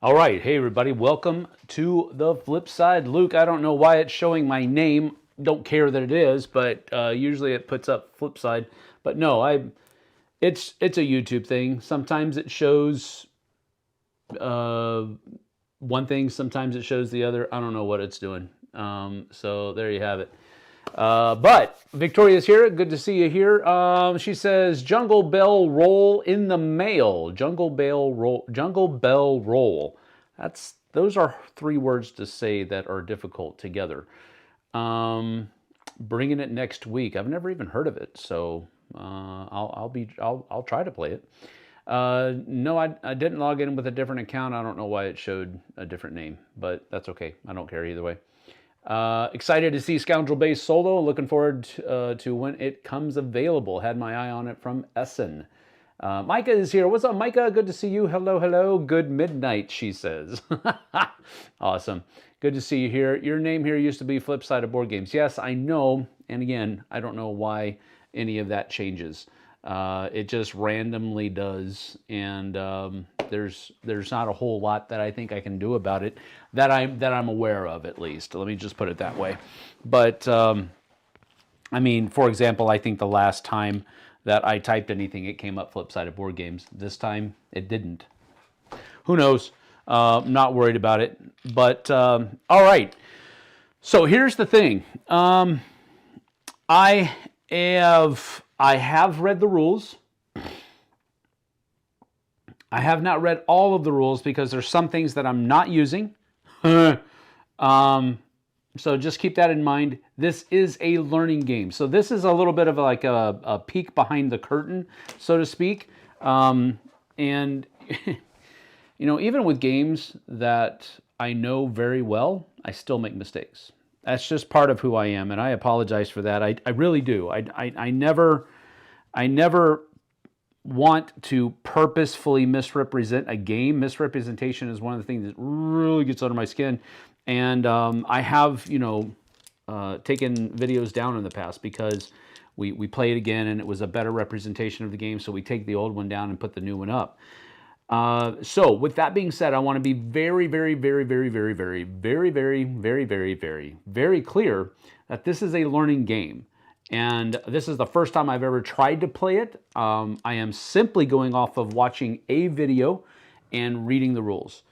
All right, hey everybody, welcome to the Flipside. Luke, I don't know why it's showing my name. Don't care that it is, but usually it puts up Flipside. But no, it's a YouTube thing. Sometimes it shows uh, one thing, sometimes it shows the other. I don't know what it's doing. So there you have it. But Victoria's here. Good to see you here. She says, "Jungle Bell roll in the mail." Jungle Bell roll. Jungle Bell roll. Those are three words to say that are difficult together. Bringing it next week. I've never even heard of it, so I'll try to play it. No, I didn't log in with a different account. I don't know why it showed a different name, but that's okay. I don't care either way. Excited to see Scoundrel Base Solo. Looking forward to when it comes available. Had my eye on it from Essen. Micah is here. What's up, Micah? Good to see you. Hello, hello. Good midnight, she says. Awesome. Good to see you here. Your name here used to be Flipside of Board Games. Yes, I know. And again, I don't know why any of that changes. It just randomly does, and there's not a whole lot that I think I can do about it that I'm aware of, at least. Let me just put it that way. But I mean, for example, I think the last time that I typed anything, it came up Flipside of Board Games. This time, it didn't. Who knows? I'm not worried about it. But all right. So here's the thing. I have read the rules. I have not read all of the rules because there's some things that I'm not using. So just keep that in mind. This is a learning game. So this is a little bit of like a peek behind the curtain, so to speak. And, you know, even with games that I know very well, I still make mistakes. That's just part of who I am, and I apologize for that. I really do. I never want to purposefully misrepresent a game. Misrepresentation is one of the things that really gets under my skin. And I have, you know, taken videos down in the past because we play it again and it was a better representation of the game. So we take the old one down and put the new one up. So with that being said, I want to be very, very, very, very, very, very, very, very, very, very, very, very clear that this is a learning game. And this is the first time I've ever tried to play it. I am simply going off of watching a video and reading the rules.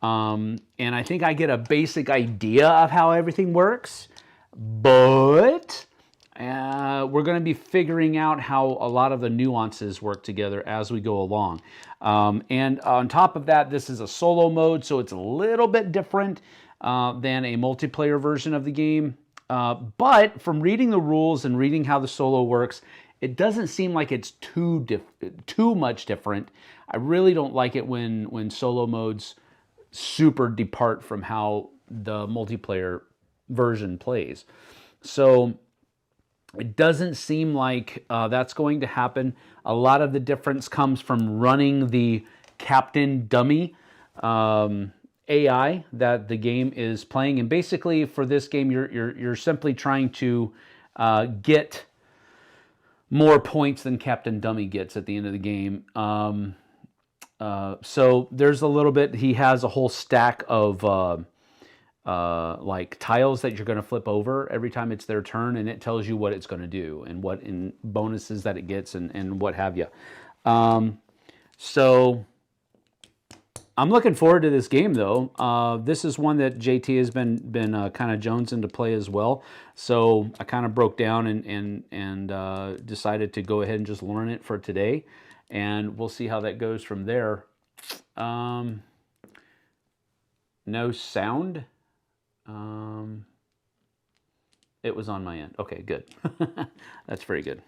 And I think I get a basic idea of how everything works, but we're going to be figuring out how a lot of the nuances work together as we go along. And on top of that, this is a solo mode, so it's a little bit different than a multiplayer version of the game. But from reading the rules and reading how the solo works, it doesn't seem like it's too much different. I really don't like it when solo modes super depart from how the multiplayer version plays. So it doesn't seem like that's going to happen. A lot of the difference comes from running the Captain Dummy AI that the game is playing, and basically for this game, you're simply trying to get more points than Captain Dummy gets at the end of the game. So there's a little bit. He has a whole stack of like tiles that you're going to flip over every time it's their turn, and it tells you what it's going to do and what in bonuses that it gets and what have you. So I'm looking forward to this game, though. This is one that JT has been kind of jonesing to play as well. So I kind of broke down and decided to go ahead and just learn it for today, and we'll see how that goes from there. No sound. It was on my end. Okay, good. That's very good.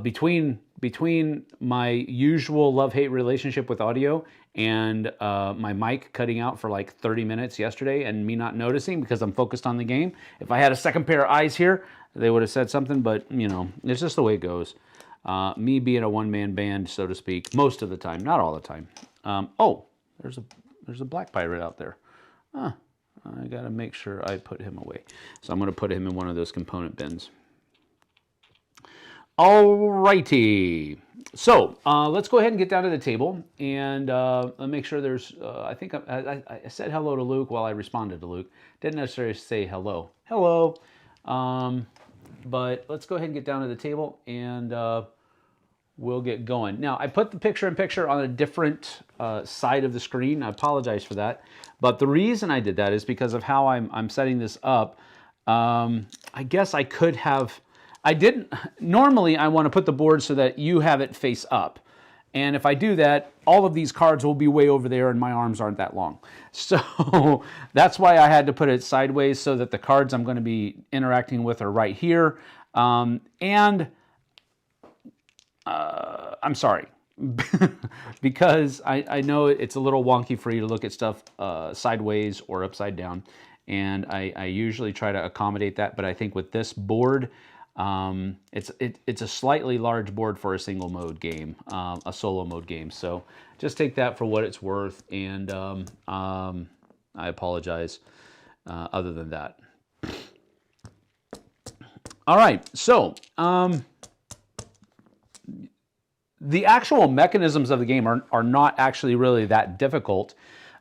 Between my usual love-hate relationship with audio and my mic cutting out for like 30 minutes yesterday and me not noticing because I'm focused on the game, if I had a second pair of eyes here, they would have said something, but you know, it's just the way it goes. Me being a one-man band, so to speak, most of the time, not all the time. Oh, there's a black pirate out there. Huh. I gotta make sure I put him away. So I'm gonna put him in one of those component bins. Alrighty. So let's go ahead and get down to the table and make sure there's, I think I said hello to Luke while I responded to Luke. Didn't necessarily say hello. Hello. But let's go ahead and get down to the table and we'll get going. Now, I put the picture-in-picture on a different side of the screen. I apologize for that. But the reason I did that is because of how I'm setting this up. I guess I could have... I didn't... Normally, I want to put the board so that you have it face up. And if I do that, all of these cards will be way over there and my arms aren't that long. So that's why I had to put it sideways so that the cards I'm going to be interacting with are right here. I'm sorry, because I know it's a little wonky for you to look at stuff sideways or upside down. And I usually try to accommodate that. But I think with this board, it's a slightly large board for a single mode game, a solo mode game. So just take that for what it's worth. And I apologize other than that. All right, so the actual mechanisms of the game are not actually really that difficult.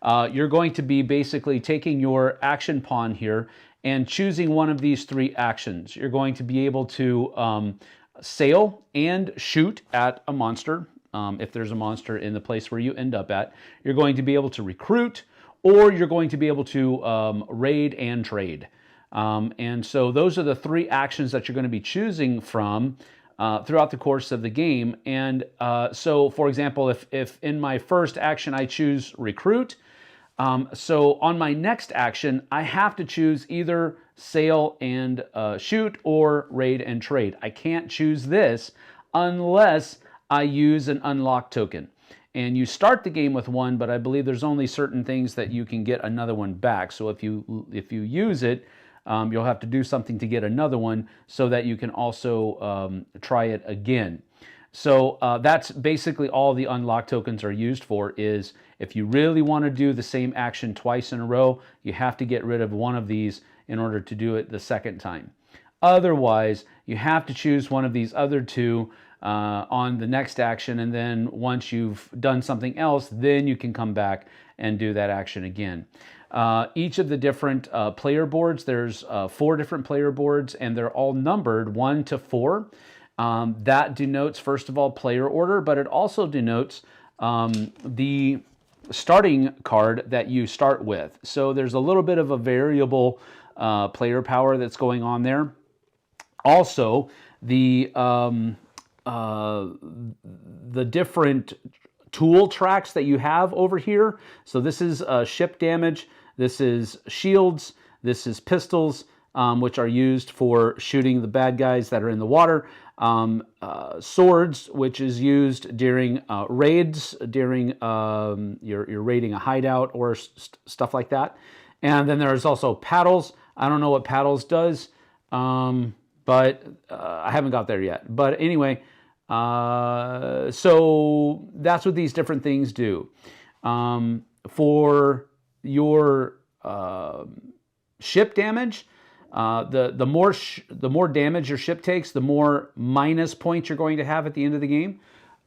You're going to be basically taking your action pawn here and choosing one of these three actions. You're going to be able to sail and shoot at a monster, if there's a monster in the place where you end up at. You're going to be able to recruit, or you're going to be able to raid and trade. And so those are the three actions that you're going to be choosing from throughout the course of the game. And so, for example, if in my first action I choose recruit, so on my next action, I have to choose either sail and shoot or raid and trade. I can't choose this unless I use an unlock token. And you start the game with one, but I believe there's only certain things that you can get another one back. So if you use it, you'll have to do something to get another one so that you can also try it again. So that's basically all the unlock tokens are used for. Is if you really want to do the same action twice in a row, you have to get rid of one of these in order to do it the second time. Otherwise, you have to choose one of these other two on the next action, and then once you've done something else, then you can come back and do that action again. Each of the different player boards, there's 4 different player boards, and they're all numbered 1 to 4. That denotes, first of all, player order, but it also denotes the starting card that you start with. So there's a little bit of a variable player power that's going on there. Also, the different tool tracks that you have over here. So this is ship damage, this is shields, this is pistols, which are used for shooting the bad guys that are in the water. Swords, which is used during raids, during you're raiding a hideout or stuff like that. And then there's also paddles. I don't know what paddles does, but I haven't got there yet. But anyway, so that's what these different things do. For your ship damage, the more damage your ship takes, the more minus points you're going to have at the end of the game.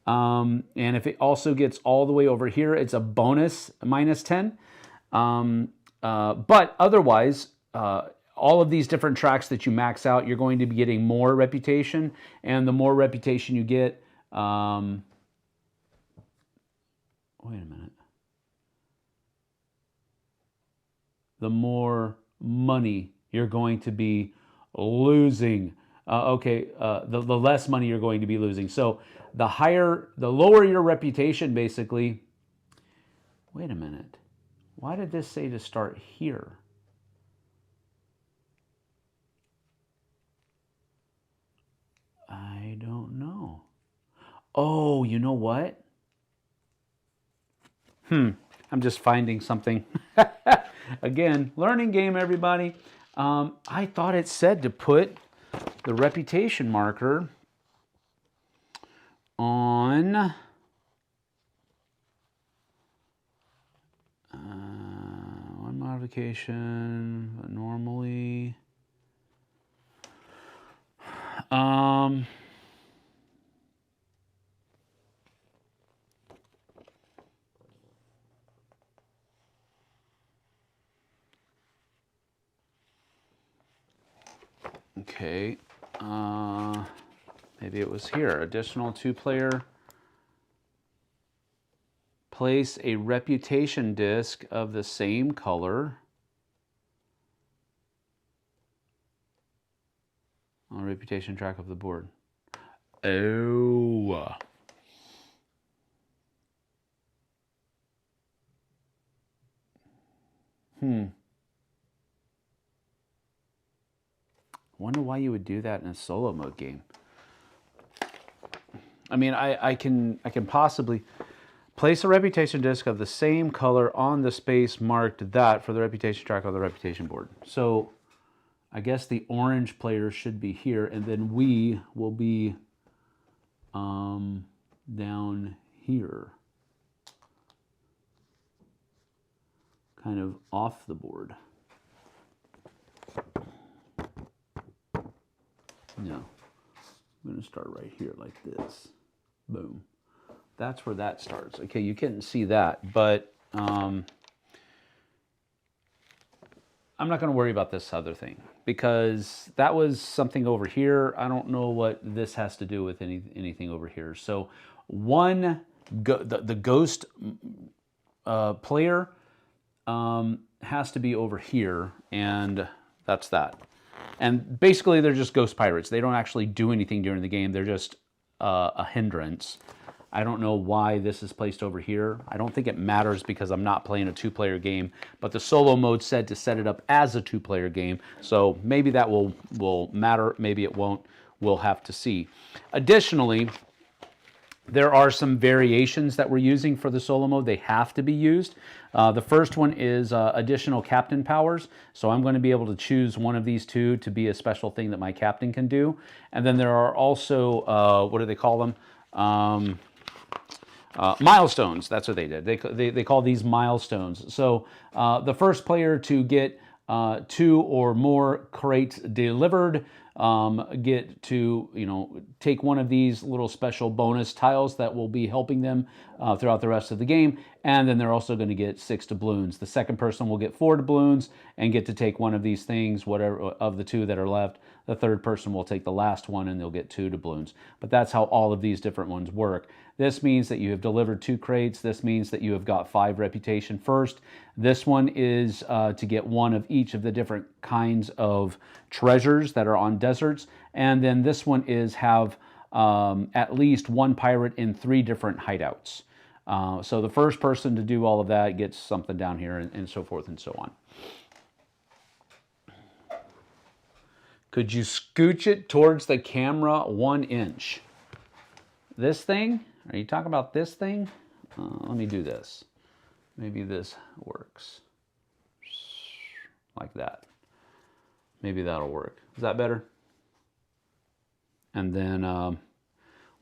And if it also gets all the way over here, it's a bonus -10. But otherwise, all of these different tracks that you max out, you're going to be getting more reputation, and the more reputation you get, wait a minute, the more money you're going to be losing. The less money you're going to be losing. So the lower your reputation, basically. Wait a minute. Why did this say to start here? I don't know. Oh, you know what? I'm just finding something. Again, learning game, everybody. I thought it said to put the reputation marker on one modification, but normally Okay. Maybe it was here. Additional 2-player. Place a reputation disc of the same color on a reputation track of the board. Oh. Wonder why you would do that in a solo mode game. I mean, I can possibly place a reputation disc of the same color on the space marked that for the reputation track on the reputation board. So I guess the orange player should be here, and then we will be down here, kind of off the board. No, I'm going to start right here like this. Boom. That's where that starts. Okay, you couldn't see that, but I'm not going to worry about this other thing because that was something over here. I don't know what this has to do with anything over here. So the ghost player has to be over here, and that's that. And basically, they're just ghost pirates. They don't actually do anything during the game. They're just a hindrance. I don't know why this is placed over here. I don't think it matters because I'm not playing a 2-player game, but the solo mode said to set it up as a 2-player game. So maybe that will matter. Maybe it won't. We'll have to see. Additionally, there are some variations that we're using for the solo mode. They have to be used. The first one is additional captain powers. So I'm going to be able to choose one of these two to be a special thing that my captain can do. And then there are also, what do they call them? Milestones. That's what they did. They call these milestones. So the first player to get 2 or more crates delivered get to, take one of these little special bonus tiles that will be helping them throughout the rest of the game. And then they're also going to get 6 doubloons. The second person will get 4 doubloons and get to take one of these things, whatever of the 2 that are left. The third person will take the last one and they'll get 2 doubloons. But that's how all of these different ones work. This means that you have delivered 2 crates. This means that you have got 5 reputation first. This one is to get one of each of the different kinds of treasures that are on deserts. And then this one is have at least 1 pirate in 3 different hideouts. So the first person to do all of that gets something down here and so forth and so on. Could you scooch it towards the camera 1 inch? This thing? Are you talking about this thing? Let me do this. Maybe this works. Like that. Maybe that'll work. Is that better? And then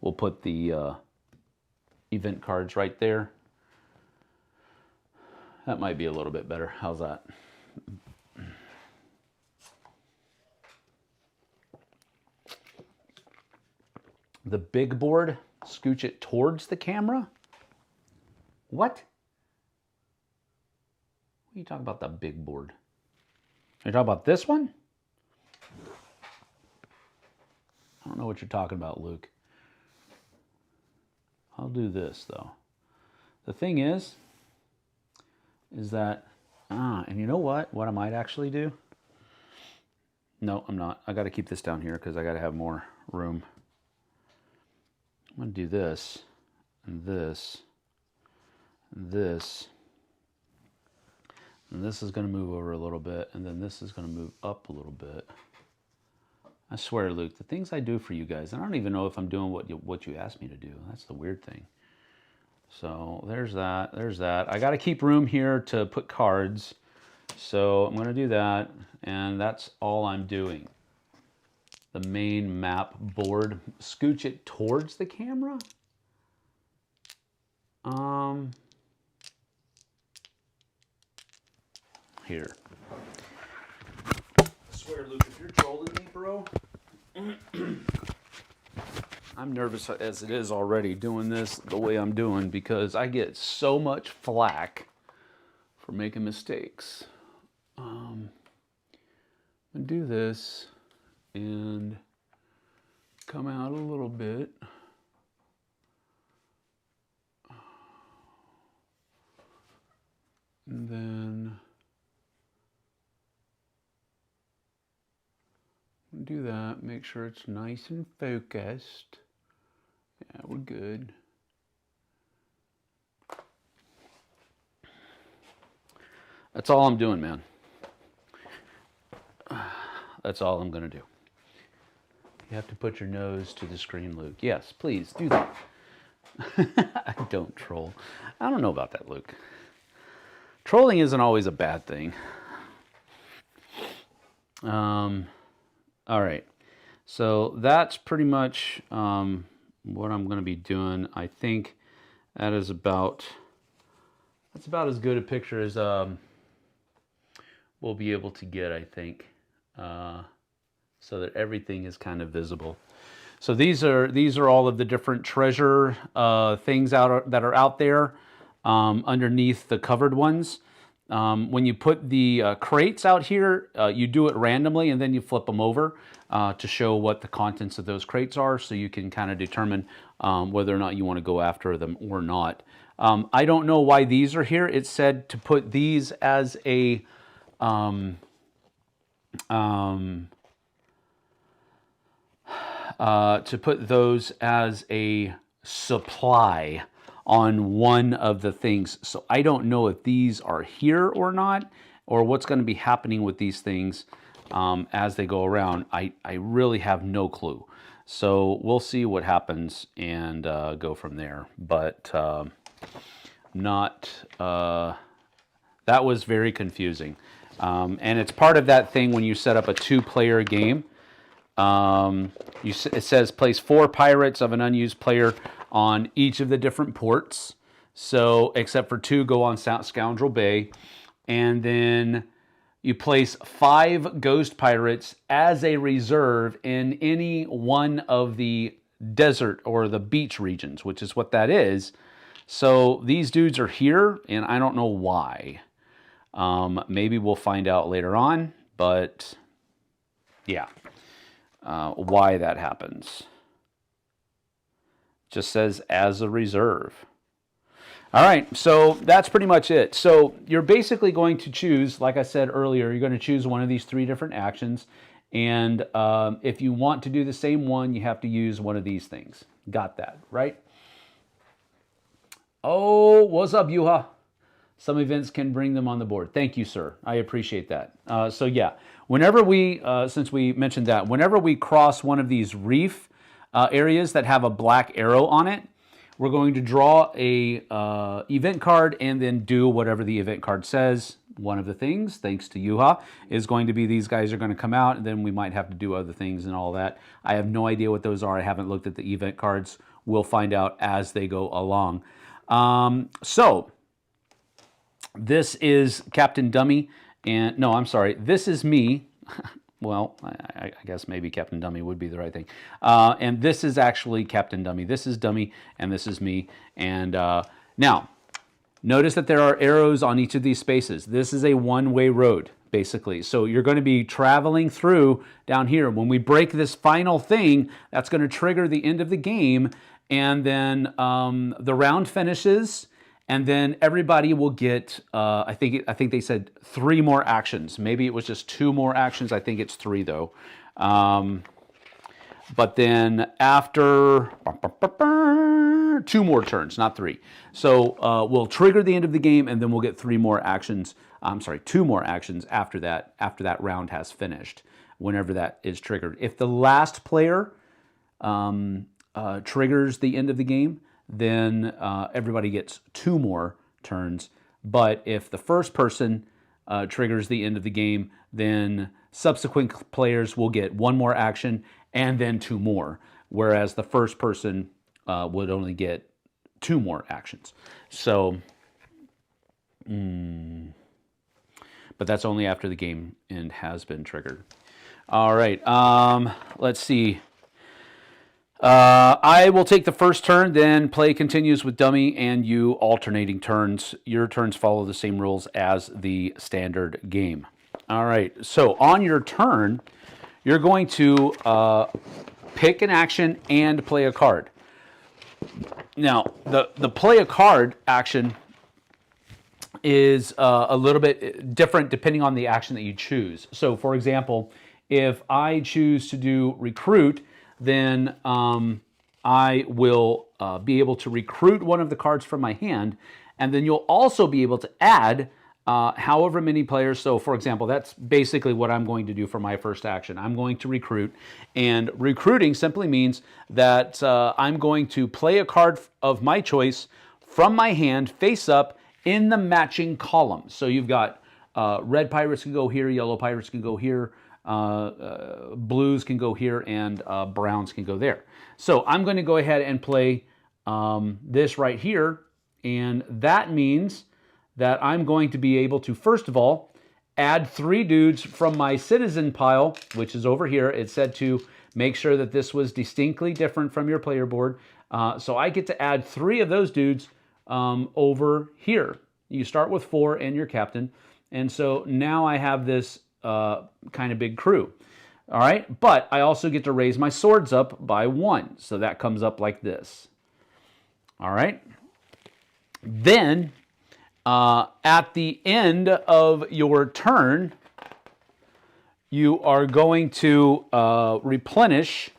we'll put the event cards right there. That might be a little bit better. How's that? The big board, scooch it towards the camera? What? What are you talking about, the big board? Are you talking about this one? I don't know what you're talking about, Luke. I'll do this, though. The thing is that, and you know what? What I might actually do? No, I'm not. I got to keep this down here because I got to have more room. I'm going to do this, and this, and this. And this is going to move over a little bit, and then this is going to move up a little bit. I swear, Luke, the things I do for you guys, and I don't even know if I'm doing what you asked me to do. That's the weird thing. So there's that. There's that. I got to keep room here to put cards. So I'm going to do that, and that's all I'm doing. The main map board. Scooch it towards the camera? Here. I swear, Luke, if you're trolling me, bro, I'm nervous as it is already doing this the way I'm doing because I get so much flack for making mistakes. I'm gonna do this, and come out a little bit. And then do that, make sure it's nice and focused. Yeah, we're good. That's all I'm doing, man. That's all I'm gonna do. You have to put your nose to the screen, Luke. Yes, please, do that. I don't troll. I don't know about that, Luke. Trolling isn't always a bad thing. All right. So that's pretty much what I'm going to be doing. I think that is about as good a picture as we'll be able to get, I think, so that everything is kind of visible. So these are all of the different treasure things that are out there underneath the covered ones. When you put the crates out here, you do it randomly and then you flip them over to show what the contents of those crates are, so you can kind of determine whether or not you want to go after them or not. I don't know why these are here. It said to put these as a to put those as a supply on one of the things. So I don't know if these are here or not, or what's going to be happening with these things as they go around. I really have no clue. So we'll see what happens and go from there. But that was very confusing. And it's part of that thing when you set up a 2-player game. It says place 4 pirates of an unused player on each of the different ports. So except for 2 go on Scoundrel Bay. And then you place 5 ghost pirates as a reserve in any one of the desert or the beach regions, which is what that is. So these dudes are here, and I don't know why. Maybe we'll find out later on, but yeah, why that happens. Just says as a reserve. All right, so that's pretty much it. So you're basically going to choose, like I said earlier, you're going to choose one of these 3 different actions. And if you want to do the same one, you have to use one of these things. Got that, right? Oh, what's up, Yuha? Some events can bring them on the board. Thank you, sir. I appreciate that. So yeah, whenever we, since we mentioned that, whenever we cross one of these reef areas that have a black arrow on it, we're going to draw a event card and then do whatever the event card says. One of the things, thanks to Yuha, is going to be these guys are going to come out, and then we might have to do other things and all that. I have no idea what those are. I haven't looked at the event cards. We'll find out as they go along. So this is Captain Dummy, and no, I'm sorry, this is me. Well, I guess maybe Captain Dummy would be the right thing. And this is actually Captain Dummy. This is Dummy, and this is me. And now, notice that there are arrows on each of these spaces. This is a one-way road, basically. So you're going to be traveling through down here. When we break this final thing, that's going to trigger the end of the game, and then the round finishes. And then everybody will get, I think they said 3 more actions. Maybe it was just 2 more actions. I think it's 3 though. But then after 2 more turns, not 3. So we'll trigger the end of the game, and then we'll get 3 more actions. I'm sorry, 2 more actions after that round has finished, whenever that is triggered. If the last player triggers the end of the game, then everybody gets 2 more turns. But if the first person triggers the end of the game, then subsequent players will get 1 more action and then 2 more, whereas the first person would only get 2 more actions. So, but that's only after the game end has been triggered. All right, let's see. I will take the first turn, then play continues with Dummy and you alternating turns. Your turns follow the same rules as the standard game. All right, so on your turn, you're going to pick an action and play a card. Now, the play a card action is a little bit different depending on the action that you choose. So, for example, if I choose to do recruit, then I will be able to recruit one of the cards from my hand, and then you'll also be able to add however many players. So, for example, that's basically what I'm going to do for my first action. I'm going to recruit, and recruiting simply means that I'm going to play a card of my choice from my hand face up in the matching column. So you've got red pirates can go here, yellow pirates can go here, blues can go here, and browns can go there. So I'm going to go ahead and play this right here, and that means that I'm going to be able to, first of all, add 3 dudes from my citizen pile, which is over here. It said to make sure that this was distinctly different from your player board. So I get to add 3 of those dudes over here. You start with 4 and your captain. And so now I have this kind of big crew. All right, but I also get to raise my swords up by 1. So that comes up like this. All right. Then at the end of your turn, you are going to replenish,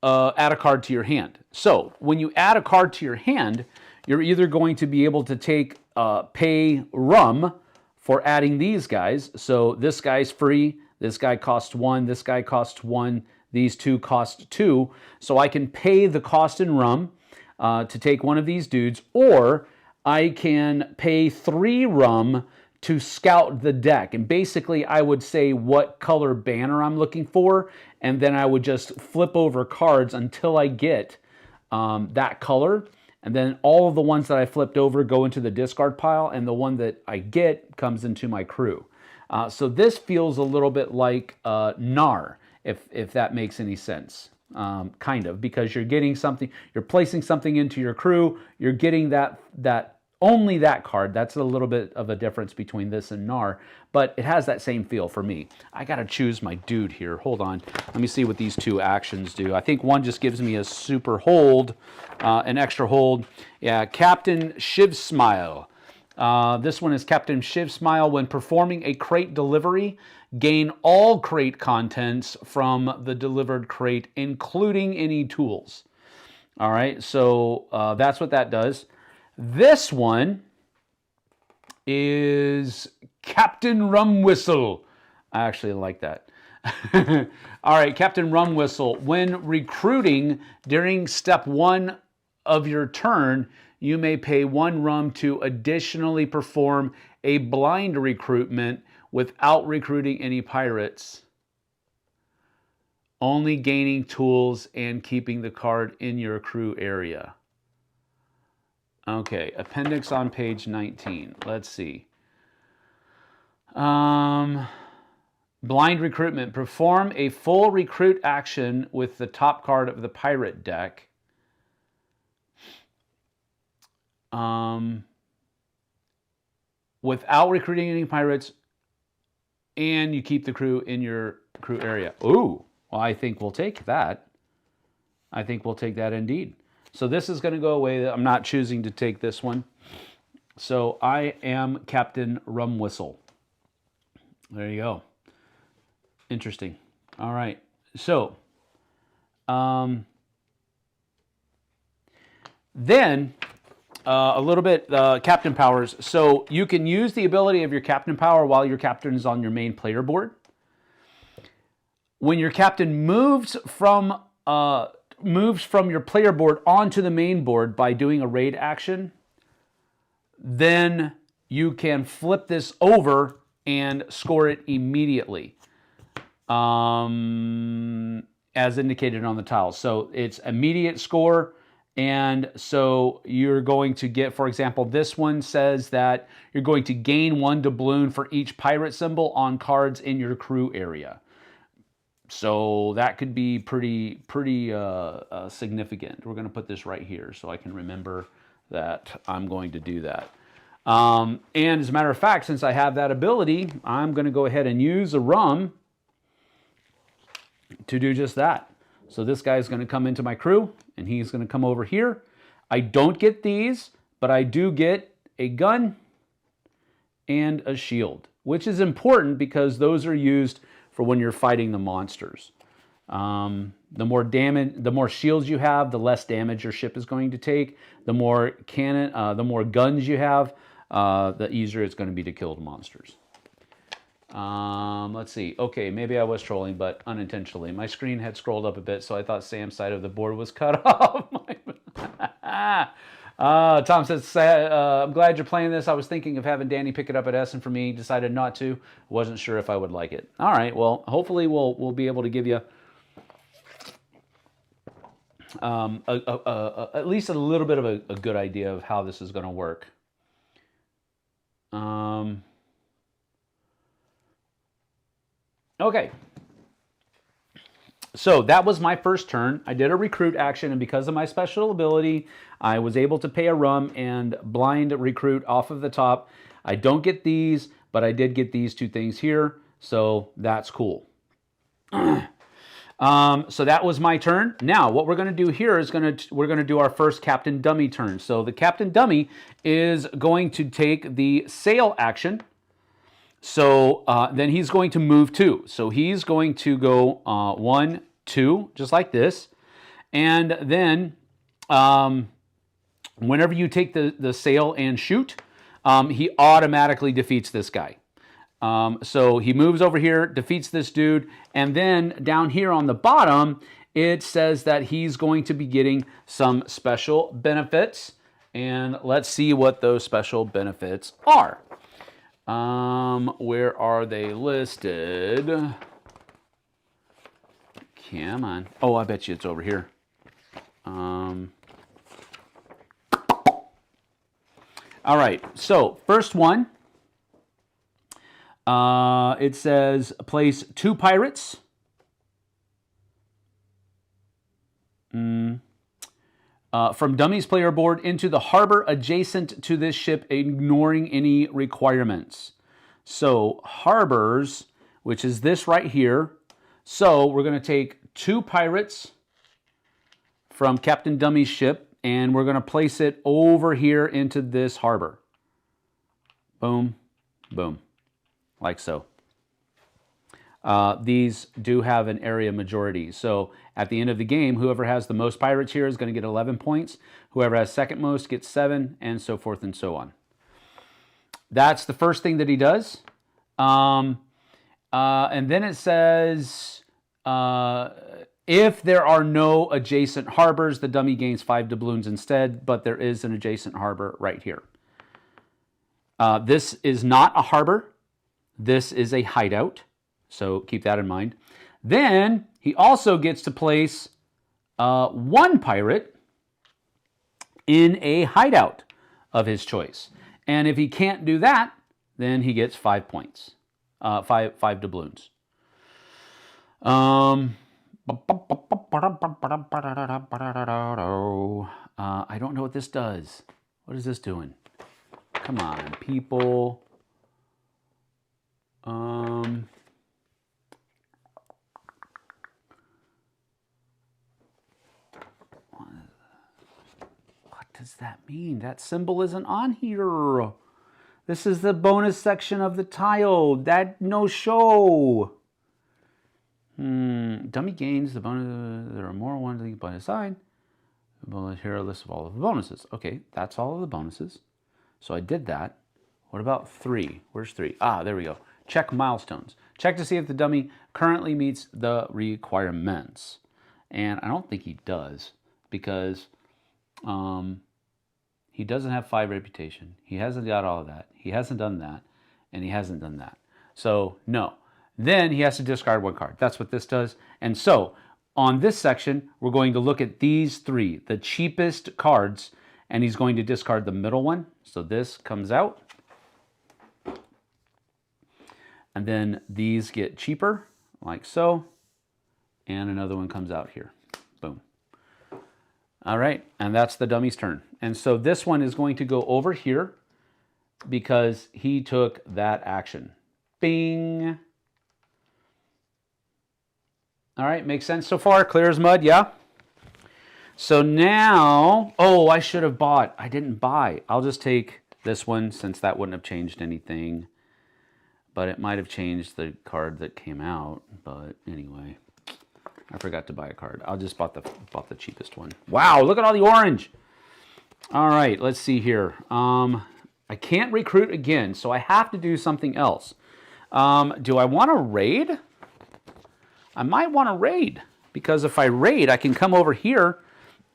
add a card to your hand. So when you add a card to your hand, you're either going to be able to take pay rum for adding these guys. So this guy's free, this guy costs 1, this guy costs 1, these 2 cost 2. So I can pay the cost in rum to take one of these dudes, or I can pay 3 rum to scout the deck. And basically I would say what color banner I'm looking for, and then I would just flip over cards until I get that color. And then all of the ones that I flipped over go into the discard pile, and the one that I get comes into my crew. So this feels a little bit like NAR, if that makes any sense. Kind of, because you're getting something, you're placing something into your crew, you're getting that only that card. That's a little bit of a difference between this and NAR, but it has that same feel for me. I gotta choose my dude here. Hold on, let me see what these 2 actions do. I think one just gives me a super hold, an extra hold. Yeah, Captain Shiv Smile. This one is Captain Shiv Smile. When performing a crate delivery, gain all crate contents from the delivered crate, including any tools. All right, so that's what that does. This one is Captain Rum Whistle. I actually like that. All right, Captain Rum Whistle. When recruiting during step 1 of your turn, you may pay 1 rum to additionally perform a blind recruitment without recruiting any pirates, only gaining tools and keeping the card in your crew area. Okay, appendix on page 19. Let's see. Blind recruitment. Perform a full recruit action with the top card of the pirate deck. Without recruiting any pirates, and you keep the crew in your crew area. Ooh, well, I think we'll take that. I think we'll take that indeed. So this is going to go away. I'm not choosing to take this one. So I am Captain Rum Whistle. There you go. Interesting. All right. So then a little bit captain powers. So you can use the ability of your captain power while your captain is on your main player board. When your captain moves from your player board onto the main board by doing a raid action, then you can flip this over and score it immediately, as indicated on the tile. So it's immediate score, and so you're going to get, for example, this one says that you're going to gain 1 doubloon for each pirate symbol on cards in your crew area. So that could be pretty significant. We're going to put this right here so I can remember that I'm going to do that. And as a matter of fact, since I have that ability, I'm going to go ahead and use a rum to do just that. So this guy's going to come into my crew, and he's going to come over here. I don't get these, but I do get a gun and a shield, which is important because those are used for when you're fighting the monsters. The more damage, the more shields you have, the less damage your ship is going to take. The more the more guns you have, the easier it's going to be to kill the monsters. Let's see. Okay, maybe I was trolling, but unintentionally. My screen had scrolled up a bit, so I thought Sam's side of the board was cut off. Tom says, I'm glad you're playing this. I was thinking of having Danny pick it up at Essen for me. Decided not to. Wasn't sure if I would like it. All right, well, hopefully we'll be able to give you at least a little bit of a good idea of how this is going to work. Okay. So that was my first turn. I did a recruit action, and because of my special ability, I was able to pay a rum and blind recruit off of the top. I don't get these, but I did get these two things here, so that's cool. So that was my turn. Now, what we're going to do here is we're going to do our first Captain Dummy turn. So the Captain Dummy is going to take the sail action. So then he's going to move 2. So he's going to go 1, 2, just like this. And then whenever you take the sail and shoot, he automatically defeats this guy. So he moves over here, defeats this dude, and then down here on the bottom, it says that he's going to be getting some special benefits. And let's see what those special benefits are. Where are they listed? Come on. Oh, I bet you it's over here. All right, so first one, it says place 2 pirates. From Dummy's player board into the harbor adjacent to this ship, ignoring any requirements. So harbors, which is this right here. So we're going to take 2 pirates from Captain Dummy's ship, and we're going to place it over here into this harbor. Boom, boom, like so. These do have an area majority. So at the end of the game, whoever has the most pirates here is going to get 11 points. Whoever has second most gets 7, and so forth and so on. That's the first thing that he does. And then it says, if there are no adjacent harbors, the dummy gains 5 doubloons instead, but there is an adjacent harbor right here. This is not a harbor. This is a hideout. So keep that in mind. Then he also gets to place 1 pirate in a hideout of his choice. And if he can't do that, then he gets 5 points, 5 doubloons. I don't know what this does. What is this doing? Come on, people. What does that mean? That symbol isn't on here. This is the bonus section of the tile. That no show. Dummy gains the bonus. There are more ones by the side. Here are a list of all of the bonuses. Okay, that's all of the bonuses. So I did that. What about 3? Where's 3? Ah, there we go. Check milestones. Check to see if the dummy currently meets the requirements. And I don't think he does, because he doesn't have 5 reputation. He hasn't got all of that. He hasn't done that, and he hasn't done that. So no. Then he has to discard 1 card. That's what this does. And so on this section, we're going to look at these 3, the cheapest cards, and he's going to discard the middle one. So this comes out. And then these get cheaper, like so. And another one comes out here. Boom. All right, and that's the dummy's turn. And so this one is going to go over here because he took that action. Bing. All right, makes sense so far. Clear as mud, yeah? So now, oh, I should have bought. I didn't buy. I'll just take this one since that wouldn't have changed anything. But it might have changed the card that came out. But anyway, I forgot to buy a card. I'll just bought the cheapest one. Wow, look at all the orange. All right, let's see here. I can't recruit again, so I have to do something else. Do I want to raid? I might want to raid, because if I raid, I can come over here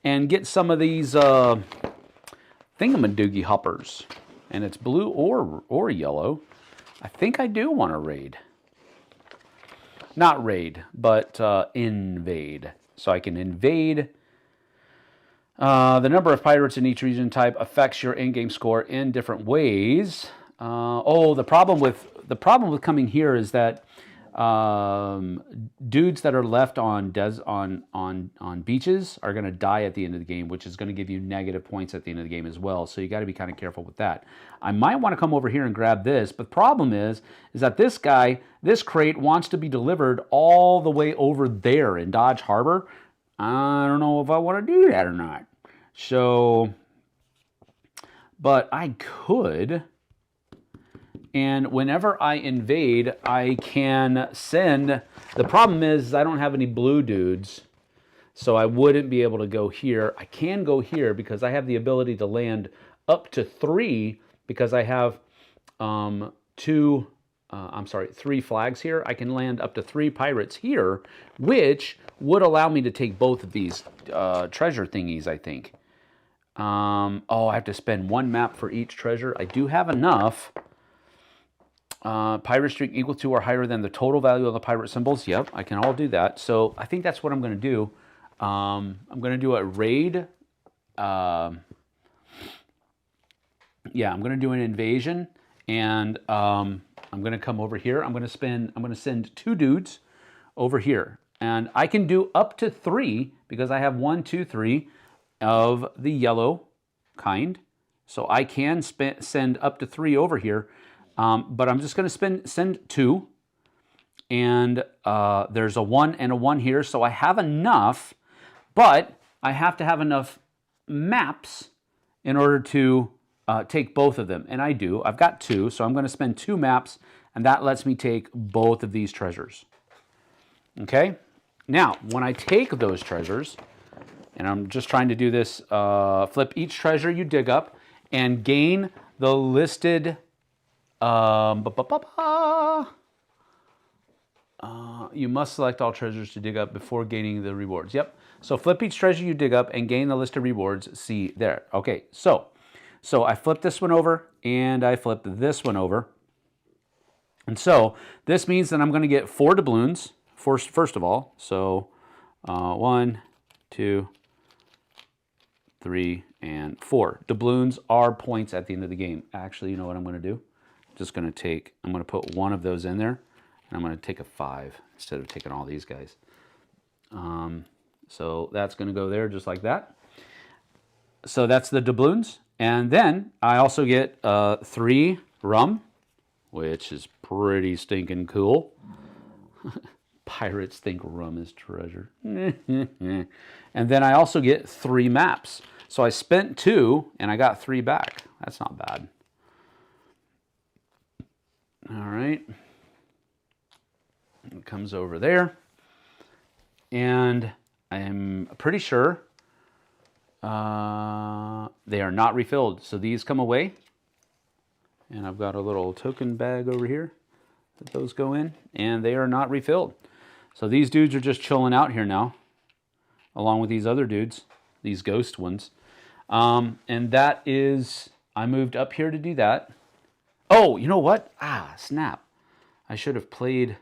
and get some of these thingamadoogie hoppers. And it's blue or yellow. I think I do want to raid. Not raid, but invade. So I can invade. The number of pirates in each region type affects your in-game score in different ways. The problem with coming here is that dudes that are left on beaches are going to die at the end of the game, which is going to give you negative points at the end of the game as well. So you got to be kind of careful with that. I might want to come over here and grab this, but the problem is that this crate wants to be delivered all the way over there in Dodge Harbor. I don't know if I want to do that or not. So, but I could. And whenever I invade, I can send. The problem is I don't have any blue dudes, so I wouldn't be able to go here. I can go here because I have the ability to land up to 3 because I have 3 flags here. I can land up to 3 pirates here, which would allow me to take both of these treasure thingies, I think. I have to spend 1 map for each treasure. I do have enough. Pirate streak equal to or higher than the total value of the pirate symbols. Yep, I can all do that. So I think that's what I'm going to do. I'm going to do a raid. I'm going to do an invasion, and I'm going to come over here. I'm going to send 2 dudes over here, and I can do up to 3 because I have 1, 2, 3 of the yellow kind. So I can send up to 3 over here. But I'm just going to send 2, and there's a 1 and a 1 here, so I have enough, but I have to have enough maps in order to take both of them, and I do. I've got 2, so I'm going to spend 2 maps, and that lets me take both of these treasures. Okay? Now, when I take those treasures, and I'm just trying to do this, flip each treasure you dig up, and gain the listed... you must select all treasures to dig up before gaining the rewards. Yep. So flip each treasure you dig up and gain the list of rewards. See there. Okay. So I flipped this one over and I flipped this one over. And so this means that I'm going to get 4 doubloons first of all. So 1, 2, 3, and 4. Doubloons are points at the end of the game. Actually, you know what I'm going to do? I'm going to put 1 of those in there, and I'm going to take a 5 instead of taking all these guys. So that's going to go there just like that. So that's the doubloons. And then I also get 3 rum, which is pretty stinking cool. Pirates think rum is treasure. And then I also get 3 maps. So I spent 2, and I got 3 back. That's not bad. All right, it comes over there, and I'm pretty sure they are not refilled. So these come away, and I've got a little token bag over here that those go in, and they are not refilled. So these dudes are just chilling out here now, along with these other dudes, these ghost ones. And that is, I moved up here to do that. Oh, you know what? Snap. I should have played...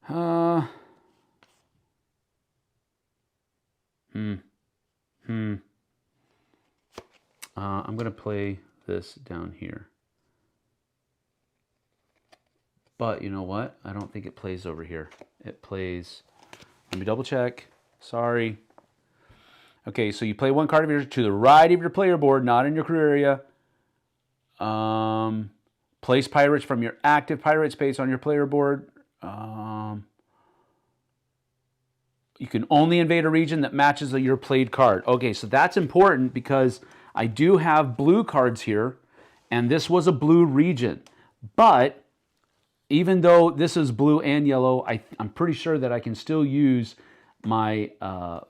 I'm going to play this down here. But you know what? I don't think it plays over here. It plays... Let me double check. Sorry. Okay, so you play 1 card of yours to the right of your player board, not in your crew area. Place pirates from your active pirate space on your player board. You can only invade a region that matches your played card. Okay, so that's important because I do have blue cards here, and this was a blue region. But even though this is blue and yellow, I'm pretty sure that I can still use my,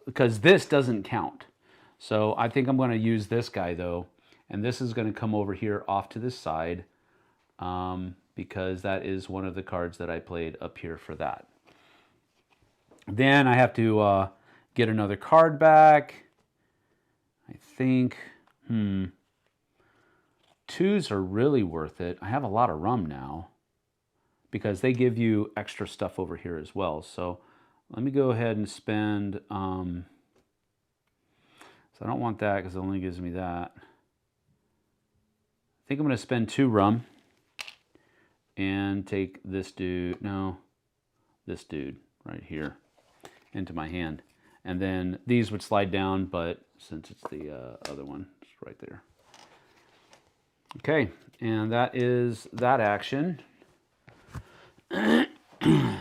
because this doesn't count. So I think I'm going to use this guy though, and this is going to come over here off to this side because that is one of the cards that I played up here for that. Then I have to get another card back. I think, twos are really worth it. I have a lot of rum now because they give you extra stuff over here as well. So let me go ahead and spend, so I don't want that because it only gives me that. I think I'm going to spend 2 rum and take this dude, no, this dude right here into my hand. And then these would slide down, but since it's the other one, it's right there. Okay, and that is that action.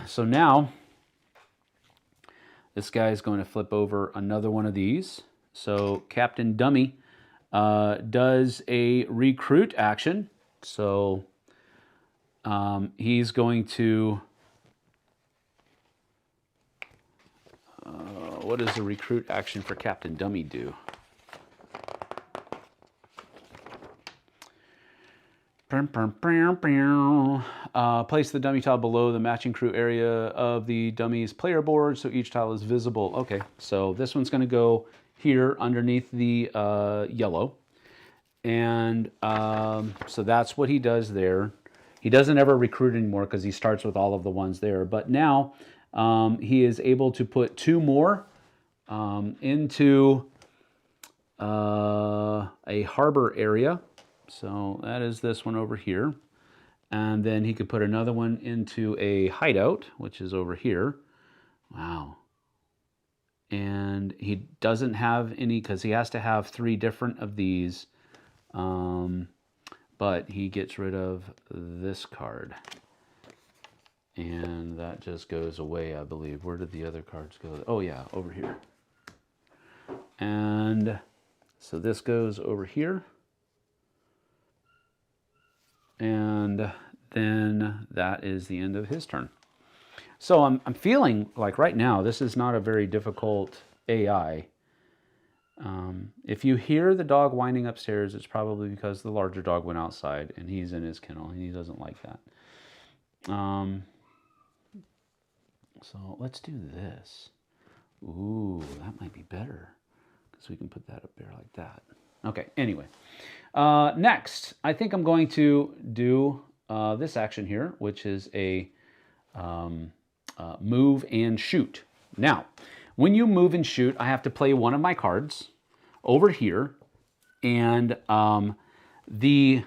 So now, this guy is going to flip over another one of these. So Captain Dummy does a recruit action. So he's going to, what does the recruit action for Captain Dummy do? Place the dummy tile below the matching crew area of the dummy's player board so each tile is visible. Okay, so this one's going to go here underneath the yellow. And so that's what he does there. He doesn't ever recruit anymore because he starts with all of the ones there. But now he is able to put 2 more into a harbor area. So that is this one over here. And then he could put another one into a hideout, which is over here. Wow. And he doesn't have any, because he has to have 3 different of these. But he gets rid of this card. And that just goes away, I believe. Where did the other cards go? Oh yeah, over here. And so this goes over here. And then that is the end of his turn. So I'm feeling like right now, this is not a very difficult AI. If you hear the dog whining upstairs, it's probably because the larger dog went outside and he's in his kennel and he doesn't like that. So let's do this. Ooh, that might be better because we can put that up there like that. Okay, anyway. Next, I think I'm going to do this action here, which is a move and shoot. Now, when you move and shoot, I have to play one of my cards over here, and the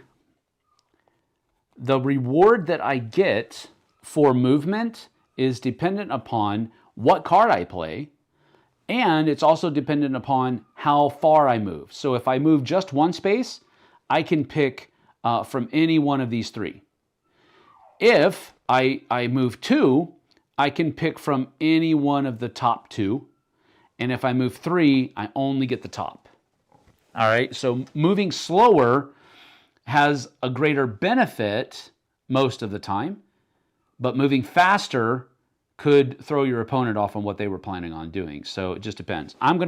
reward that I get for movement is dependent upon what card I play, and it's also dependent upon how far I move. So if I move just 1 space, I can pick from any one of these 3. If I move 2, I can pick from any one of the top 2. And if I move 3, I only get the top. All right, so moving slower has a greater benefit most of the time, but moving faster could throw your opponent off on what they were planning on doing. So it just depends. I'm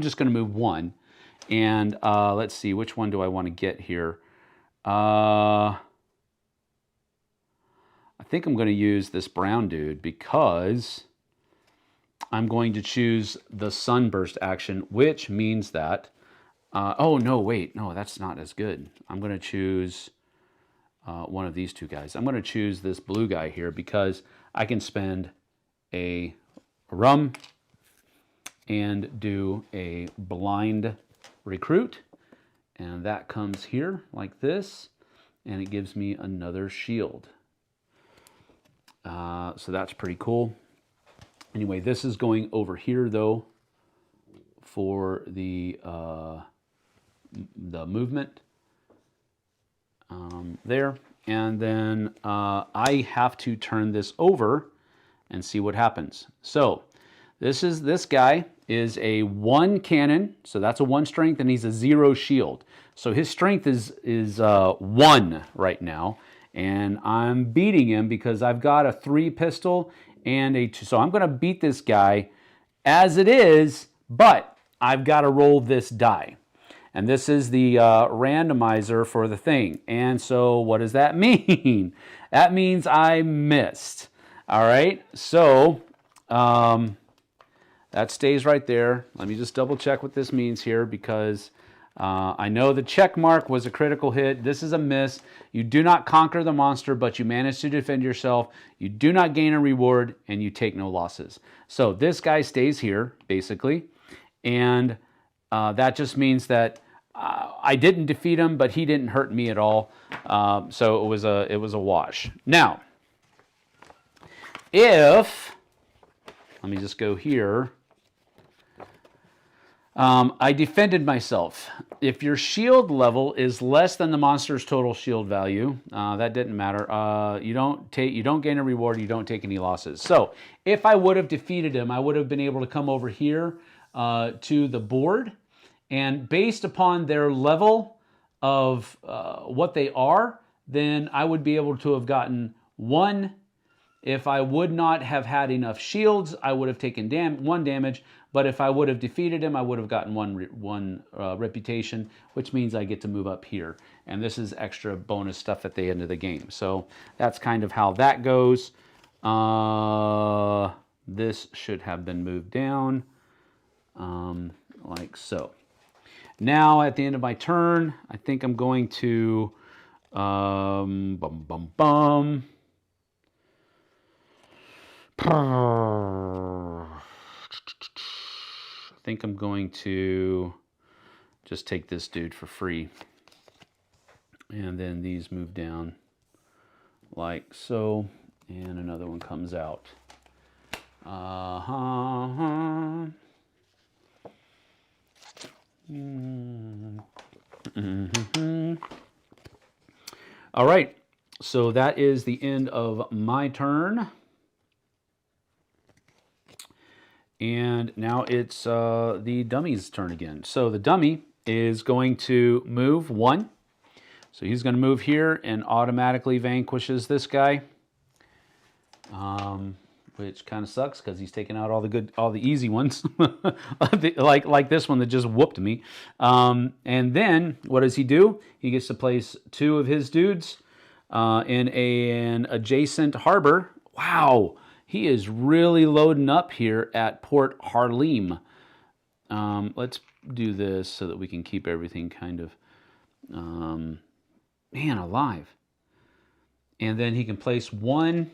just gonna move 1. And let's see, which one do I want to get here? I think I'm going to use this brown dude because I'm going to choose the sunburst action, which means that, oh no, wait, no, that's not as good. I'm going to choose one of these 2 guys. I'm going to choose this blue guy here because I can spend a rum and do a blind recruit, and that comes here like this, and it gives me another shield. So that's pretty cool. Anyway, this is going over here though for the movement there, and then I have to turn this over and see what happens. So This guy is a 1 cannon, so that's a 1 strength, and he's a 0 shield. So his strength is 1 right now, and I'm beating him because I've got a 3 pistol and a 2. So I'm going to beat this guy as it is, but I've got to roll this die. And this is the randomizer for the thing. And so what does that mean? That means I missed. All right, so that stays right there. Let me just double check what this means here, because I know the check mark was a critical hit. This is a miss. You do not conquer the monster, but you manage to defend yourself. You do not gain a reward, and you take no losses. So this guy stays here, basically. And that just means that I didn't defeat him, but he didn't hurt me at all. So it was a wash. Now, if, let me just go here. I defended myself. If your shield level is less than the monster's total shield value, that didn't matter. You don't gain a reward. You don't take any losses. So if I would have defeated him, I would have been able to come over here to the board, and based upon their level of what they are, then I would be able to have gotten 1. If I would not have had enough shields, I would have taken 1 damage. But if I would have defeated him, I would have gotten 1 reputation, which means I get to move up here. And this is extra bonus stuff at the end of the game. So that's kind of how that goes. This should have been moved down like so. Now at the end of my turn, I think I'm going to I think I'm going to just take this dude for free. And then these move down like so. And another one comes out. All right. So that is the end of my turn. And now it's the dummy's turn again. So the dummy is going to move 1. So he's going to move here and automatically vanquishes this guy, which kind of sucks because he's taking out all the easy ones, like this one that just whooped me. And then what does he do? He gets to place 2 of his dudes in an adjacent harbor. Wow. He is really loading up here at Port Harlem. Let's do this so that we can keep everything kind of, man alive. And then he can place 1.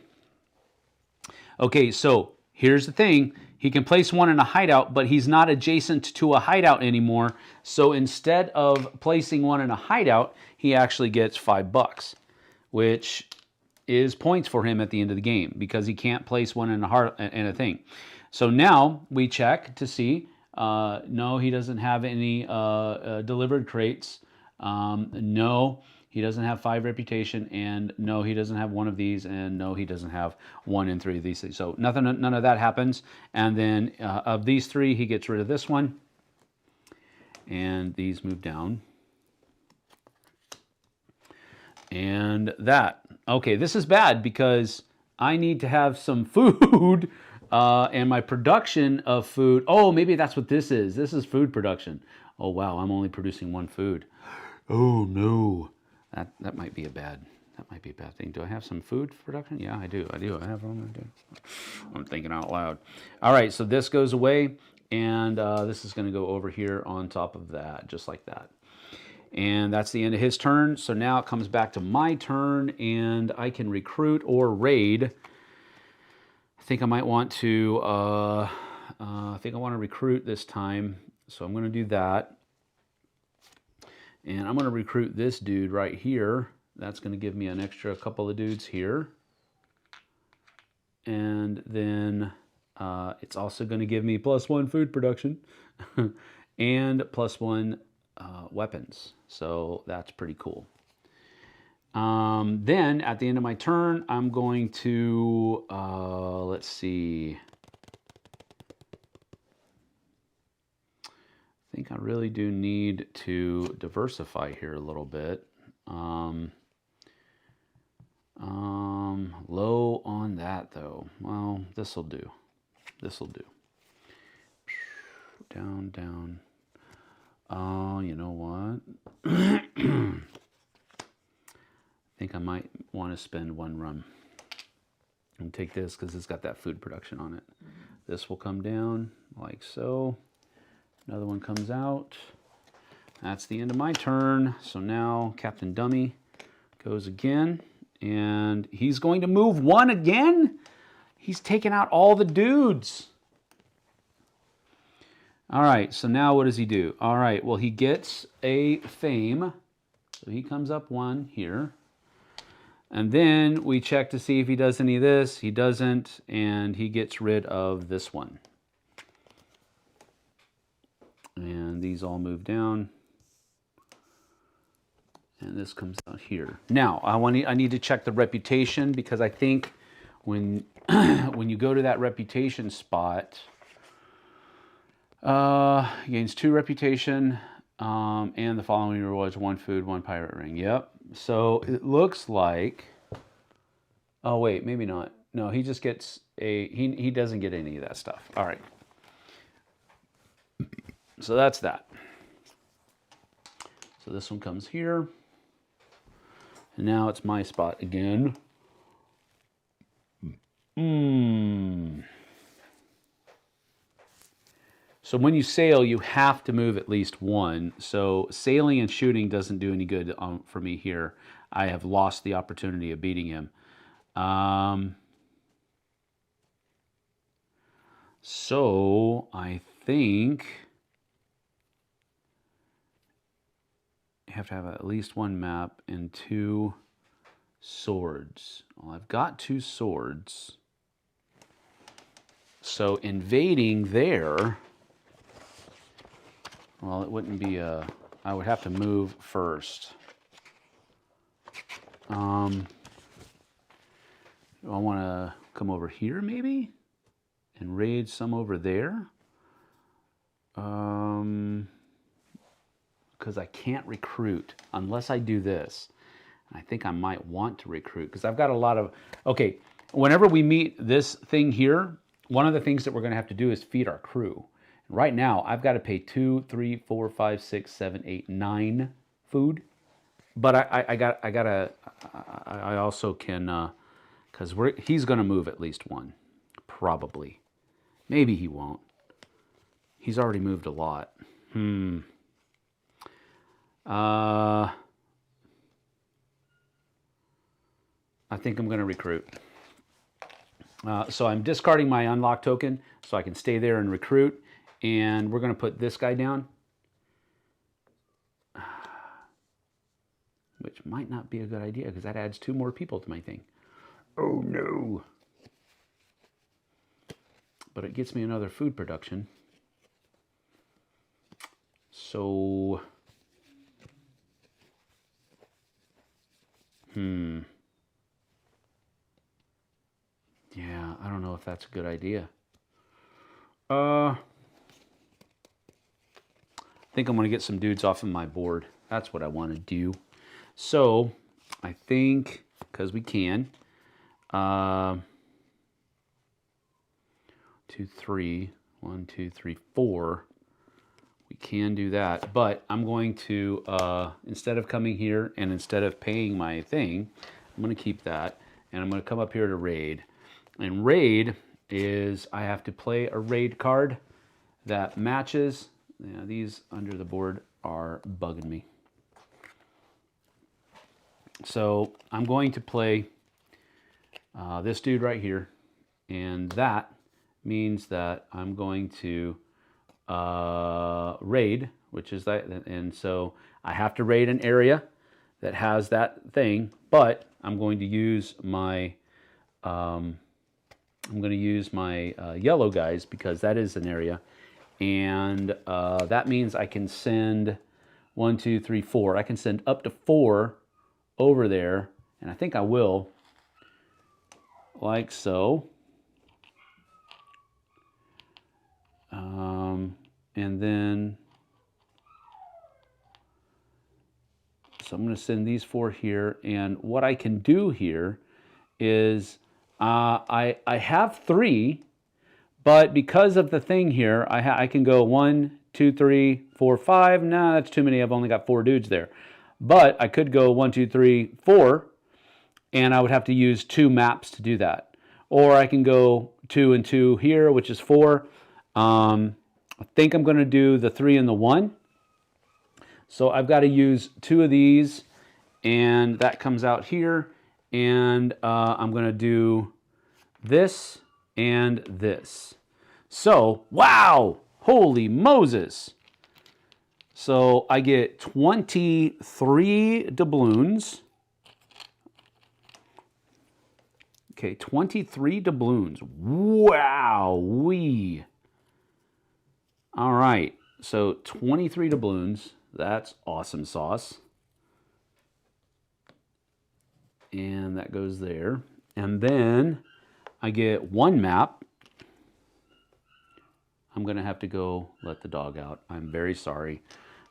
Okay, so here's the thing. He can place 1 in a hideout, but he's not adjacent to a hideout anymore. So instead of placing 1 in a hideout, he actually gets $5, which is points for him at the end of the game because he can't place 1 in a thing. So now we check to see, no, he doesn't have any delivered crates. No, he doesn't have 5 reputation, and no, he doesn't have 1 of these, and no, he doesn't have 1 in 3 of these things. So none of that happens. And then of these 3, he gets rid of this one, and these move down. And that. Okay, this is bad because I need to have some food and my production of food. Oh, maybe that's what this is. This is food production. Oh, wow, I'm only producing 1 food. Oh, no. That might be a bad thing. Do I have some food production? Yeah, I do. I have one. I'm thinking out loud. All right, so this goes away, and this is going to go over here on top of that, just like that. And that's the end of his turn. So now it comes back to my turn, and I can recruit or raid. I think I might want to, recruit this time. So I'm going to do that. And I'm going to recruit this dude right here. That's going to give me an extra couple of dudes here. And then it's also going to give me +1 food production and +1 weapons. So that's pretty cool. Then at the end of my turn, I'm going to, let's see. think I really do need to diversify here a little bit. Low on that though. Well, this'll do. This'll do. Down, down. Oh, you know what? I think I might want to spend one run. And take this because it's got that food production on it. This will come down like so. Another one comes out. That's the end of my turn. So now Captain Dummy goes again. And he's going to move one again? He's taking out all the dudes. All right, so now what does he do? All right, well, he gets a fame. So he comes up one here. And then we check to see if he does any of this. He doesn't, and he gets rid of this one. And these all move down. And this comes out here. Now, I need to check the reputation because I think when when you go to that reputation spot, gains 2 reputation, and the following rewards 1 food, 1 pirate ring. Yep. So it looks like. Oh wait, maybe not. No, he just gets a. He doesn't get any of that stuff. All right. So that's that. So this one comes here. And now it's my spot again. So when you sail, you have to move at least one. So sailing and shooting doesn't do any good for me here. I have lost the opportunity of beating him. So I think you have to have at least one map and 2 swords. Well, I've got 2 swords. So invading there, well, it wouldn't be a, I would have to move first. Do I want to come over here maybe and raid some over there? Because I can't recruit unless I do this. I think I might want to recruit because I've got a lot of, okay, whenever we meet this thing here, one of the things that we're going to have to do is feed our crew. Right now, I've got to pay 2, 3, 4, 5, 6, 7, 8, 9 food. But I also can, because he's going to move at least 1, probably. Maybe he won't. He's already moved a lot. I think I'm going to recruit. So I'm discarding my unlock token so I can stay there and recruit. And we're going to put this guy down. Which might not be a good idea because that adds 2 more people to my thing. Oh no. But it gets me another food production. So... Yeah, I don't know if that's a good idea. I think I'm going to get some dudes off of my board. That's what I want to do. So, I think, because we can, 2, 3, 1, 2, 3, 4. We can do that, but I'm going to, instead of coming here and instead of paying my thing, I'm going to keep that, and I'm going to come up here to raid. And raid is, I have to play a raid card that matches. Yeah, these under the board are bugging me. So I'm going to play this dude right here, and that means that I'm going to raid, which is that, and so I have to raid an area that has that thing, but I'm going to use my yellow guys because that is an area, and that means I can send 1, 2, 3, 4. I can send up to 4 over there, and I think I will, like so. And then So I'm going to send these 4 here. And what I can do here is I have 3, but because of the thing here, I can go 1, 2, 3, 4, 5. Nah, that's too many. I've only got 4 dudes there. But I could go 1, 2, 3, 4, and I would have to use 2 maps to do that. Or I can go 2 and 2 here, which is 4. I think I'm going to do the 3 and the 1. So I've got to use 2 of these, and that comes out here. And I'm going to do this and this. So, wow! Holy Moses! So I get 23 doubloons. Okay, 23 doubloons. Wow-wee! All right, so 23 doubloons. That's awesome sauce. And that goes there. And then I get 1 map. I'm going to have to go let the dog out. I'm very sorry,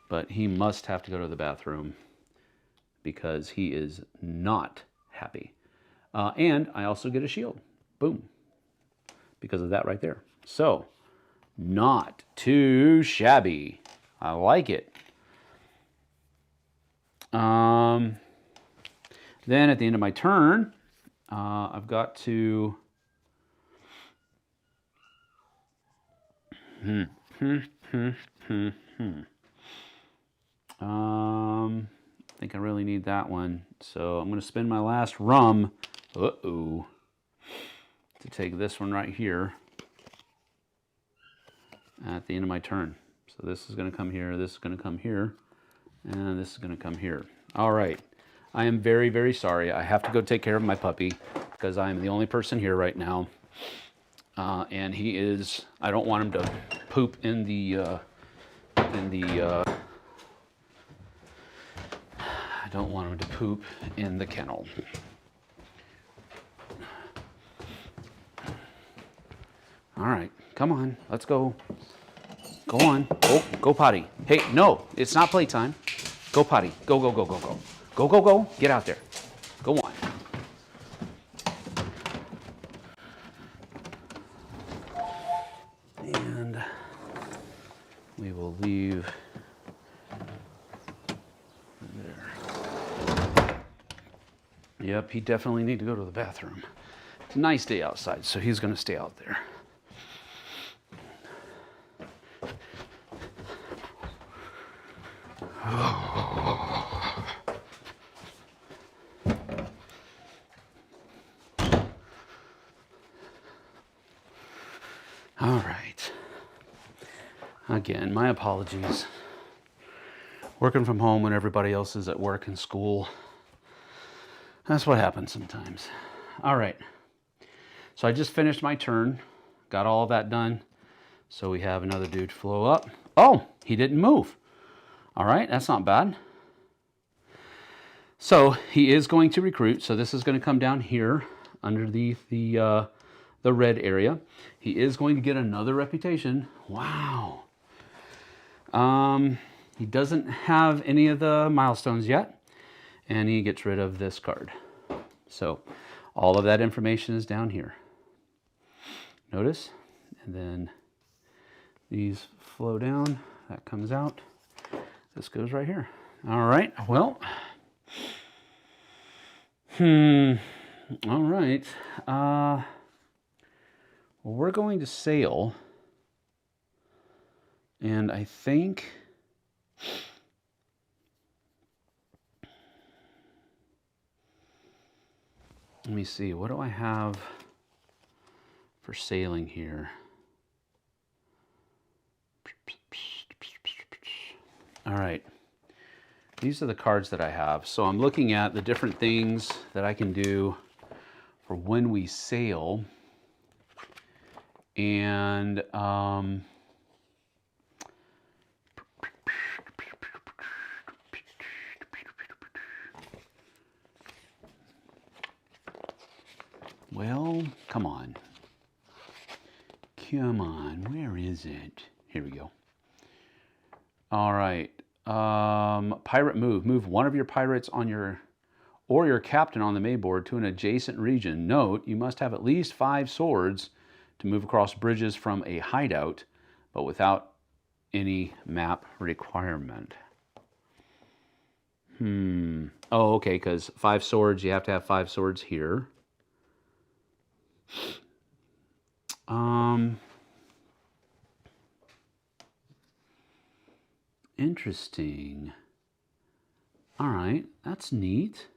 but he must have to go to the bathroom because he is not happy. And I also get a shield. Boom. Because of that right there. So, not too shabby. I like it. Then at the end of my turn, I've got to... I think I really need that one. So I'm going to spend my last rum, to take this one right here at the end of my turn. So this is going to come here, this is going to come here, and this is going to come here. All right. I am very, very sorry. I have to go take care of my puppy because I am the only person here right now. And he is, I don't want him to poop in the I don't want him to poop in the kennel. All right, come on, let's go. Go on, go potty. Hey, no, it's not playtime. Go potty, go, go, go, go, go. Go, go, go, get out there. Go on. And we will leave there. Yep, he definitely needs to go to the bathroom. It's a nice day outside, so he's going to stay out there. All right. Again, my apologies. Working from home when everybody else is at work and school. That's what happens sometimes. All right. So I just finished my turn. Got all that done. So we have another dude flow up. Oh, he didn't move. All right, that's not bad. So he is going to recruit. So this is going to come down here underneath the red area. He is going to get another reputation. Wow. He doesn't have any of the milestones yet, and he gets rid of this card. So all of that information is down here. Notice, and then these flow down. That comes out. This goes right here. All right. Well. All right. Well, we're going to sail, and I think let me see, what do I have for sailing here? All right, these are the cards that I have. So I'm looking at the different things that I can do for when we sail. And well, come on. Come on, where is it? Here we go. All right. Pirate move. Move one of your pirates on your or your captain on the main board to an adjacent region. Note, you must have at least 5 swords to move across bridges from a hideout, but without any map requirement. Oh, okay, because 5 swords, you have to have 5 swords here. Interesting. All right, that's neat.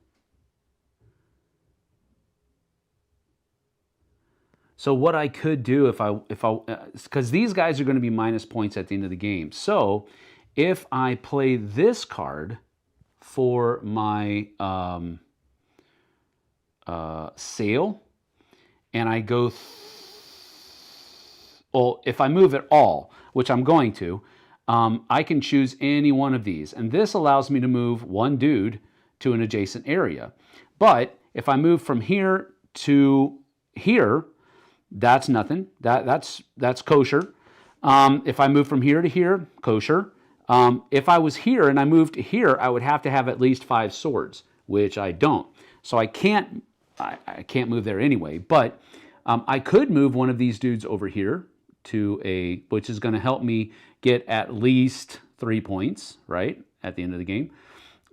So what I could do because these guys are going to be minus points at the end of the game. So if I play this card for my sail, and I go, well, if I move at all, which I'm going to, I can choose any one of these. And this allows me to move one dude to an adjacent area. But if I move from here to here, that's nothing. That's kosher. If I move from here to here, kosher. If I was here and I moved to here, I would have to have at least 5 swords, which I don't. So I can't move there anyway. But I could move one of these dudes over here to which is going to help me get at least 3 points, right, at the end of the game.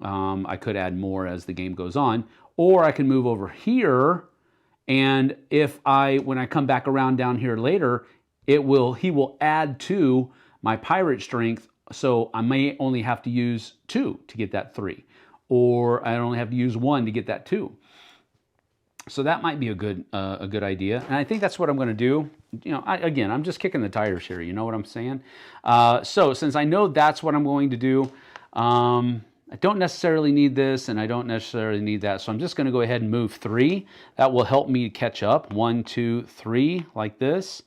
I could add more as the game goes on. Or I can move over here, and when I come back around down here later, he will add to my pirate strength, so I may only have to use 2 to get that 3. Or I only have to use 1 to get that 2. So that might be a good idea, and I think that's what I'm going to do. You know, again, I'm just kicking the tires here. You know what I'm saying? So since I know that's what I'm going to do, I don't necessarily need this, and I don't necessarily need that. So I'm just going to go ahead and move 3. That will help me catch up. 1, 2, 3, like this.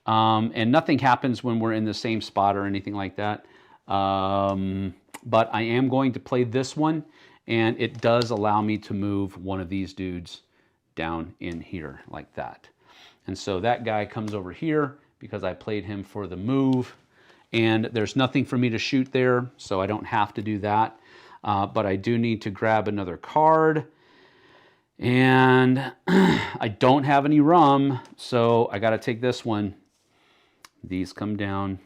And nothing happens when we're in the same spot or anything like that. But I am going to play this one, and it does allow me to move one of these dudes down in here like that. And so that guy comes over here because I played him for the move, and there's nothing for me to shoot there, so I don't have to do that. But I do need to grab another card, and I don't have any rum, so I got to take this one. These come down.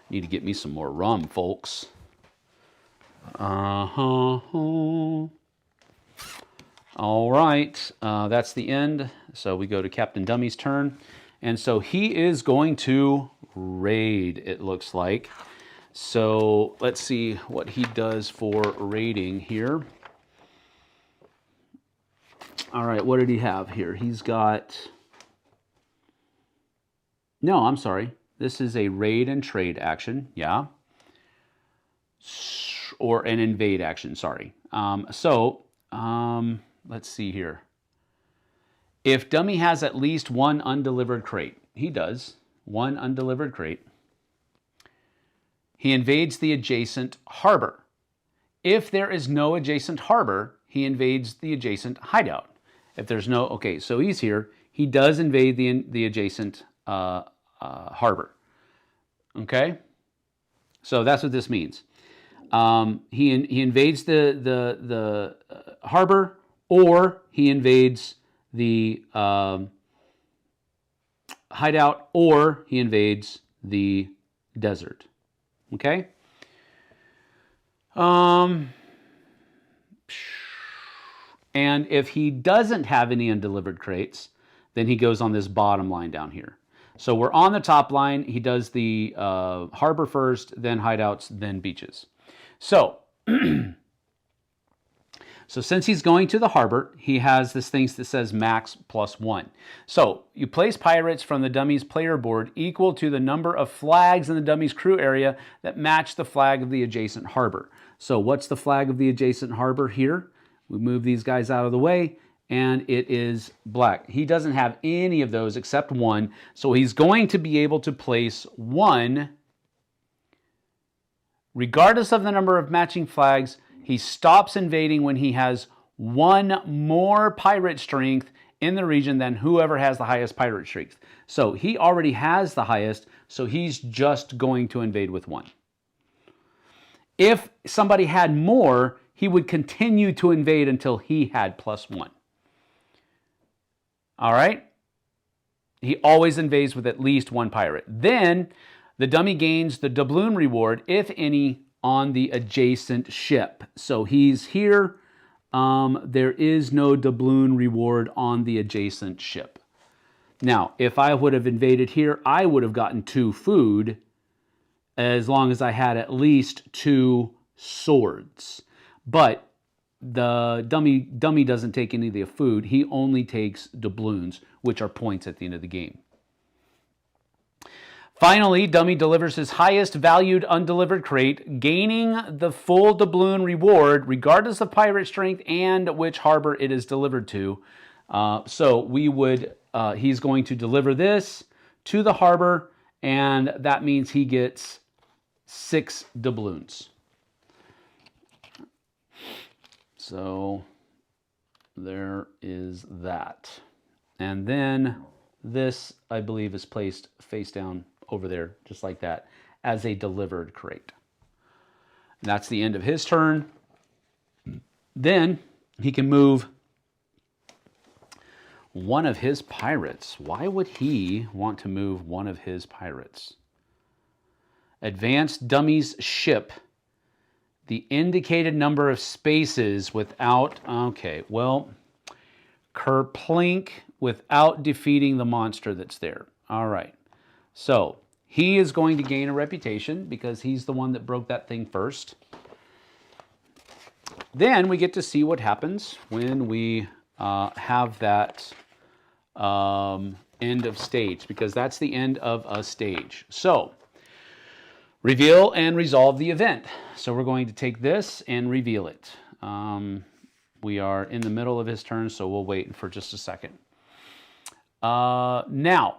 Need to get me some more rum, folks. All right, that's the end. So we go to Captain Dummy's turn. And so he is going to raid, it looks like. So let's see what he does for raiding here. All right, what did he have here? He's got... No, I'm sorry. This is a raid and trade action, yeah. Or an invade action, sorry. Let's see here. If Dummy has at least 1 undelivered crate, he does, 1 undelivered crate, he invades the adjacent harbor. If there is no adjacent harbor, he invades the adjacent hideout. If there's no, okay, so he's here. He does invade the adjacent harbor. Okay? So that's what this means. He invades the harbor, or he invades the hideout, or he invades the desert. Okay? And if he doesn't have any undelivered crates, then he goes on this bottom line down here. So we're on the top line. He does the harbor first, then hideouts, then beaches. So, so since he's going to the harbor, he has this thing that says max +1. So you place pirates from the Dummy's player board equal to the number of flags in the Dummy's crew area that match the flag of the adjacent harbor. So what's the flag of the adjacent harbor here? We move these guys out of the way, and it is black. He doesn't have any of those except 1, so he's going to be able to place 1. Regardless of the number of matching flags, he stops invading when he has 1 more pirate strength in the region than whoever has the highest pirate strength. So he already has the highest, so he's just going to invade with 1. If somebody had more, he would continue to invade until he had +1. All right? He always invades with at least 1 pirate. Then the dummy gains the doubloon reward, if any, on the adjacent ship. So he's here. There is no doubloon reward on the adjacent ship. Now, if I would have invaded here, I would have gotten 2 food as long as I had at least 2 swords. But the dummy doesn't take any of the food. He only takes doubloons, which are points at the end of the game. Finally, dummy delivers his highest valued undelivered crate, gaining the full doubloon reward regardless of pirate strength and which harbor it is delivered to. So we would, he's going to deliver this to the harbor, and that means he gets 6 doubloons. So there is that. And then this, I believe, is placed face down over there, just like that, as a delivered crate. And that's the end of his turn. Then he can move one of his pirates. Why would he want to move one of his pirates? Advance dummy's ship the indicated number of spaces without, okay, well, kerplink without defeating the monster that's there. All right. So he is going to gain a reputation because he's the one that broke that thing first. Then we get to see what happens when we have that end of stage, because that's the end of a stage. So reveal and resolve the event. So we're going to take this and reveal it. We are in the middle of his turn, so we'll wait for just a second. Now,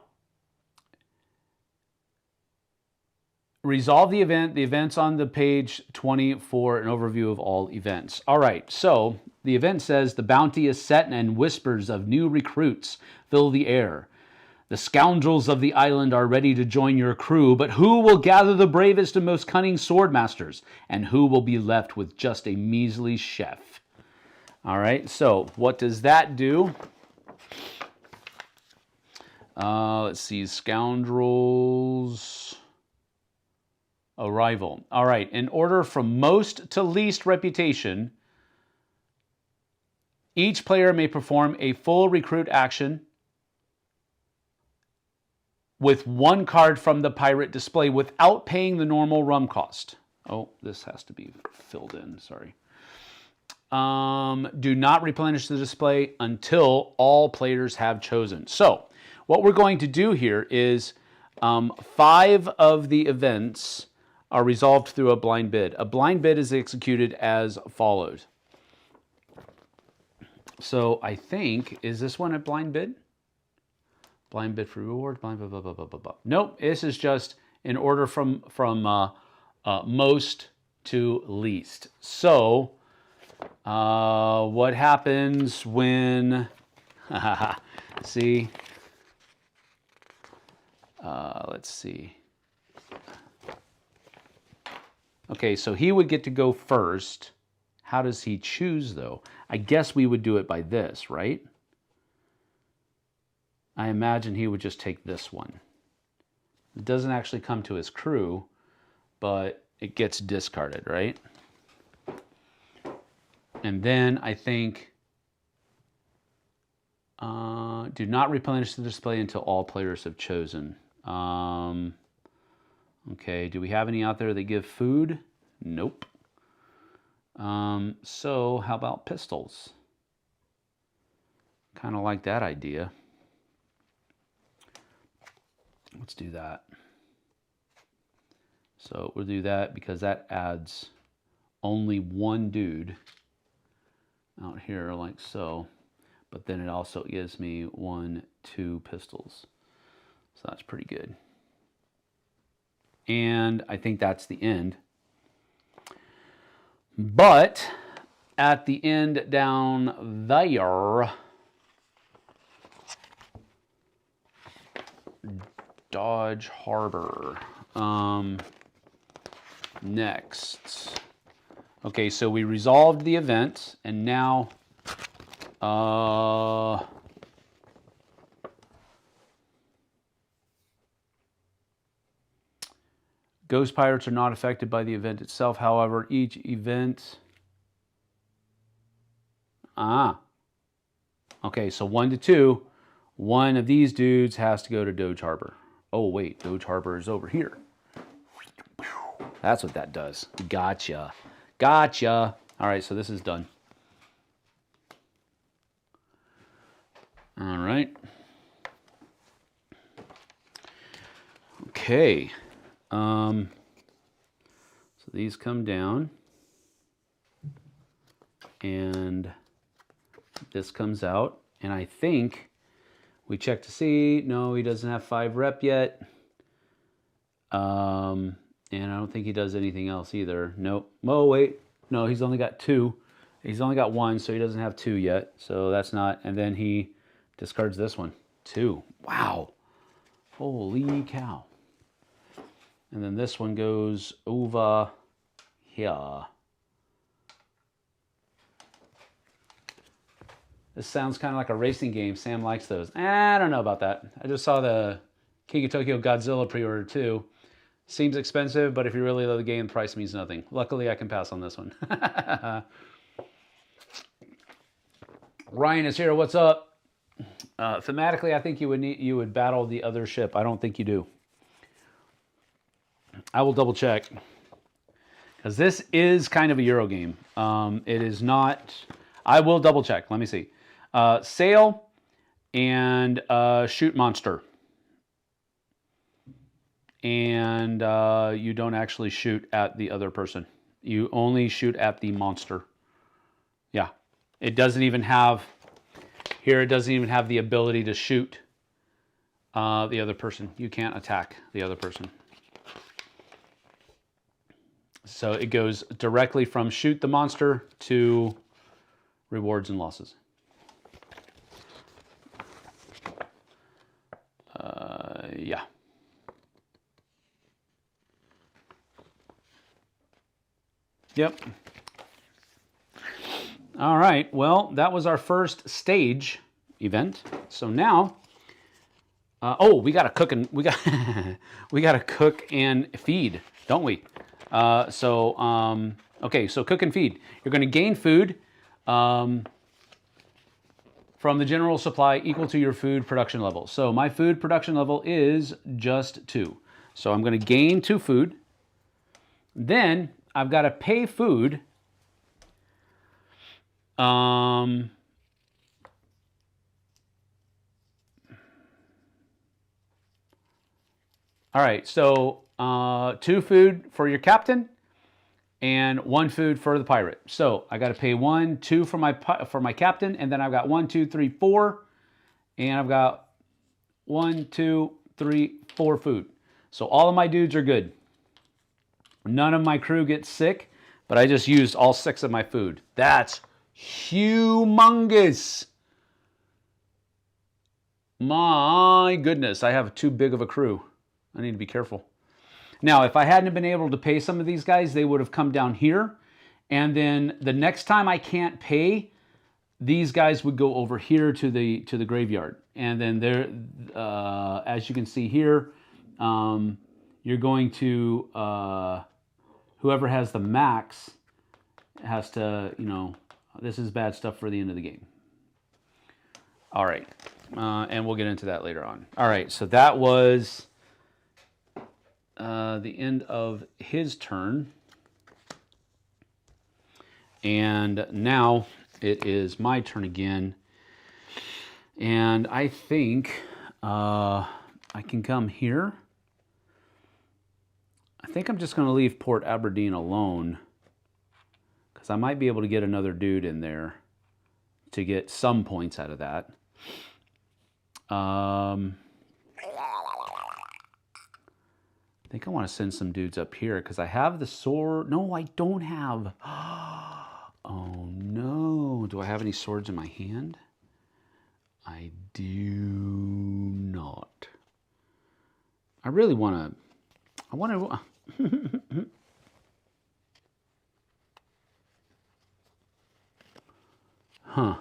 resolve the event. The event's on the page 20 for an overview of all events. All right, so the event says the bounty is set and whispers of new recruits fill the air. The scoundrels of the island are ready to join your crew, but who will gather the bravest and most cunning swordmasters? And who will be left with just a measly chef? All right, so what does that do? Let's see, scoundrels... Arrival. All right, in order from most to least reputation, each player may perform a full recruit action with 1 card from the pirate display without paying the normal rum cost. Oh, this has to be filled in, sorry. Do not replenish the display until all players have chosen. So, what we're going to do here is 5 of the events are resolved through a blind bid. A blind bid is executed as follows. So I think, is this one a blind bid? Blind bid for reward, blind blah, blah, blah, blah, blah, blah. Nope, this is just in order from most to least. So what happens when, see, let's see. Okay, so he would get to go first. How does he choose, though? I guess we would do it by this, right? I imagine he would just take this one. It doesn't actually come to his crew, but it gets discarded, right? And then I think, do not replenish the display until all players have chosen. Okay, do we have any out there that give food? Nope. So how about pistols? Kind of like that idea. Let's do that. So we'll do that because that adds only 1 dude out here like so. But then it also gives me 1, 2 pistols. So that's pretty good. And I think that's the end. But at the end down there, Dodge Harbor. Next, Okay, so we resolved the event, and now Ghost Pirates are not affected by the event itself. However, each event... Okay, so 1 to 2. One of these dudes has to go to Doge Harbor. Oh, wait, Doge Harbor is over here. That's what that does. Gotcha. Gotcha. All right, so this is done. All right. Okay. So these come down. And this comes out. And I think we check to see. No, he doesn't have 5 rep yet. And I don't think he does anything else either. Nope. Oh, wait. No, he's only got 2. He's only got 1, so he doesn't have 2 yet. So that's not. And then he discards this one. 2. Wow. Holy cow. And then this one goes over here. This sounds kind of like a racing game. Sam likes those. I don't know about that. I just saw the King of Tokyo Godzilla pre-order too. Seems expensive, but if you really love the game, the price means nothing. Luckily, I can pass on this one. Ryan is here. What's up? Thematically, I think you would battle the other ship. I don't think you do. I will double check. Because this is kind of a Euro game. It is not... I will double check. Let me see. Sail and shoot monster. And you don't actually shoot at the other person. You only shoot at the monster. Yeah. It doesn't even have... Here, it doesn't even have the ability to shoot the other person. You can't attack the other person. So it goes directly from shoot the monster to rewards and losses. Yeah. Yep. All right. Well, that was our first stage event. So now, oh, we got to cook and we got to cook and feed, don't we? Okay. So cook and feed. You're going to gain food from the general supply equal to your food production level. So my food production level is just 2. So I'm going to gain 2 food. Then I've got to pay food. All right, so 2 food for your captain and 1 food for the pirate. So I got to pay 1, 2 for my captain, and then I've got 1, 2, 3, 4, and I've got 1, 2, 3, 4 food. So all of my dudes are good. None of my crew gets sick, but I just used all 6 of my food. That's humongous. My goodness, I have too big of a crew. I need to be careful. Now, if I hadn't been able to pay some of these guys, they would have come down here. And then the next time I can't pay, these guys would go over here to the graveyard. And then there, as you can see here, you're going to, whoever has the max has to, you know, this is bad stuff for the end of the game. All right. And we'll get into that later on. All right, so that was the end of his turn. And now it is my turn again. And I think I can come here. I think I'm just going to leave Port Aberdeen alone, because I might be able to get another dude in there to get some points out of that. I think I want to send some dudes up here because I have the sword. No, I don't have. Oh no. Do I have any swords in my hand? I do not. I really want to. I want to. Huh.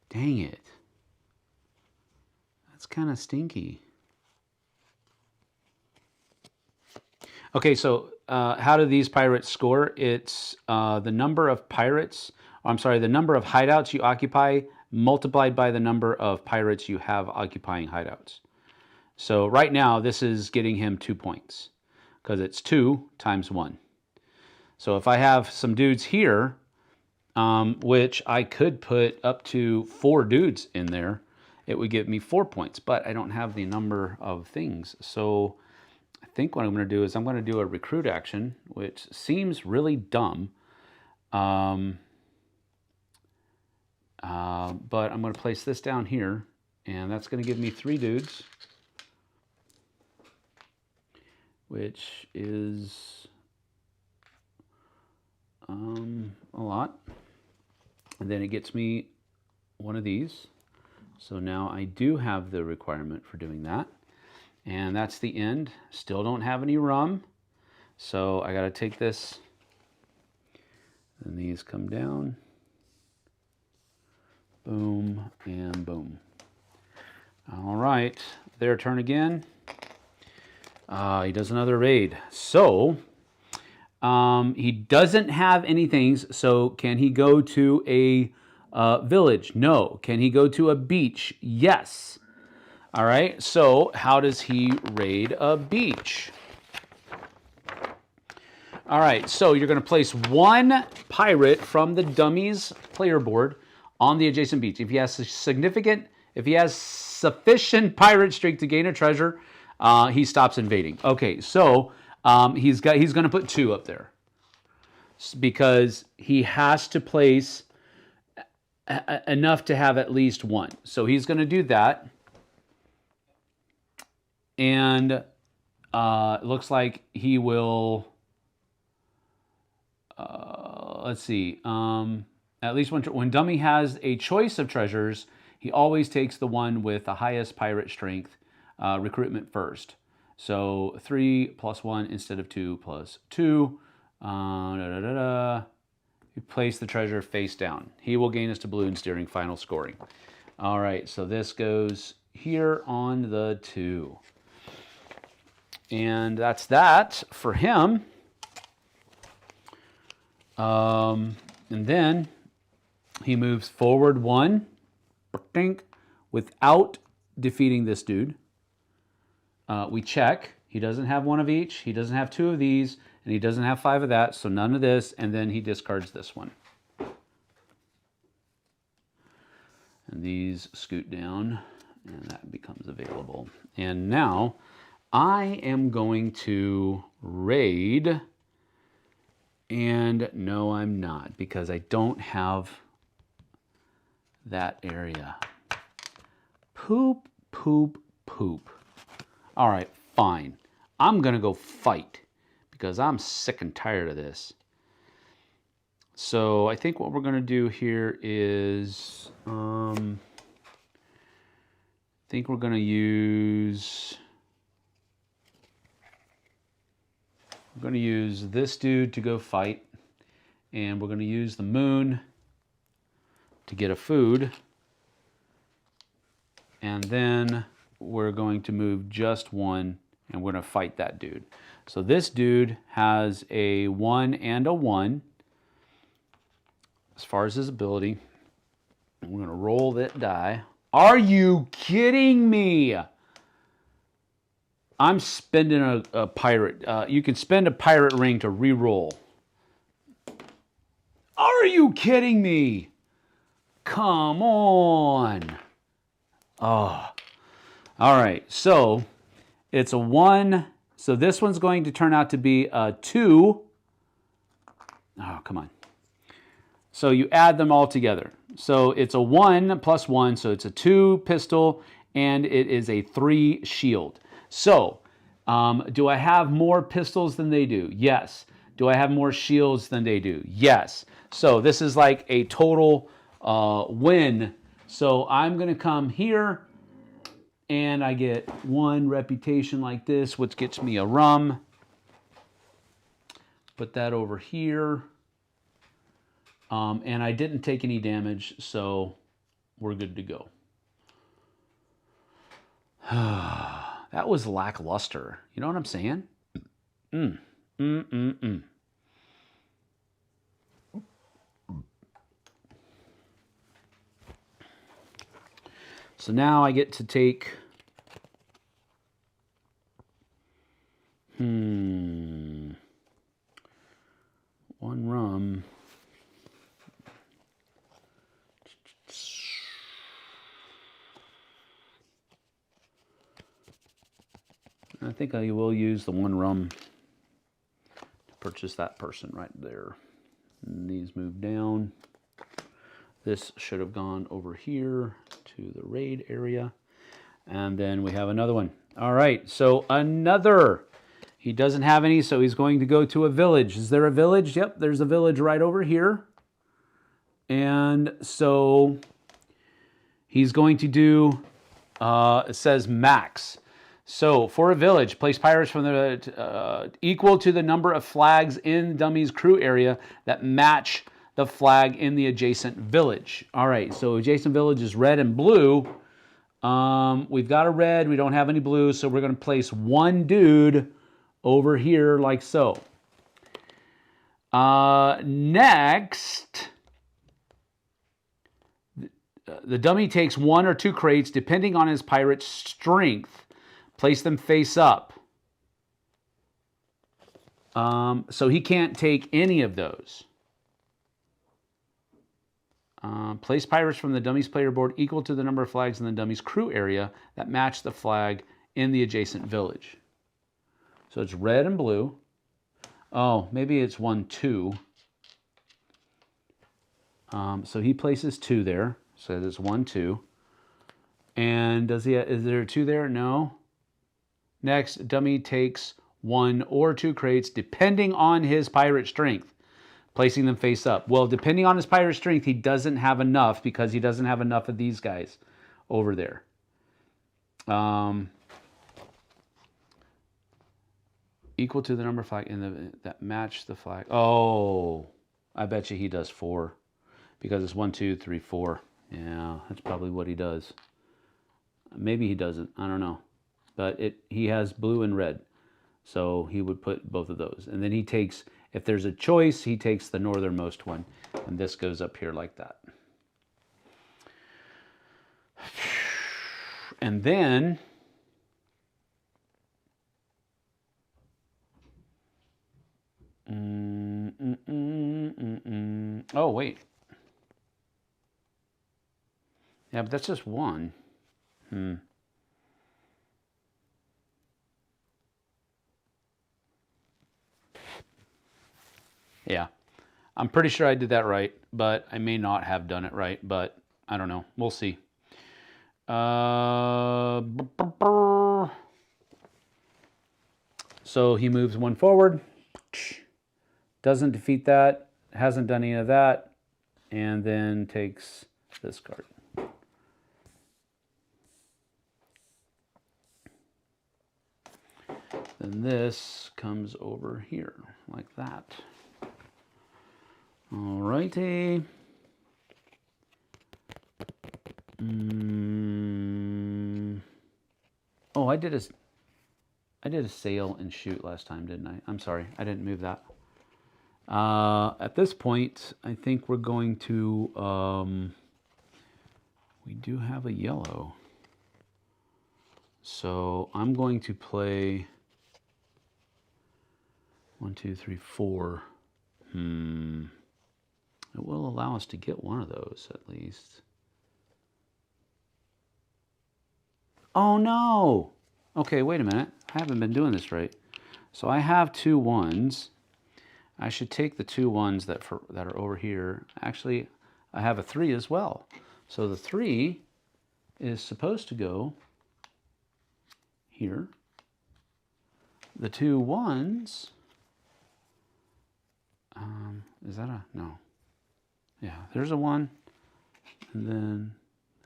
Dang it. That's kind of stinky. Okay, so how do these pirates score? It's the number of pirates, the number of hideouts you occupy multiplied by the number of pirates you have occupying hideouts. So right now, this is getting him 2 points because it's 2 times 1. So if I have some dudes here, which I could put up to 4 dudes in there, it would give me 4 points, but I don't have the number of things. So I think what I'm going to do is I'm going to do a recruit action, which seems really dumb. But I'm going to place this down here, and that's going to give me 3 dudes, which is a lot. And then it gets me one of these. So now I do have the requirement for doing that. And that's the end. Still don't have any rum. So I got to take this, and these come down. Boom and boom. All right, their turn again. He does another raid. So he doesn't have any things. So can he go to a village? No. Can he go to a beach? Yes. All right, so how does he raid a beach? All right, so you're going to place 1 pirate from the dummies player board on the adjacent beach. If he has sufficient pirate streak to gain a treasure, he stops invading. Okay, so he's going to put 2 up there because he has to place enough to have at least 1. So he's going to do that. And it looks like he will, let's see, at least when Dummy has a choice of treasures, he always takes the one with the highest pirate strength recruitment first. So 3 plus 1 instead of 2 plus 2. You place the treasure face down. He will gain his doubloons during final scoring. All right, so this goes here on the 2. And that's that for him. And then he moves forward 1 without defeating this dude. We check. He doesn't have 1 of each. He doesn't have 2 of these. And he doesn't have 5 of that. So none of this. And then he discards this one. And these scoot down. And that becomes available. And now I am going to raid, and no, I'm not, because I don't have that area. Poop, poop, poop. All right, fine. I'm going to go fight, because I'm sick and tired of this. So I think what we're going to do here is, I think we're going to use... We're going to use this dude to go fight, and we're going to use the moon to get a food, and then we're going to move just 1, and we're going to fight that dude. So this dude has a 1 and a 1 as far as his ability. We're going to roll that die. Are you kidding me? I'm spending a pirate. You can spend a pirate ring to re-roll. Are you kidding me? Come on. Oh. All right. So it's a 1. So this one's going to turn out to be a 2. Oh, come on. So you add them all together. So it's a 1 plus 1. So it's a 2 pistol, and it is a 3 shield. So, do I have more pistols than they do? Yes. Do I have more shields than they do? Yes. So this is like a total win So I'm going to come here, and I get 1 reputation like this, which gets me a rum. Put that over here. And I didn't take any damage, so we're good to go. That was lackluster. You know what I'm saying? So now I get to take... 1 rum. I think I will use the 1 rum to purchase that person right there. And these move down. This should have gone over here to the raid area. And then we have another one. All right, so another. He doesn't have any, so he's going to go to a village. Is there a village? Yep, there's a village right over here. And so he's going to do, it says max. So for a village, place pirates from the equal to the number of flags in dummy's crew area that match the flag in the adjacent village. All right, so adjacent village is red and blue. We've got a red, we don't have any blue, so we're going to place 1 dude over here like so. Next, the dummy takes 1 or 2 crates depending on his pirate's strength. Place them face up. So he can't take any of those. Place pirates from the dummy's player board equal to the number of flags in the dummy's crew area that match the flag in the adjacent village. So it's red and blue. Oh, maybe it's 1, 2. So he places 2 there. So there's 1, 2. And is there a 2 there? No. Next, dummy takes 1 or 2 crates depending on his pirate strength, placing them face up. Well, depending on his pirate strength, he doesn't have enough because he doesn't have enough of these guys over there. Equal to the number of flag that match the flag. Oh, I bet you he does 4 because it's 1, 2, 3, 4. Yeah, that's probably what he does. Maybe he doesn't. I don't know. But he has blue and red. So he would put both of those. And then he takes, if there's a choice, he takes the northernmost one. And this goes up here like that. And then oh, wait. Yeah, but that's just 1. Yeah, I'm pretty sure I did that right, but I may not have done it right, but I don't know. We'll see. So he moves 1 forward. Doesn't defeat that. Hasn't done any of that. And then takes this card. Then this comes over here like that. Alrighty. Oh, I did a sail and shoot last time, didn't I? I'm sorry, I didn't move that. At this point, I think we're going to. We do have a yellow, so I'm going to play 1, 2, 3, 4. It will allow us to get one of those at least. Oh no! Okay, wait a minute. I haven't been doing this right. So I have 2 1s. I should take the 2 1s that are over here. Actually, I have a 3 as well. So the 3 is supposed to go here. The 2 1s. Is that a no? Yeah, there's a 1, and then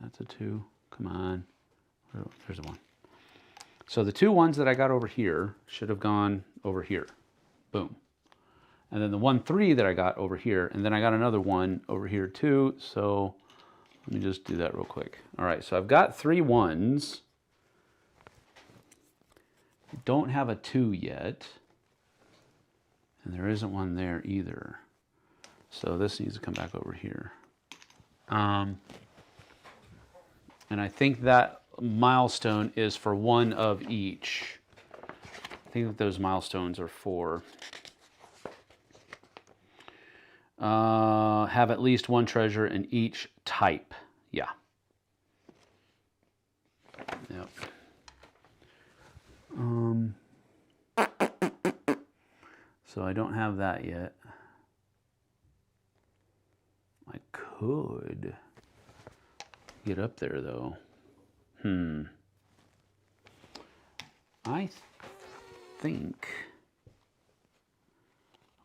That's a 2. Come on. There's a 1. So the 2 ones that I got over here should have gone over here. Boom. And then the 1, 3 that I got over here, and then I got another 1 over here too. So let me just do that real quick. All right, so I've got 3 1s. I don't have a 2 yet. And there isn't one there either. So this needs to come back over here. And I think that milestone is for 1 of each. I think that those milestones are for have at least 1 treasure in each type. Yeah. Yep. So I don't have that yet. I could get up there though. I think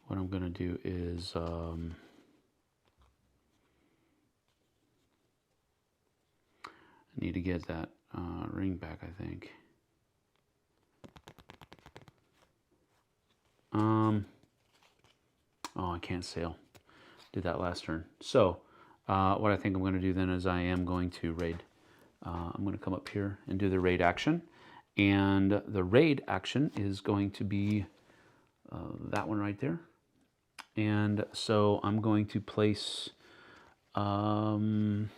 what I'm gonna do is I need to get that ring back, I think. Oh, I can't sail. Did that last turn. So what I think I'm going to do then is I am going to raid. I'm going to come up here and do the raid action. And the raid action is going to be that one right there. And so I'm going to place 1,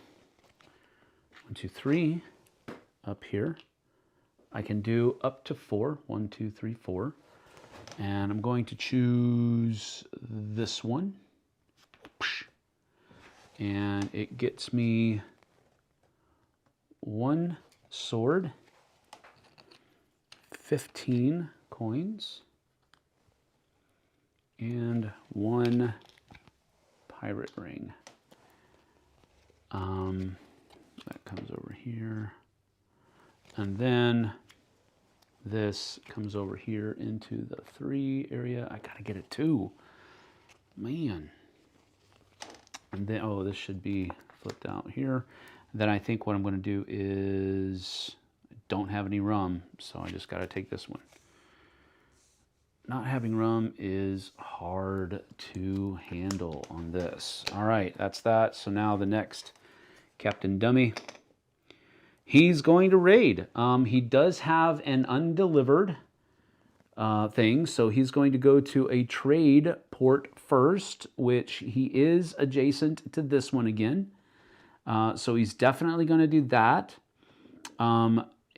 2, 3 up here. I can do up to 4. 1, 2, 3, 4. And I'm going to choose this one. And it gets me 1 sword, 15 coins, and 1 pirate ring. That comes over here. And then this comes over here into the 3 area. I gotta get a 2. Man. And then, oh, this should be flipped out here. Then I think what I'm gonna do is, I don't have any rum, so I just gotta take this one. Not having rum is hard to handle on this. All right, that's that. So now the next Captain Dummy. He's going to raid. He does have an undelivered thing, so he's going to go to a trade port first, which he is adjacent to this one again. So he's definitely going to do that.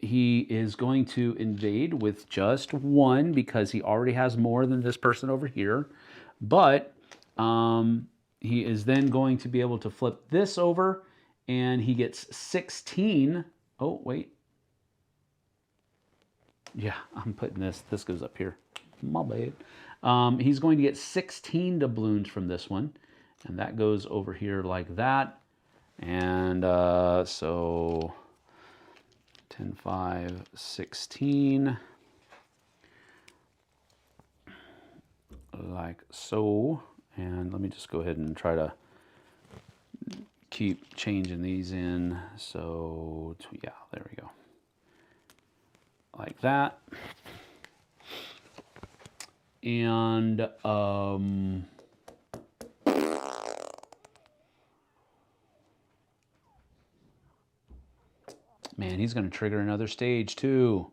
He is going to invade with just 1 because he already has more than this person over here. But he is then going to be able to flip this over, and he gets 16. Oh, wait. Yeah, I'm putting this. This goes up here. My bad. He's going to get 16 doubloons from this one. And that goes over here like that. And so 10, 5, 16. Like so. And let me just go ahead and try to keep changing these in. So yeah, there we go. Like that. And man, he's going to trigger another stage too.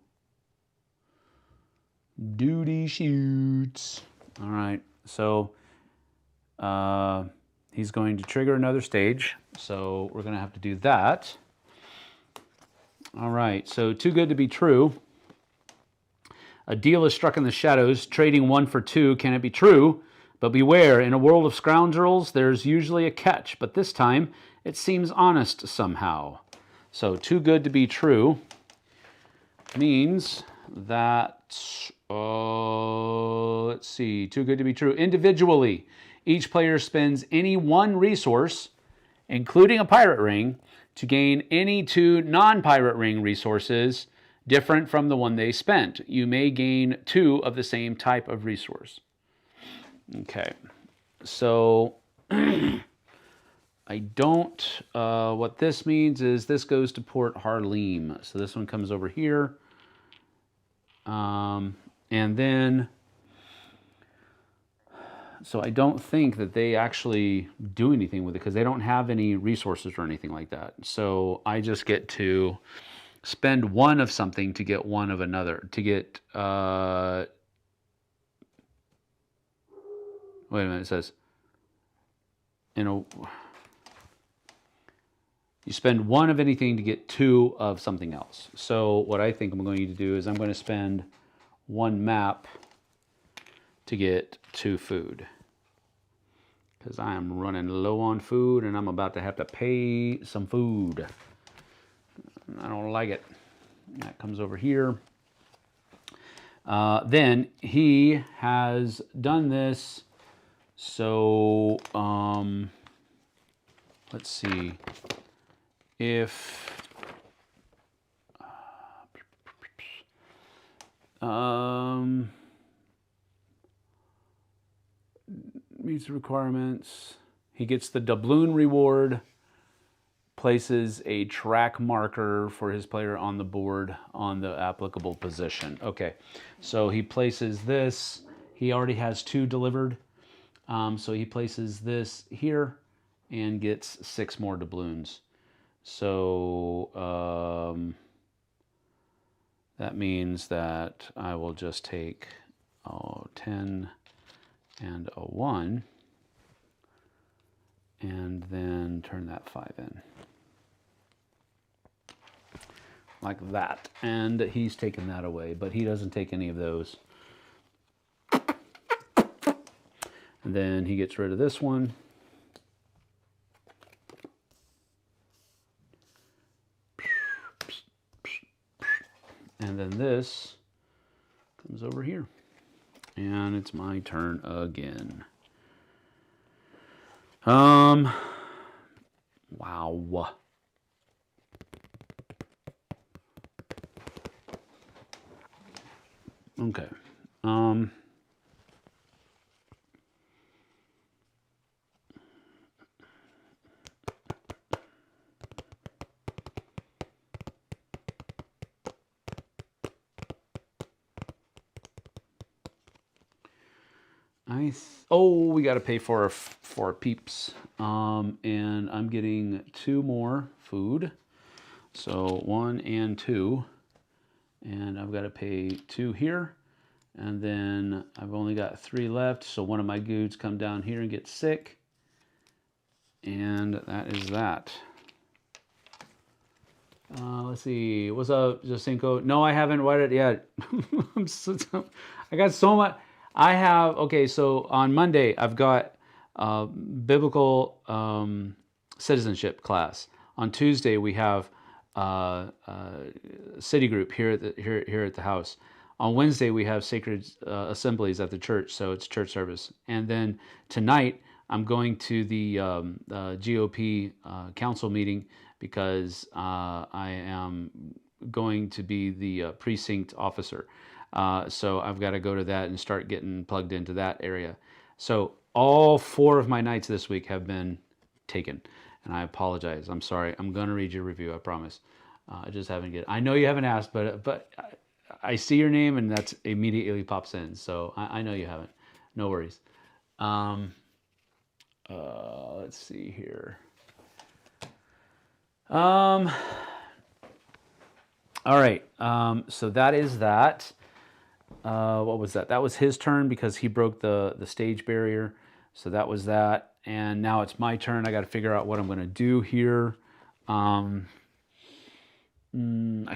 Duty shoots. All right, so he's going to trigger another stage, so we're going to have to do that. All right, so too good to be true. A deal is struck in the shadows, trading 1 for 2. Can it be true? But beware, in a world of scoundrels, there's usually a catch, but this time it seems honest somehow. So too good to be true means that, let's see, too good to be true. Individually, each player spends any 1 resource, including a pirate ring, to gain any 2 non-pirate ring resources different from the one they spent. You may gain 2 of the same type of resource. Okay, so I don't, what this means is this goes to Port Harlem. So this one comes over here. And then, so I don't think that they actually do anything with it because they don't have any resources or anything like that. So I just get to spend one of something to get one of another. To get, wait a minute, it says, you know, you spend one of anything to get two of something else. So what I think I'm going to do is I'm going to spend one map to get two food. Because I am running low on food and I'm about to have to pay some food. I don't like it. That comes over here. Then he has done this. So let's see. If meets the requirements, he gets the doubloon reward, places a track marker for his player on the board on the applicable position. Okay, so he places this. He already has two delivered, so he places this here and gets 6 more doubloons. So that means that I will just take 10 and a 1 and then turn that 5 in. Like that. And he's taken that away, but he doesn't take any of those. And then he gets rid of this one. And then this comes over here. And it's my turn again. Wow. Okay. Oh, we got to pay for peeps. And I'm getting 2 more food. So 1 and 2. And I've got to pay 2 here. And then I've only got 3 left. So one of my dudes come down here and get sick. And that is that. Let's see. What's up, Jacinco? No, I haven't read it yet. I got so much. I have, okay, so on Monday, I've got biblical citizenship class. On Tuesday, we have city group here at the house. On Wednesday, we have sacred assemblies at the church, so it's church service. And then tonight, I'm going to the GOP council meeting because I am going to be the precinct officer. So I've got to go to that and start getting plugged into that area. So all 4 of my nights this week have been taken. And I apologize. I'm sorry. I'm going to read your review, I promise. I just haven't get. I know you haven't asked, but I see your name and that's immediately pops in. So I know you haven't. No worries. Let's see here. All right. So that is that. What was that? That was his turn because he broke the stage barrier. So that was that. And now it's my turn. I got to figure out what I'm going to do here. I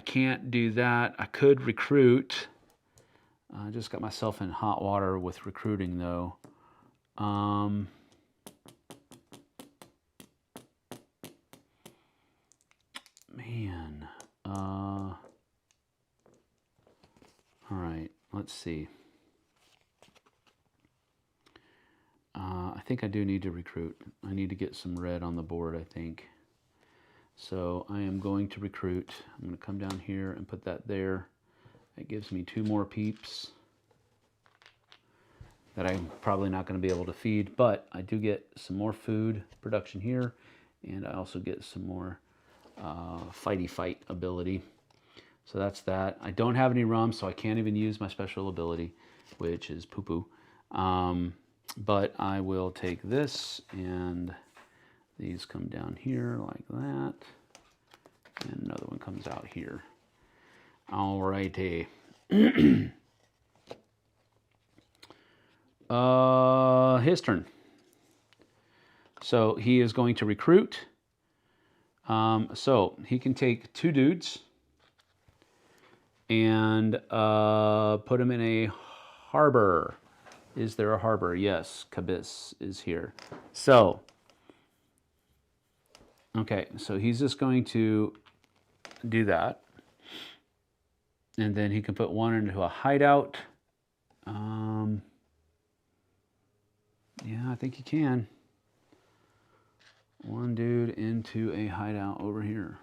can't do that. I could recruit. I just got myself in hot water with recruiting though. Man. All right. Let's see. I think I do need to recruit. I need to get some red on the board, I think. So I am going to recruit. I'm going to come down here and put that there. That gives me 2 more peeps that I'm probably not going to be able to feed, but I do get some more food production here, And I also get some more fighty fight ability. So that's that. I don't have any rum, so I can't even use my special ability, which is poo-poo. But I will take this, and these come down here like that. And another one comes out here. Alrighty. His turn. So he is going to recruit. So he can take 2 dudes and put them in a harbor. Is there a harbor? Yes, Cabis is here. So, okay, so he's just going to do that. And then he can put 1 into a hideout. Yeah, I think he can. 1 dude into a hideout over here.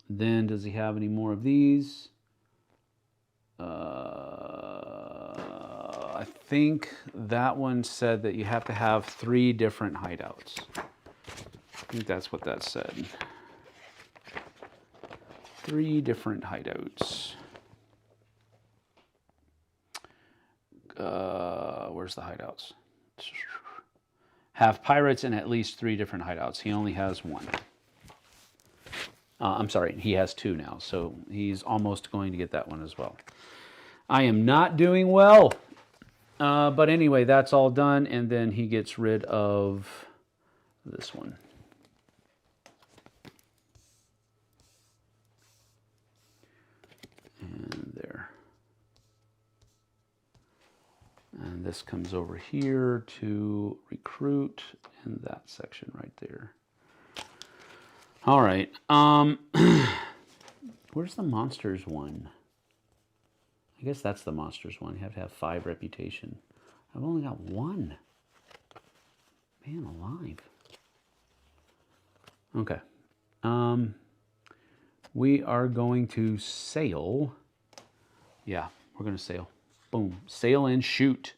Then does he have any more of these? I think that one said that you have to have 3 different hideouts. I think that's what that said. 3 different hideouts. Where's the hideouts? Have pirates in at least 3 different hideouts. He only has 1. I'm sorry, he has 2 now, so he's almost going to get that one as well. I am not doing well. But anyway, that's all done, and then he gets rid of this one. And there. And this comes over here to recruit in that section right there. All right. Where's the monsters one? I guess that's the monsters one. You have to have 5 reputation. I've only got 1. Man alive. Okay. We are going to sail. Yeah, we're going to sail. Boom. Sail and shoot.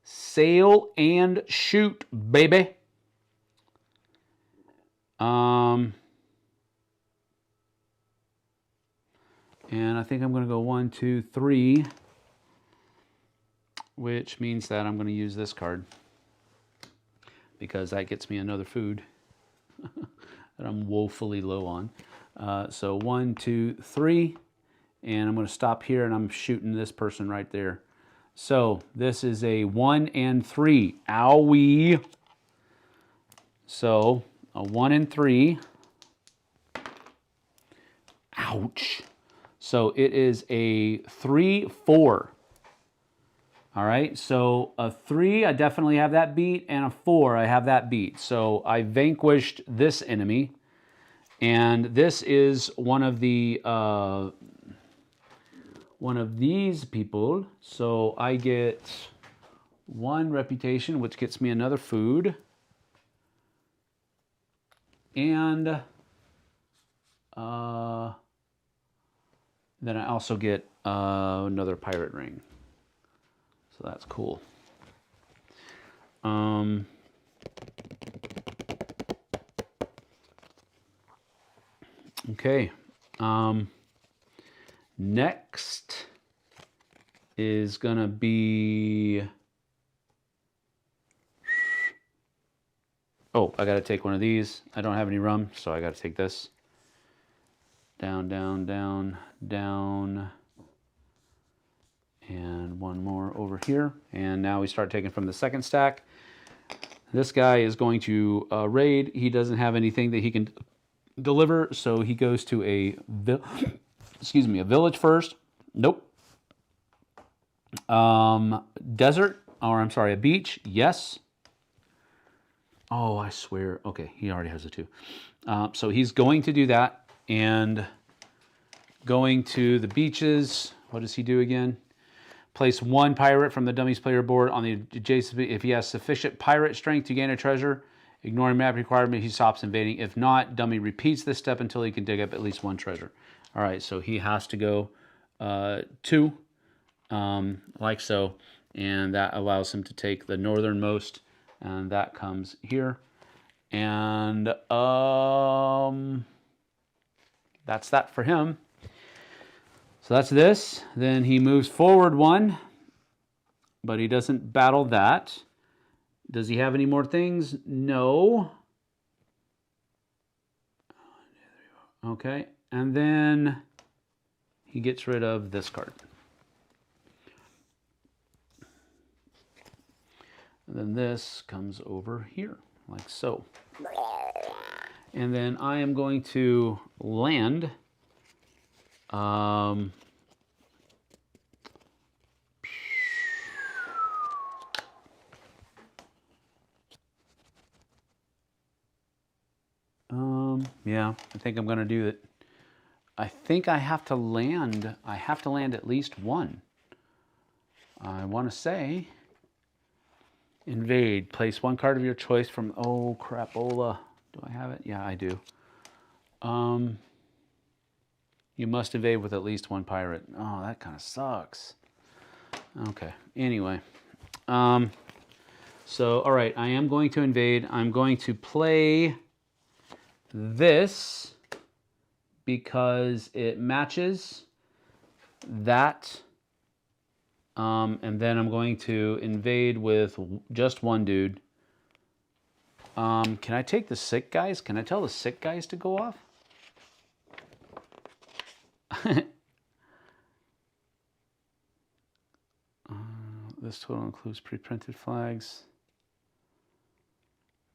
Sail and shoot, baby. And I think I'm going to go 1, 2, 3, which means that I'm going to use this card because that gets me another food that I'm woefully low on. So 1, 2, 3, and I'm going to stop here, and I'm shooting this person right there. So this is a 1 and 3. Owie. So a 1 and 3. Ouch. So it is a 3, 4. All right, so a 3, I definitely have that beat, and a 4, I have that beat. So I vanquished this enemy, and this is one of the one of these people. So I get 1 reputation, which gets me another food, and then I also get another pirate ring. So that's cool. Okay. Next is going to be... Oh, I got to take one of these. I don't have any rum, so I got to take this. Down, down, down, down. And 1 more over here. And now we start taking from the second stack. This guy is going to raid. He doesn't have anything that he can deliver, so he goes to a village first. Nope. Desert, or I'm sorry, a beach. Yes. Oh, I swear. Okay, he already has a 2. So he's going to do that. And going to the beaches. What does he do again? Place 1 pirate from the dummy's player board on the adjacent. If he has sufficient pirate strength to gain a treasure, ignoring map requirement, he stops invading. If not, dummy repeats this step until he can dig up at least 1 treasure. All right, so he has to go 2, like so. and that allows him to take the northernmost, and that comes here. And that's that for him. So that's this. Then he moves forward one, but he doesn't battle that. Does he have any more things? No. Okay, and then he gets rid of this card. And then this comes over here, like so. And then I am going to land yeah, I think I'm going to do it. I think I have to land. I have to land at least one. I want to say invade. Place one card of your choice from, oh crapola. Do I have it? Yeah, I do. You must invade with at least one pirate. Oh, that kind of sucks. Okay, anyway. So, all right, I am going to invade. I'm going to play this because it matches that. And then I'm going to invade with just one dude. Can I take the sick guys? Can I tell the sick guys to go off? This total includes pre-printed flags.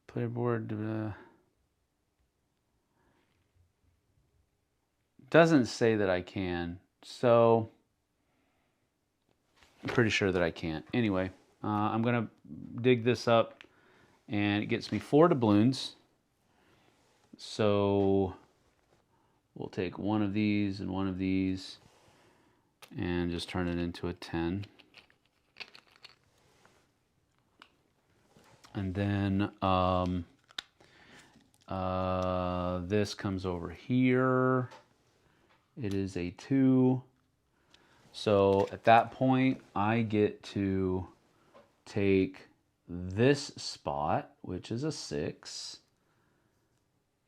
Player board. Doesn't say that I can, so I'm pretty sure that I can't. Anyway, I'm going to dig this up, and it gets me 4 doubloons. So we'll take one of these and one of these and just turn it into a 10. And then this comes over here. It is a 2. So at that point, I get to take this spot, which is a 6.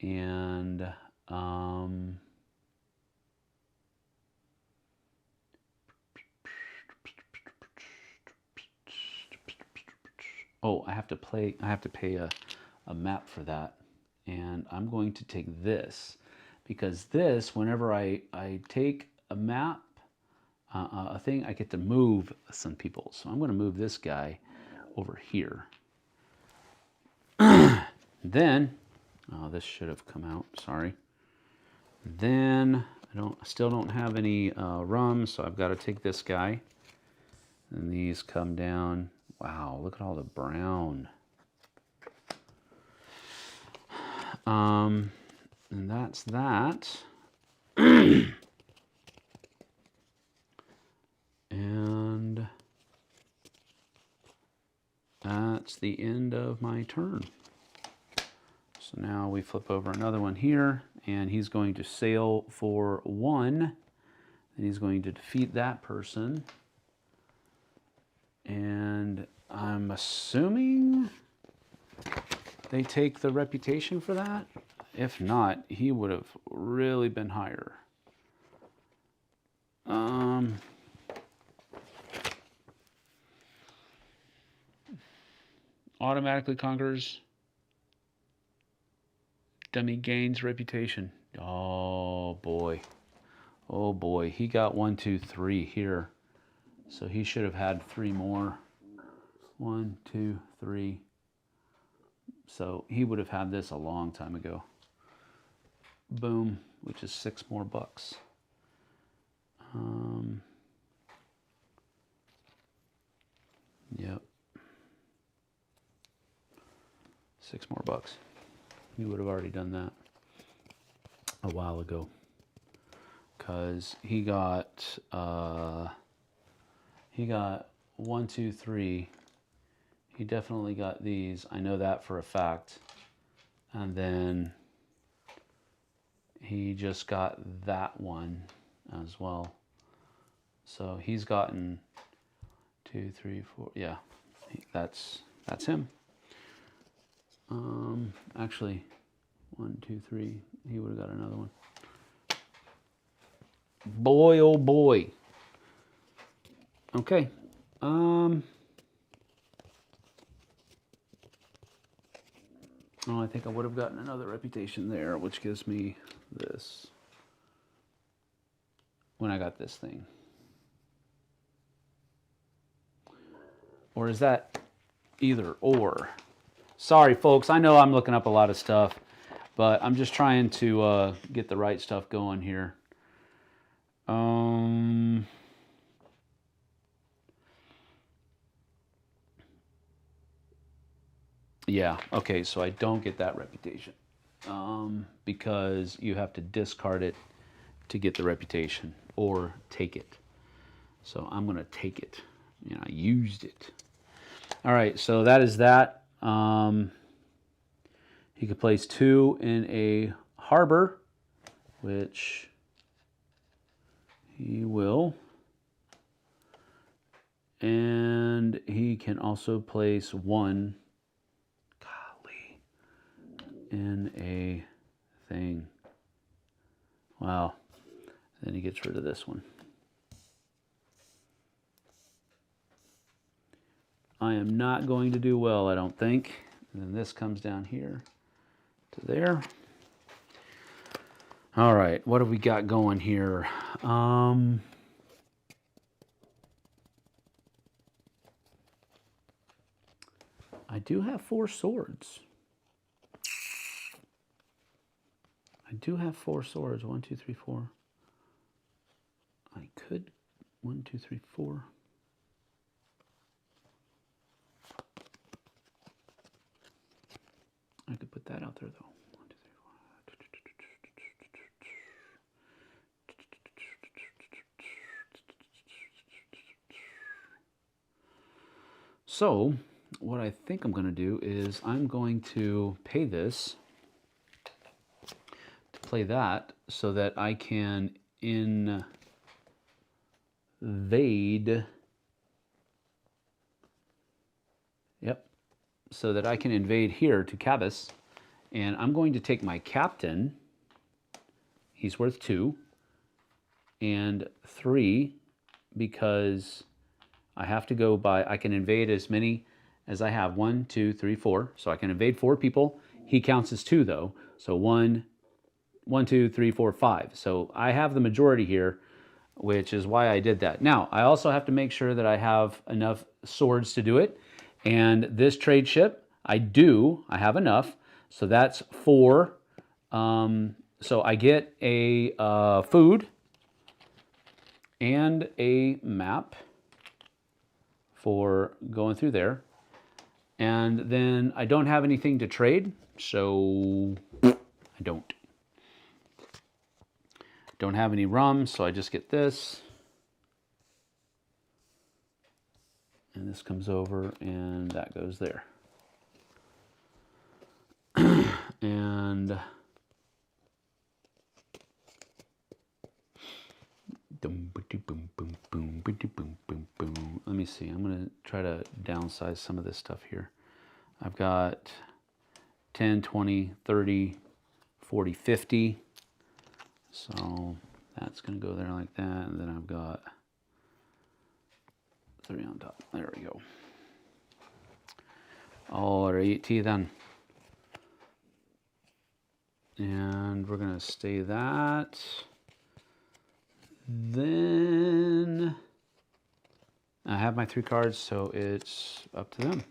And oh, I have to pay a map for that. And I'm going to take this, because this, whenever I take a map, a thing, I get to move some people. So I'm going to move this guy over here. Then, oh, this should have come out, sorry. Then I still don't have any rum, so I've got to take this guy. And these come down. Wow, look at all the brown. And that's that. And that's the end of my turn. So now we flip over another one here, and he's going to sail for 1, and he's going to defeat that person. And I'm assuming they take the reputation for that. If not, he would have really been higher. Automatically conquers. Dummy gains reputation. Oh boy. Oh boy. He got 1, 2, 3 here. So he should have had 3 more. 1, 2, 3. So he would have had this a long time ago. Boom, which is 6 more bucks. Yep. 6 more bucks. He would have already done that a while ago. Because he got 1, 2, 3. He definitely got these. I know that for a fact. And then he just got that one as well. So he's gotten 2, 2, 3, 4. Yeah, that's him. Actually, 1, 2, 3. He would have got another one. Boy, oh boy. Okay. Oh, I think I would have gotten another reputation there, which gives me this when I got this thing. Or is that either or? Sorry, folks. I know I'm looking up a lot of stuff, but I'm just trying to get the right stuff going here. Yeah, okay, so I don't get that reputation because you have to discard it to get the reputation or take it. So I'm going to take it. You know, I used it. All right, so that is that. He could place 2 in a harbor, which he will. And he can also place 1 in a thing. Wow. Then he gets rid of this one. I am not going to do well, I don't think. And then this comes down here to there. All right, what have we got going here? I do have 4 swords. I do have 4 swords. 1, 2, 3, 4. I could 1, 2, 3, 4. I could put that out there though. 1, 2, 3, 4. So what I think I'm going to do is I'm going to pay this to play that so that I can invade. Yep. So that I can invade here to Cabas. And I'm going to take my captain. He's worth 2. And 3 because I have to go by, I can invade as many as I have. 1, 2, 3, 4. So I can invade 4 people. He counts as 2 though. So 1, 2, 3, 4, 5. So I have the majority here, which is why I did that. Now, I also have to make sure that I have enough swords to do it. And this trade ship, I have enough. So that's 4. So I get a food and a map for going through there. And then I don't have anything to trade, so I don't. Don't have any rum, so I just get this. And this comes over, and that goes there. And let me see. I'm going to try to downsize some of this stuff here. I've got 10, 20, 30, 40, 50. So that's going to go there like that. And then I've got 3 on top. There we go. All righty then. And we're going to stay that. Then I have my 3 cards, so it's up to them.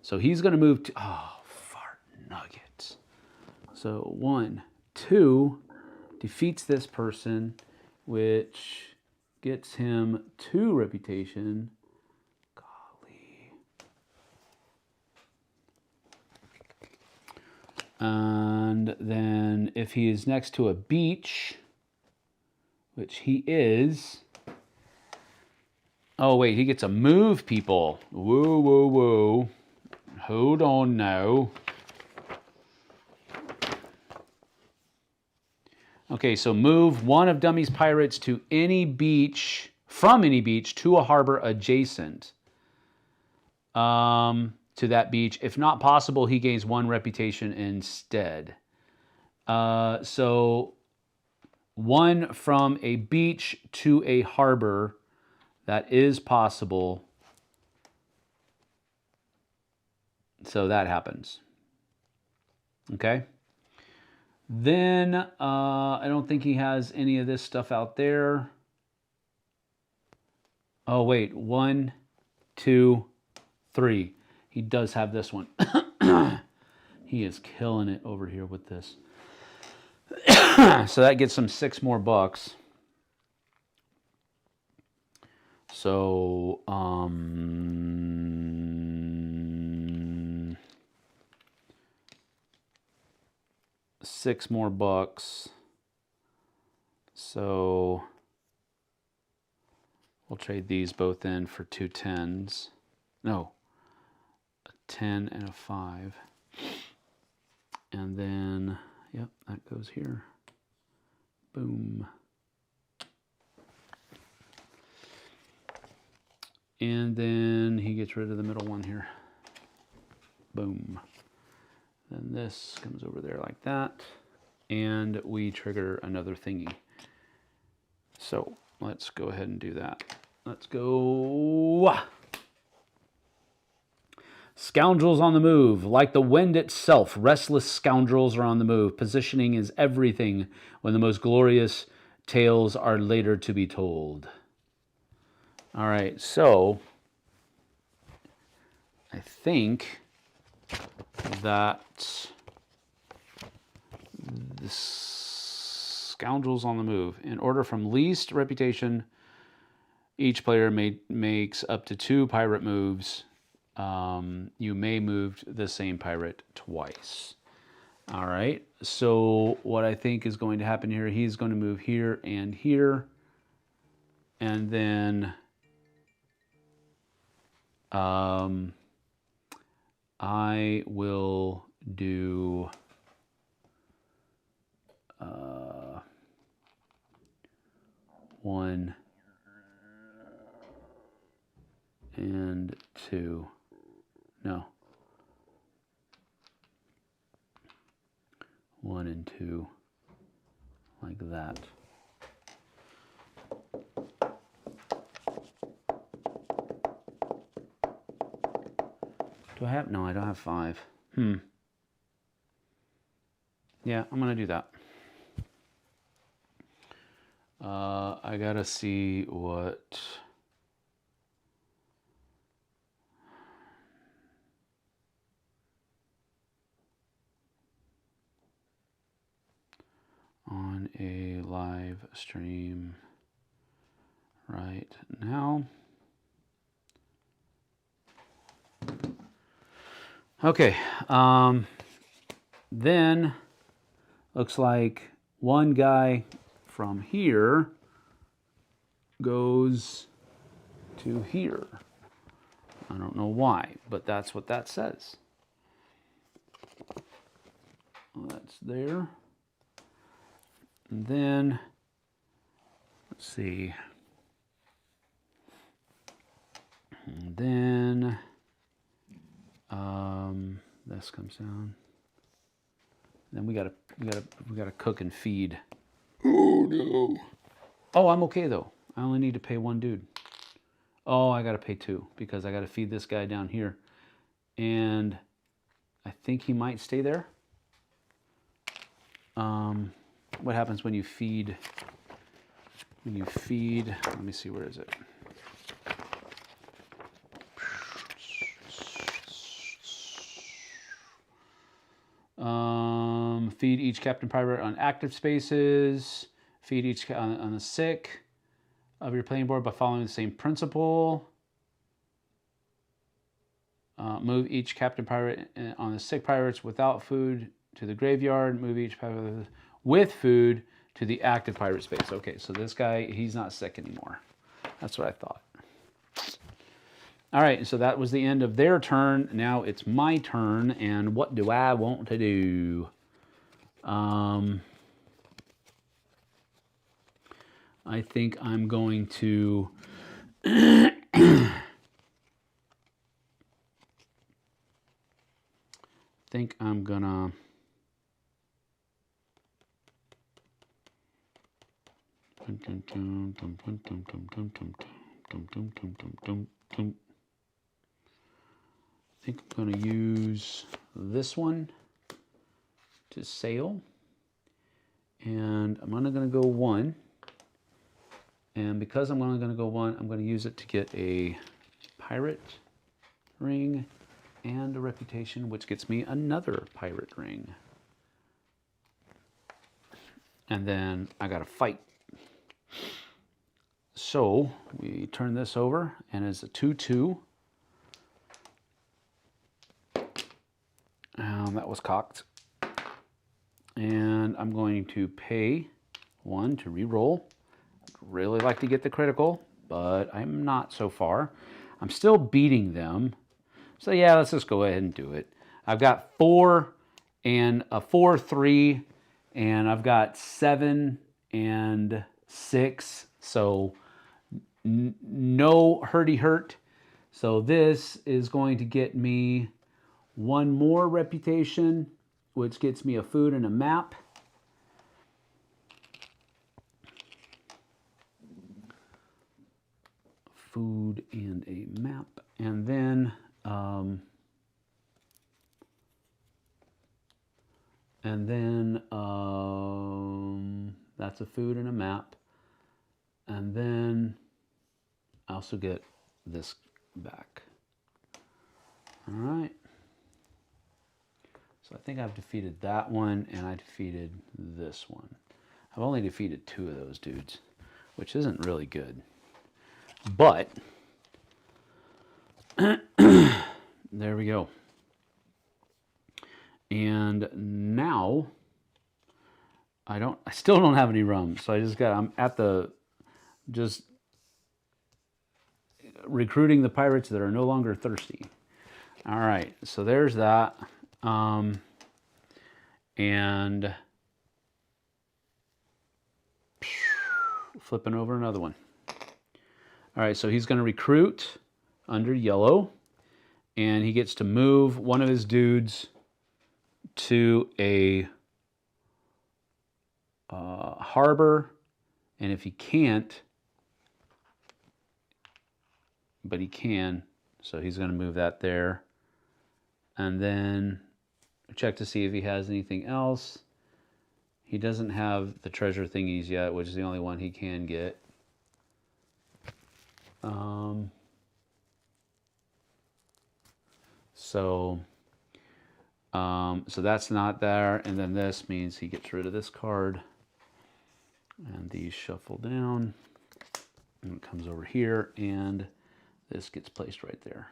So he's going to move to, oh, fart nuggets. So 1, 2, defeats this person, which gets him 2 reputation. Golly. And then if he is next to a beach, which he is. Oh, wait, he gets to move people. Whoa, whoa, whoa. Hold on now. Okay, so move 1 of Dummy's pirates to any beach, from any beach to a harbor adjacent. to that beach. If not possible, he gains 1 reputation instead. So 1 from a beach to a harbor, that is possible. So that happens. Okay. Then I don't think he has any of this stuff out there. Oh, wait. 1, 2, 3. He does have this one. He is killing it over here with this. So that gets him 6 more bucks. So, 6 more bucks. So we'll trade these both in for 2 10s. No, a 10 and a 5. And then, yep, that goes here. Boom. And then he gets rid of the middle one here. Boom. Then this comes over there like that. And we trigger another thingy. So let's go ahead and do that. Let's go. Scoundrels on the move. Like the wind itself, restless scoundrels are on the move. Positioning is everything when the most glorious tales are later to be told. All right, so I think that the Scoundrels on the move. In order from least reputation, each player makes up to 2 pirate moves. You may move the same pirate twice. All right, so what I think is going to happen here, he's going to move here and here. And then I will do 1 and 2. No. 1 and 2, like that. Do I have? No, I don't have 5. Yeah, I'm gonna do that. I gotta see what. On a live stream right now. Okay, then looks like one guy from here goes to here. I don't know why, but that's what that says. Well, that's there. And then, let's see. And then, this comes down. Then we gotta cook and feed. Oh no. Oh, I'm okay though. I only need to pay 1 dude. Oh, I gotta pay 2 because I gotta feed this guy down here. And I think he might stay there. What happens when you feed? When you feed, let me see, where is it? Feed each captain pirate on active spaces. Feed each on the sick of your playing board by following the same principle. Move each captain pirate on the sick pirates without food to the graveyard. Move each pirate with food to the active pirate space. Okay, so this guy, he's not sick anymore. That's what I thought. All right, so that was the end of their turn. Now it's my turn, and what do I want to do? I think I'm going to think I'm gonna I think I'm going to use this one to sail, and I'm only going to go one, and because I'm only going to go one, I'm going to use it to get a pirate ring and a reputation, which gets me another pirate ring. And then I got to fight. So we turn this over, and it's a 2-2. That was cocked. And I'm going to pay 1 to re-roll. Really like to get the critical, but I'm not so far. I'm still beating them. So yeah, let's just go ahead and do it. I've got 4 and a 4-3, and I've got 7 and 6. So no hurdy hurt. So this is going to get me 1 more reputation, which gets me a food and a map. Food and a map. And then that's a food and a map. And then I also get this back. All right. So I think I've defeated that one, and I defeated this one. I've only defeated 2 of those dudes, which isn't really good. But there we go. And now I still don't have any rum, so I'm at the just recruiting the pirates that are no longer thirsty. All right, so there's that. And flipping over another one. All right, so he's going to recruit under yellow, and he gets to move one of his dudes to a harbor, and if he can't, but he can, so he's going to move that there. And then check to see if he has anything else. He doesn't have the treasure thingies yet, which is the only one he can get. So that's not there, and then this means he gets rid of this card, and these shuffle down, and it comes over here, and this gets placed right there.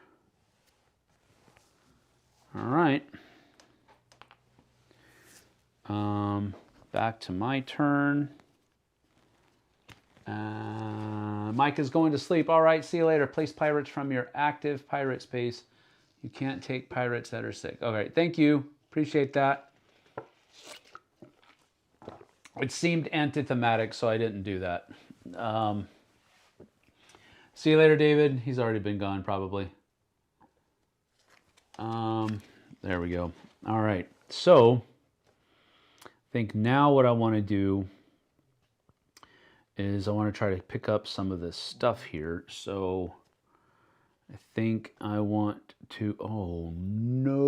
All right. Back to my turn. Mike is going to sleep. All right, see you later. Place pirates from your active pirate space. You can't take pirates that are sick. All right, thank you. Appreciate that. It seemed antithematic, so I didn't do that. See you later, David. He's already been gone, probably. There we go. All right, so I think now what I want to do is I want to try to pick up some of this stuff here. So I think I want to, oh no,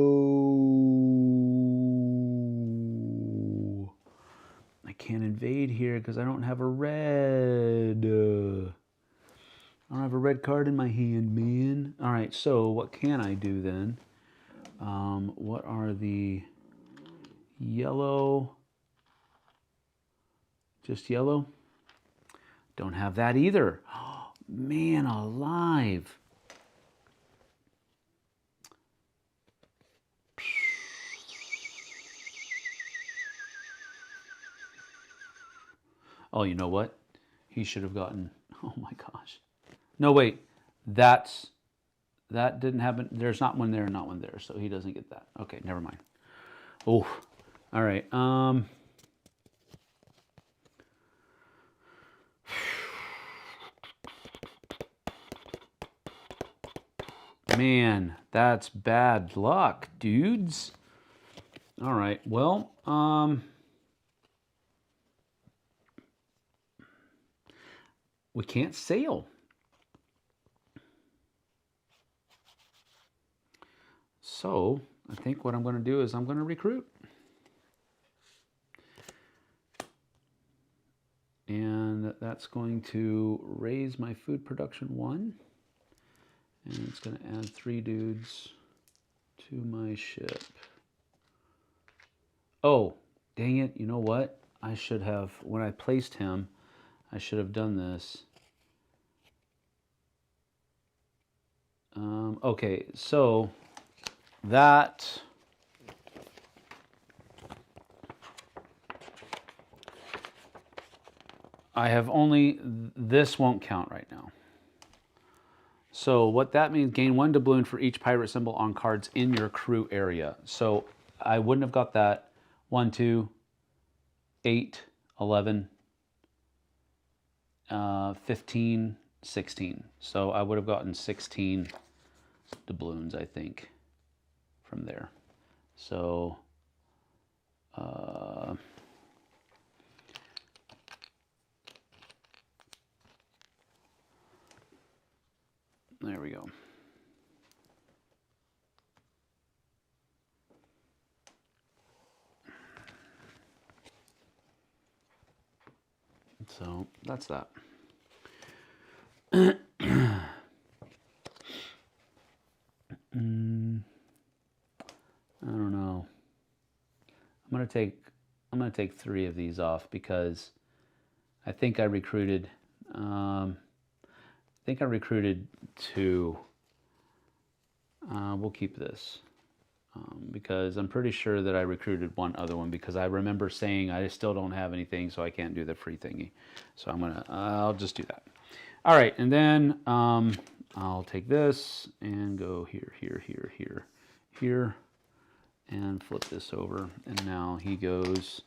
I can't invade here because I don't have a red. I don't have a red card in my hand, man. All right, so what can I do then? What are the yellow? Just yellow? Don't have that either. Oh, man alive. Oh, you know what? He should have gotten, oh my gosh. No, wait, that didn't happen. There's not one there and not one there, so he doesn't get that. Okay, never mind. Oh, all right. Man, that's bad luck, dudes. All right. Well, we can't sail. So I think what I'm going to do is I'm going to recruit. And that's going to raise my food production 1. And it's going to add 3 dudes to my ship. Oh, dang it. You know what? I should have, when I placed him, I should have done this. Okay, so that I have only, this won't count right now. So what that means, gain 1 doubloon for each pirate symbol on cards in your crew area. So I wouldn't have got that 1, 2, 8, 11, 15, 16. So I would have gotten 16 doubloons, I think, from there. So there we go. So that's that. I don't know. I'm gonna take 3 of these off because I think I recruited. I think I recruited 2. We'll keep this because I'm pretty sure that I recruited 1 other one because I remember saying I still don't have anything, so I can't do the free thingy. So I'll just do that. All right, and then I'll take this and go here, here, here, here, here, and flip this over. And now he goes,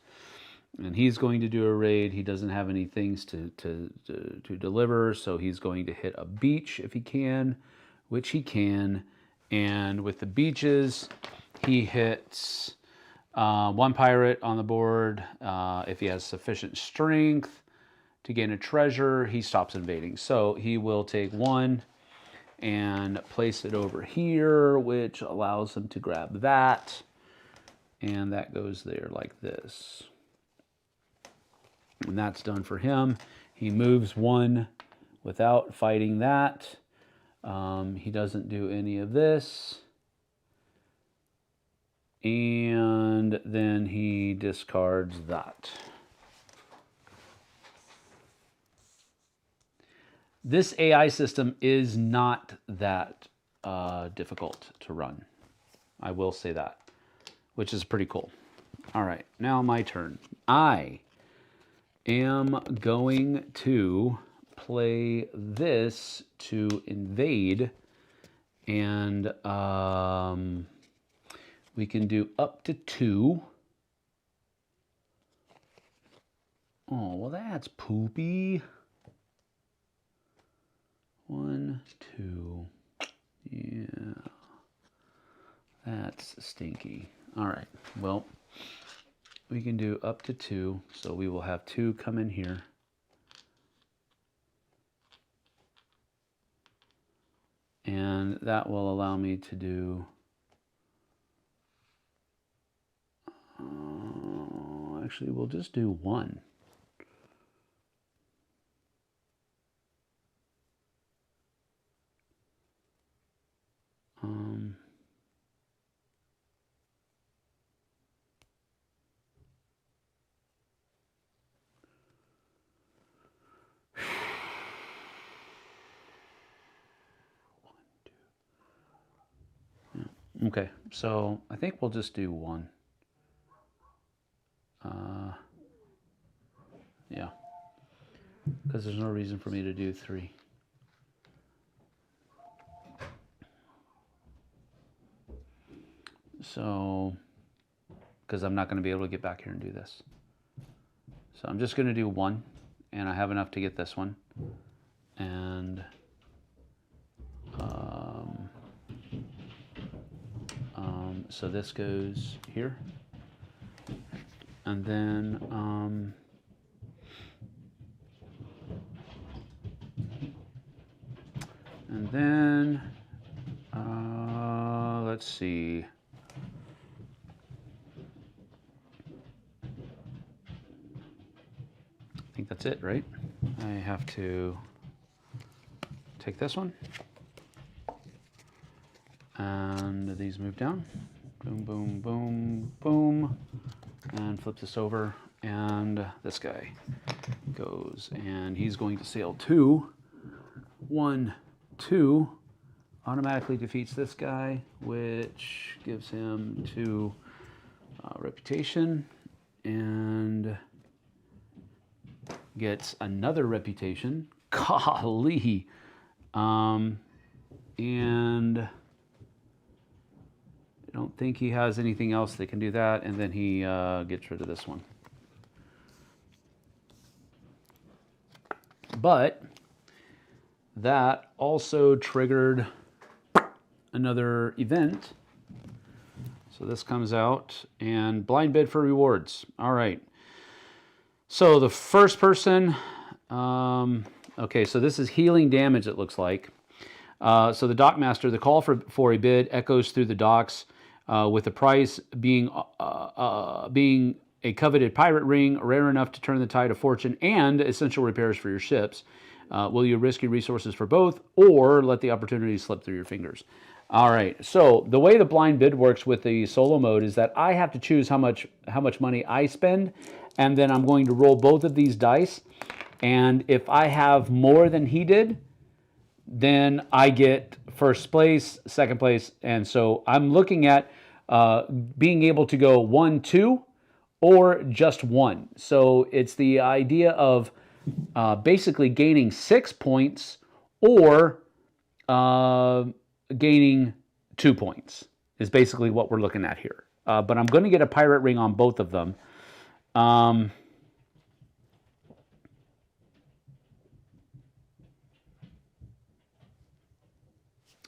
and he's going to do a raid. He doesn't have any things to deliver, so he's going to hit a beach if he can, which he can. And with the beaches, he hits 1 pirate on the board. If he has sufficient strength to gain a treasure, he stops invading. So he will take 1 and place it over here, which allows him to grab that. And that goes there like this. When that's done for him, he moves 1 without fighting that. He doesn't do any of this. And then he discards that. This AI system is not that difficult to run. I will say that, which is pretty cool. All right, now my turn. I am going to play this to invade, and we can do up to 2. Oh, well, that's poopy. 1, 2. Yeah. That's stinky. All right. Well, we can do up to 2. So we will have 2 come in here. And that will allow me to do... actually, we'll just do 1. Okay, so I think we'll just do 1. Yeah, because there's no reason for me to do 3. So, because I'm not going to be able to get back here and do this. So I'm just going to do 1, and I have enough to get this one. And so this goes here. And then let's see. I think that's it, right? I have to take this one. And these move down. Boom, boom, boom, boom. And flip this over. And this guy goes. And he's going to sail 2. 1, 2. Automatically defeats this guy, which gives him 2 reputation. And gets another reputation. Golly. And I don't think he has anything else that can do that. And then he gets rid of this one. But that also triggered another event. So this comes out and blind bid for rewards. All right. So the first person, okay, so this is healing damage, it looks like. So the Dockmaster, the call for a bid echoes through the docks with the price being a coveted pirate ring, rare enough to turn the tide of fortune, and essential repairs for your ships. Will you risk your resources for both, or let the opportunity slip through your fingers? All right, so the way the blind bid works with the solo mode is that I have to choose how much money I spend, and then I'm going to roll both of these dice, and if I have more than he did, then I get first place, second place, and so I'm looking at being able to go 1, 2, or just 1. So it's the idea of basically gaining 6 points or gaining 2 points is basically what we're looking at here. But I'm going to get a pirate ring on both of them.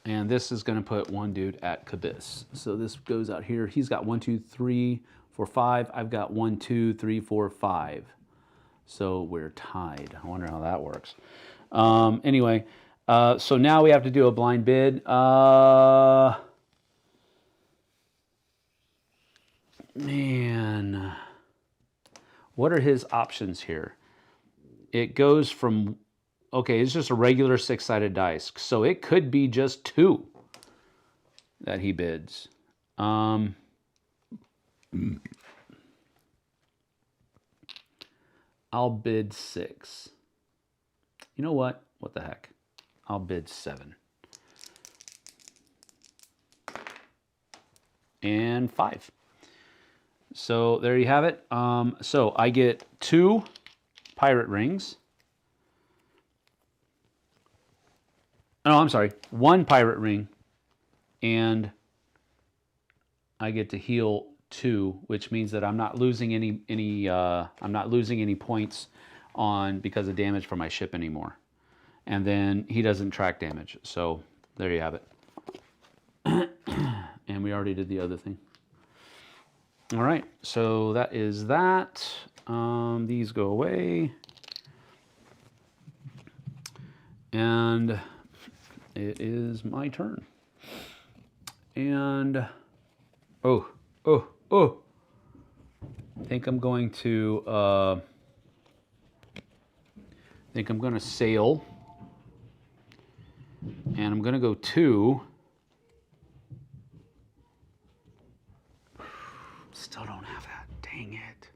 And this is going to put one dude at Cabis. So this goes out here. He's got 1, 2, 3, 4, 5. I've got 1, 2, 3, 4, 5. So we're tied. I wonder how that works. Anyway, so now we have to do a blind bid. Man, what are his options here? It goes from, okay, it's just a regular 6-sided dice. So it could be just 2 that he bids. I'll bid 6. You know what? What the heck? I'll bid 7. And 5. So there you have it. So I get 2 pirate rings. No, I'm sorry. 1 pirate ring, and I get to heal 2, which means that I'm not losing any points on because of damage from my ship anymore. And then he doesn't track damage. So there you have it. And we already did the other thing. All right, so that is that. These go away. And it is my turn. And, I think I'm going to, sail. And I'm going to go 2. Still don't have that. Dang it.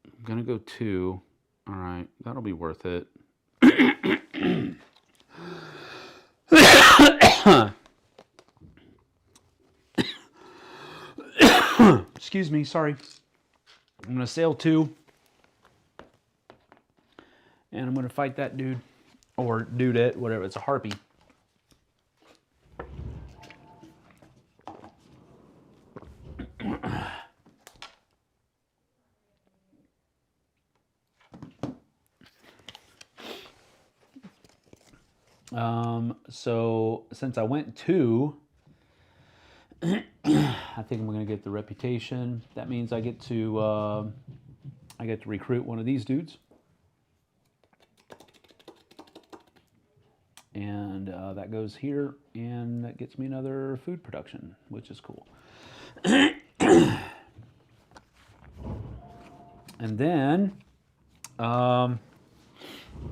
I'm going to go 2. All right, that'll be worth it. Excuse me, sorry. I'm going to sail 2. And I'm going to fight that dude. Or dudette, whatever. It's a harpy. So since I went 2, I think I'm going to get the reputation. That means I get to recruit one of these dudes. And that goes here, and that gets me another food production, which is cool. And then I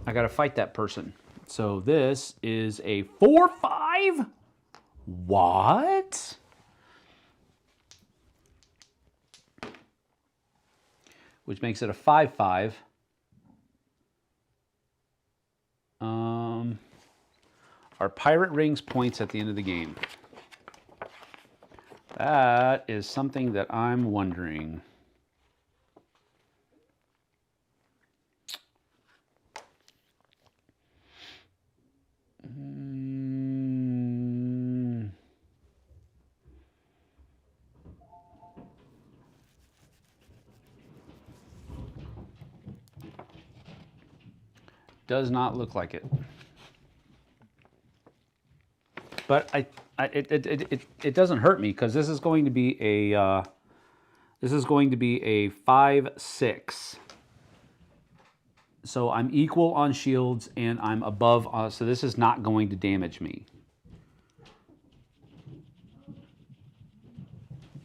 got to fight that person. So this is a 4-5. What? Which makes it a 5-5. Our pirate rings points at the end of the game. That is something that I'm wondering. Does not look like it. But it doesn't hurt me because this is going to be a 5-6. So I'm equal on shields and I'm above. So this is not going to damage me.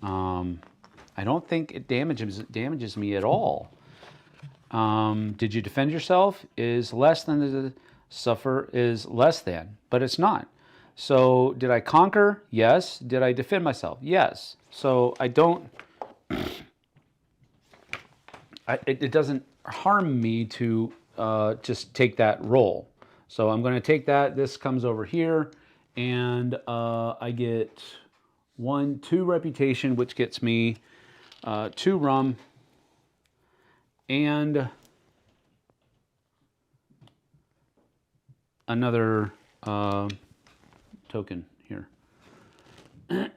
I don't think it damages me at all. Did you defend yourself? Is less than the suffer is less than, but it's not. So did I conquer? Yes. Did I defend myself? Yes. So I don't, it doesn't harm me to just take that roll. So I'm going to take that. This comes over here and I get 2 reputation, which gets me 2 rum and another token here. Okay.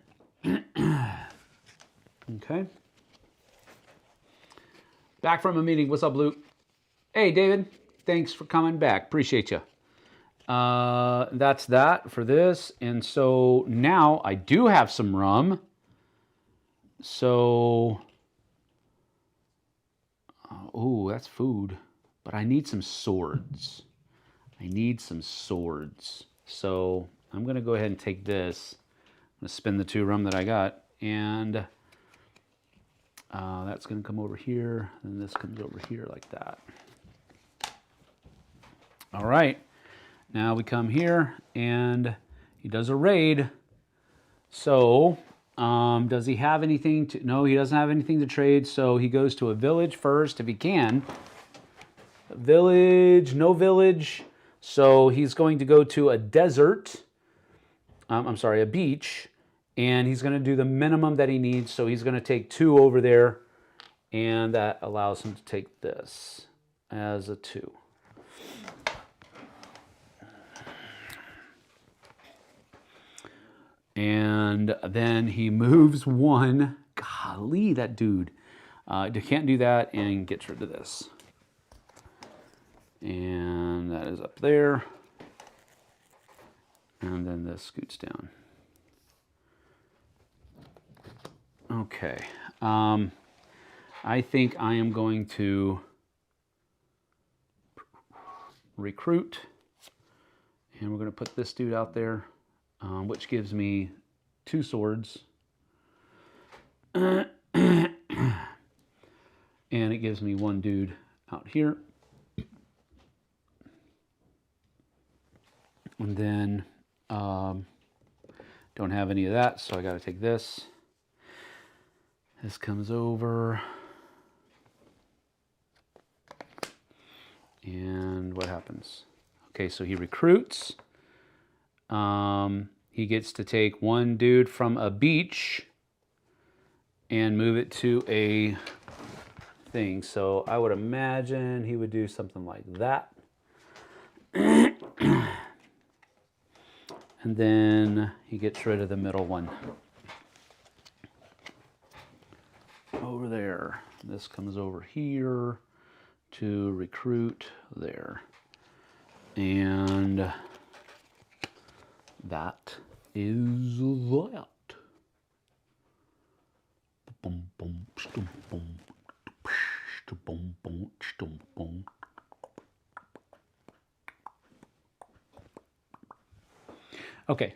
Back from a meeting. What's up, Luke? Hey, David. Thanks for coming back. Appreciate you. That's that for this. And so now I do have some rum. So, oh, that's food. But I need some swords. So I'm going to go ahead and take this. I'm going to spin the 2 rum that I got. And that's going to come over here. And this comes over here like that. All right. Now we come here and he does a raid. So does he have anything to... No, he doesn't have anything to trade. So he goes to a village first if he can. A village, no village. So he's going to go to a desert. I'm sorry, a beach. And he's going to do the minimum that he needs. So he's going to take 2 over there. And that allows him to take this as a 2. And then he moves 1. Golly, that dude. Can't do that and gets rid of this. And that is up there. And then this scoots down. Okay. I think I am going to recruit. And we're going to put this dude out there, which gives me 2 swords. And it gives me 1 dude out here. And then don't have any of that, so I got to take this. This comes over. And what happens? Okay, so he recruits. He gets to take 1 dude from a beach and move it to a thing. So I would imagine he would do something like that. And then he gets rid of the middle one. Over there. This comes over here to recruit there. And that is that. Okay.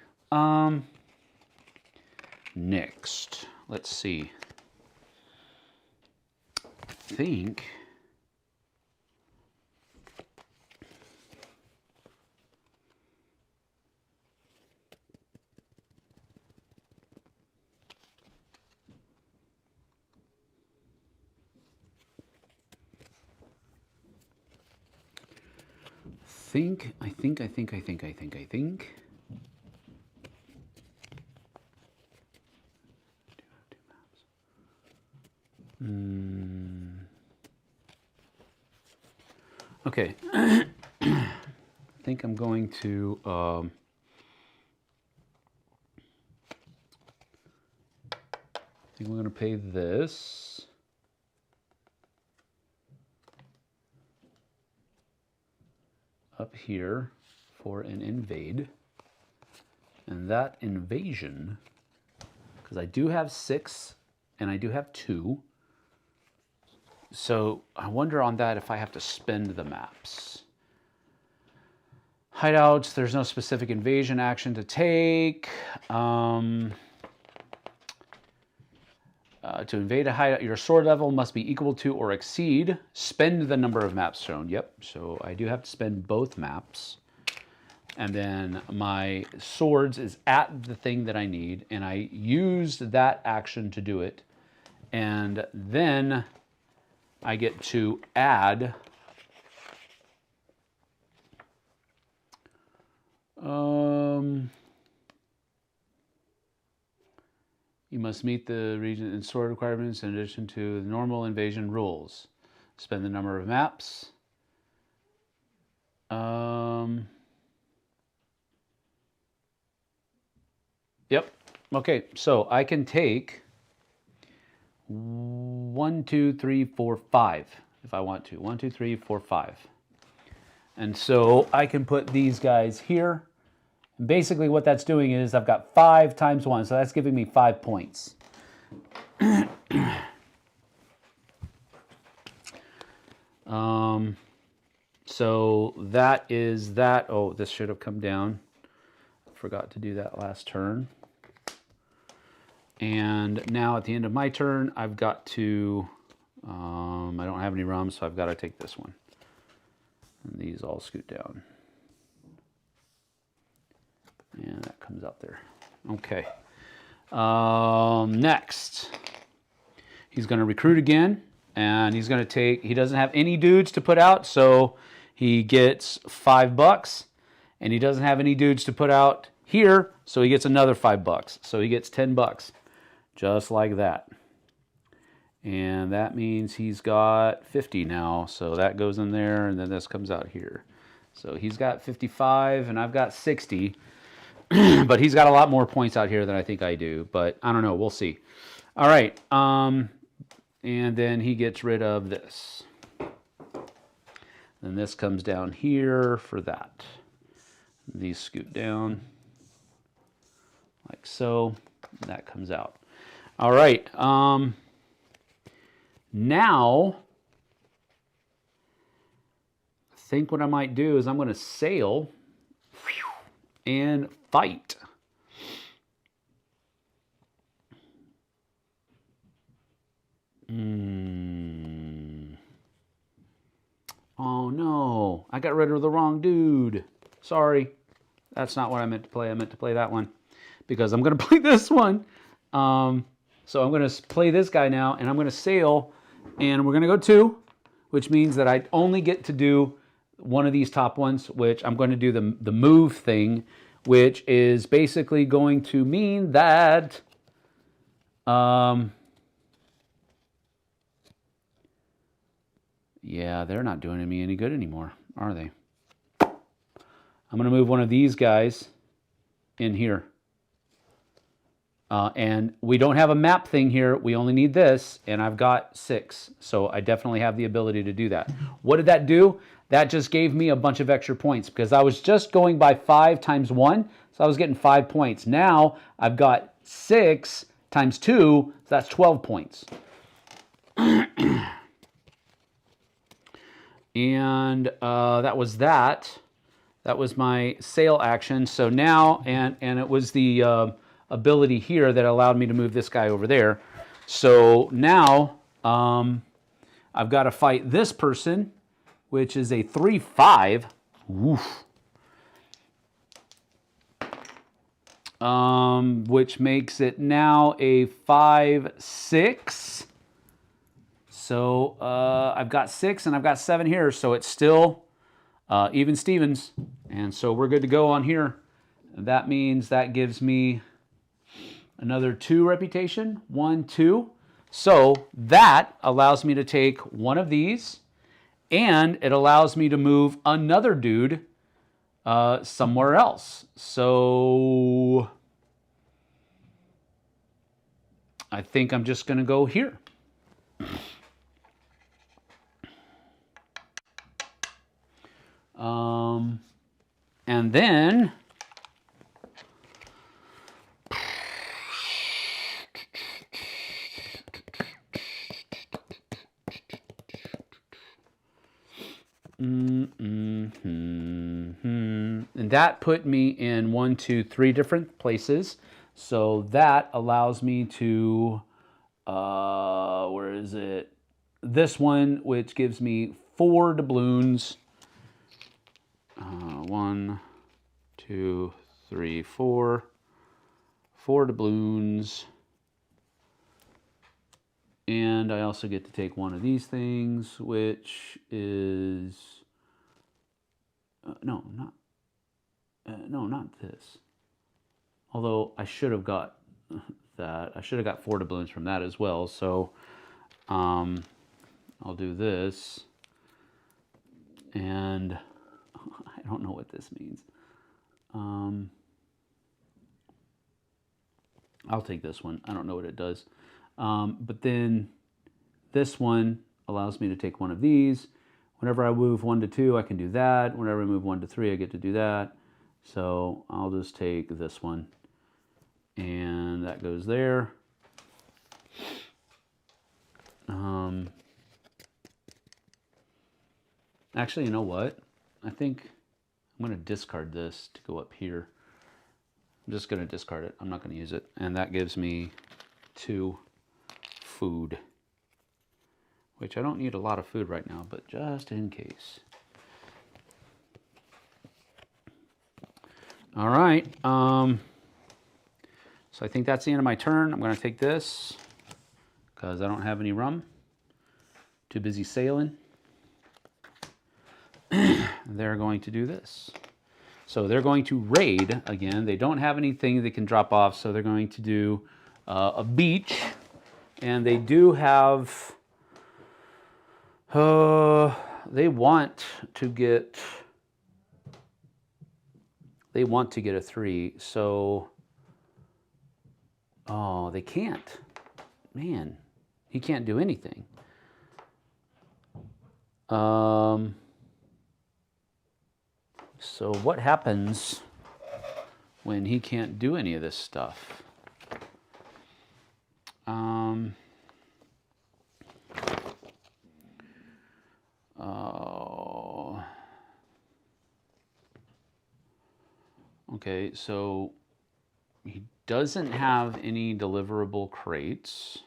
Next, let's see. I think I think. Okay. I think I'm going to I think we're going to pay this. Up here for an invade, and that invasion, because I do have 6 and I do have 2, so I wonder on that if I have to spend the maps. Hideouts, there's no specific invasion action to take. To invade a hideout, your sword level must be equal to or exceed. Spend the number of maps shown. Yep, so I do have to spend both maps. And then my swords is at the thing that I need, and I used that action to do it. And then I get to add you must meet the region and sword requirements in addition to the normal invasion rules. Spend the number of maps. Yep. Okay, so I can take 1, 2, 3, 4, 5 if I want to. 1, 2, 3, 4, 5. And so I can put these guys here. And basically what that's doing is I've got 5 times 1, so that's giving me 5 points. So that is that. Oh, this should have come down. Forgot to do that last turn. And now at the end of my turn, I've got to, I don't have any rums, so I've got to take this one. And these all scoot down. And that comes out there. Okay. Next, he's going to recruit again, and he's going to take, he doesn't have any dudes to put out, so he gets $5, and he doesn't have any dudes to put out here, so he gets another $5. So he gets $10, just like that. And that means he's got 50 now, so that goes in there, and then this comes out here. So he's got 55, and I've got 60. But he's got a lot more points out here than I think I do. But I don't know. We'll see. All right. And then he gets rid of this. Then this comes down here for that. These scoot down like so. That comes out. All right. Now, I think what I might do is I'm going to sail and fight. Oh no, I got rid of the wrong dude. Sorry. That's not what I meant to play. I meant to play that one because I'm going to play this one. So I'm going to play this guy now, and I'm going to sail, and we're going to go 2, which means that I only get to do one of these top ones, which I'm going to do the move thing, which is basically going to mean that yeah, they're not doing me any good anymore, are they? I'm going to move one of these guys in here. And we don't have a map thing here. We only need this, and I've got 6. So I definitely have the ability to do that. What did that do? That just gave me a bunch of extra points because I was just going by 5 times 1. So I was getting 5 points. Now I've got 6 times 2, so that's 12 points. And that was that. That was my sale action. So now, and it was the ability here that allowed me to move this guy over there. So now I've got to fight this person, which is a 3/5. Woof. Which makes it now a 5/6. So I've got 6 and I've got 7 here, so it's still even Stevens. And so we're good to go on here. That means that gives me another 2 reputation. 1, 2. So that allows me to take one of these, and it allows me to move another dude somewhere else. So I think I'm just going to go here. And then and that put me in 1, 2, 3 different places. So that allows me to, where is it? This one, which gives me 4 doubloons. 1, 2, 3, 4. 4 doubloons. And I also get to take one of these things, which is... no, not this. Although I should have got that. I should have got 4 doubloons from that as well. So I'll do this. And I don't know what this means. I'll take this one. I don't know what it does. But then this one allows me to take one of these. Whenever I move 1 to 2, I can do that. Whenever I move 1 to 3, I get to do that. So I'll just take this one. And that goes there. Actually, you know what? I think I'm going to discard this to go up here. I'm just going to discard it. I'm not going to use it. And that gives me 2 food. Which I don't need a lot of food right now, but just in case. All right. So I think that's the end of my turn. I'm going to take this because I don't have any rum. Too busy sailing. They're going to do this. So they're going to raid again. They don't have anything they can drop off, so they're going to do a beach. And they do have... they want to get a 3, so they can't. Man, he can't do anything. So what happens when he can't do any of this stuff? Okay, so he doesn't have any deliverable crates.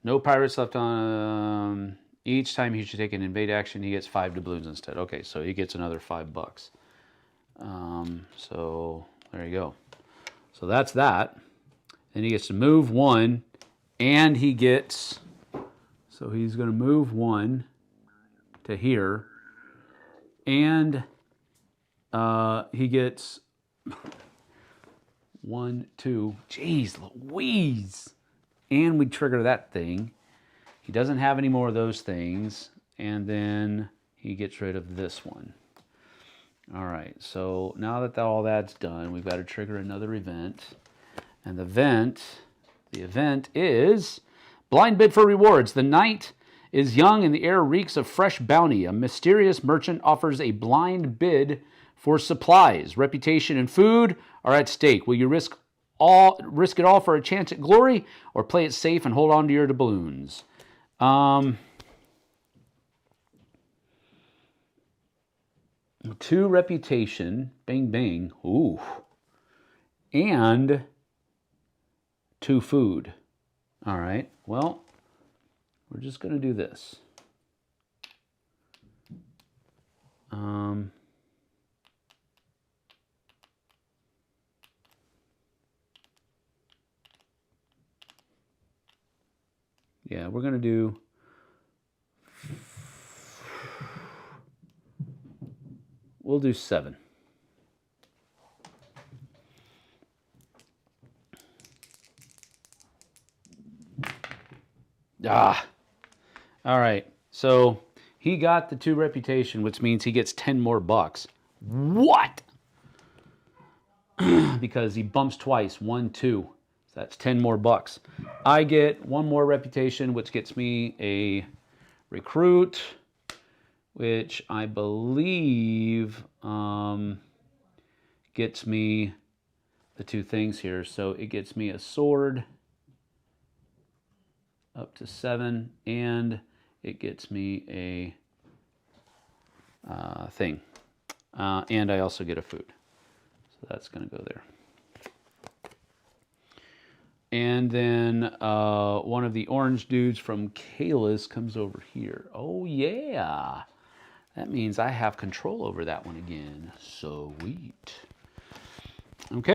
No pirates left on. Each time he should take an invade action, he gets 5 doubloons instead. Okay, so he gets another $5. So there you go. So that's that. Then he gets to move 1, and he gets. So he's going to move 1 to here, and he gets 1, 2. Jeez Louise! And we trigger that thing. He doesn't have any more of those things, and then he gets rid of this one. All right, so now that all that's done, we've got to trigger another event. And the event is blind bid for rewards. The night is young and the air reeks of fresh bounty. A mysterious merchant offers a blind bid for supplies. Reputation and food are at stake. Will you risk risk it all for a chance at glory, or play it safe and hold on to your doubloons? 2 reputation, bang bang, ooh, and 2 food. All right, well, we're just going to do this. Yeah, we're going to do... We'll do 7. Ah, all right. So he got the 2 reputation, which means he gets 10 more bucks. What? Because he bumps twice, 1, 2. So that's 10 more bucks. I get 1 more reputation, which gets me a recruit, which I believe gets me the 2 things here. So it gets me a sword up to 7, and it gets me a thing. And I also get a food. So that's going to go there. And then one of the orange dudes from Kalis comes over here. Oh, yeah. That means I have control over that one again. Sweet. Okay.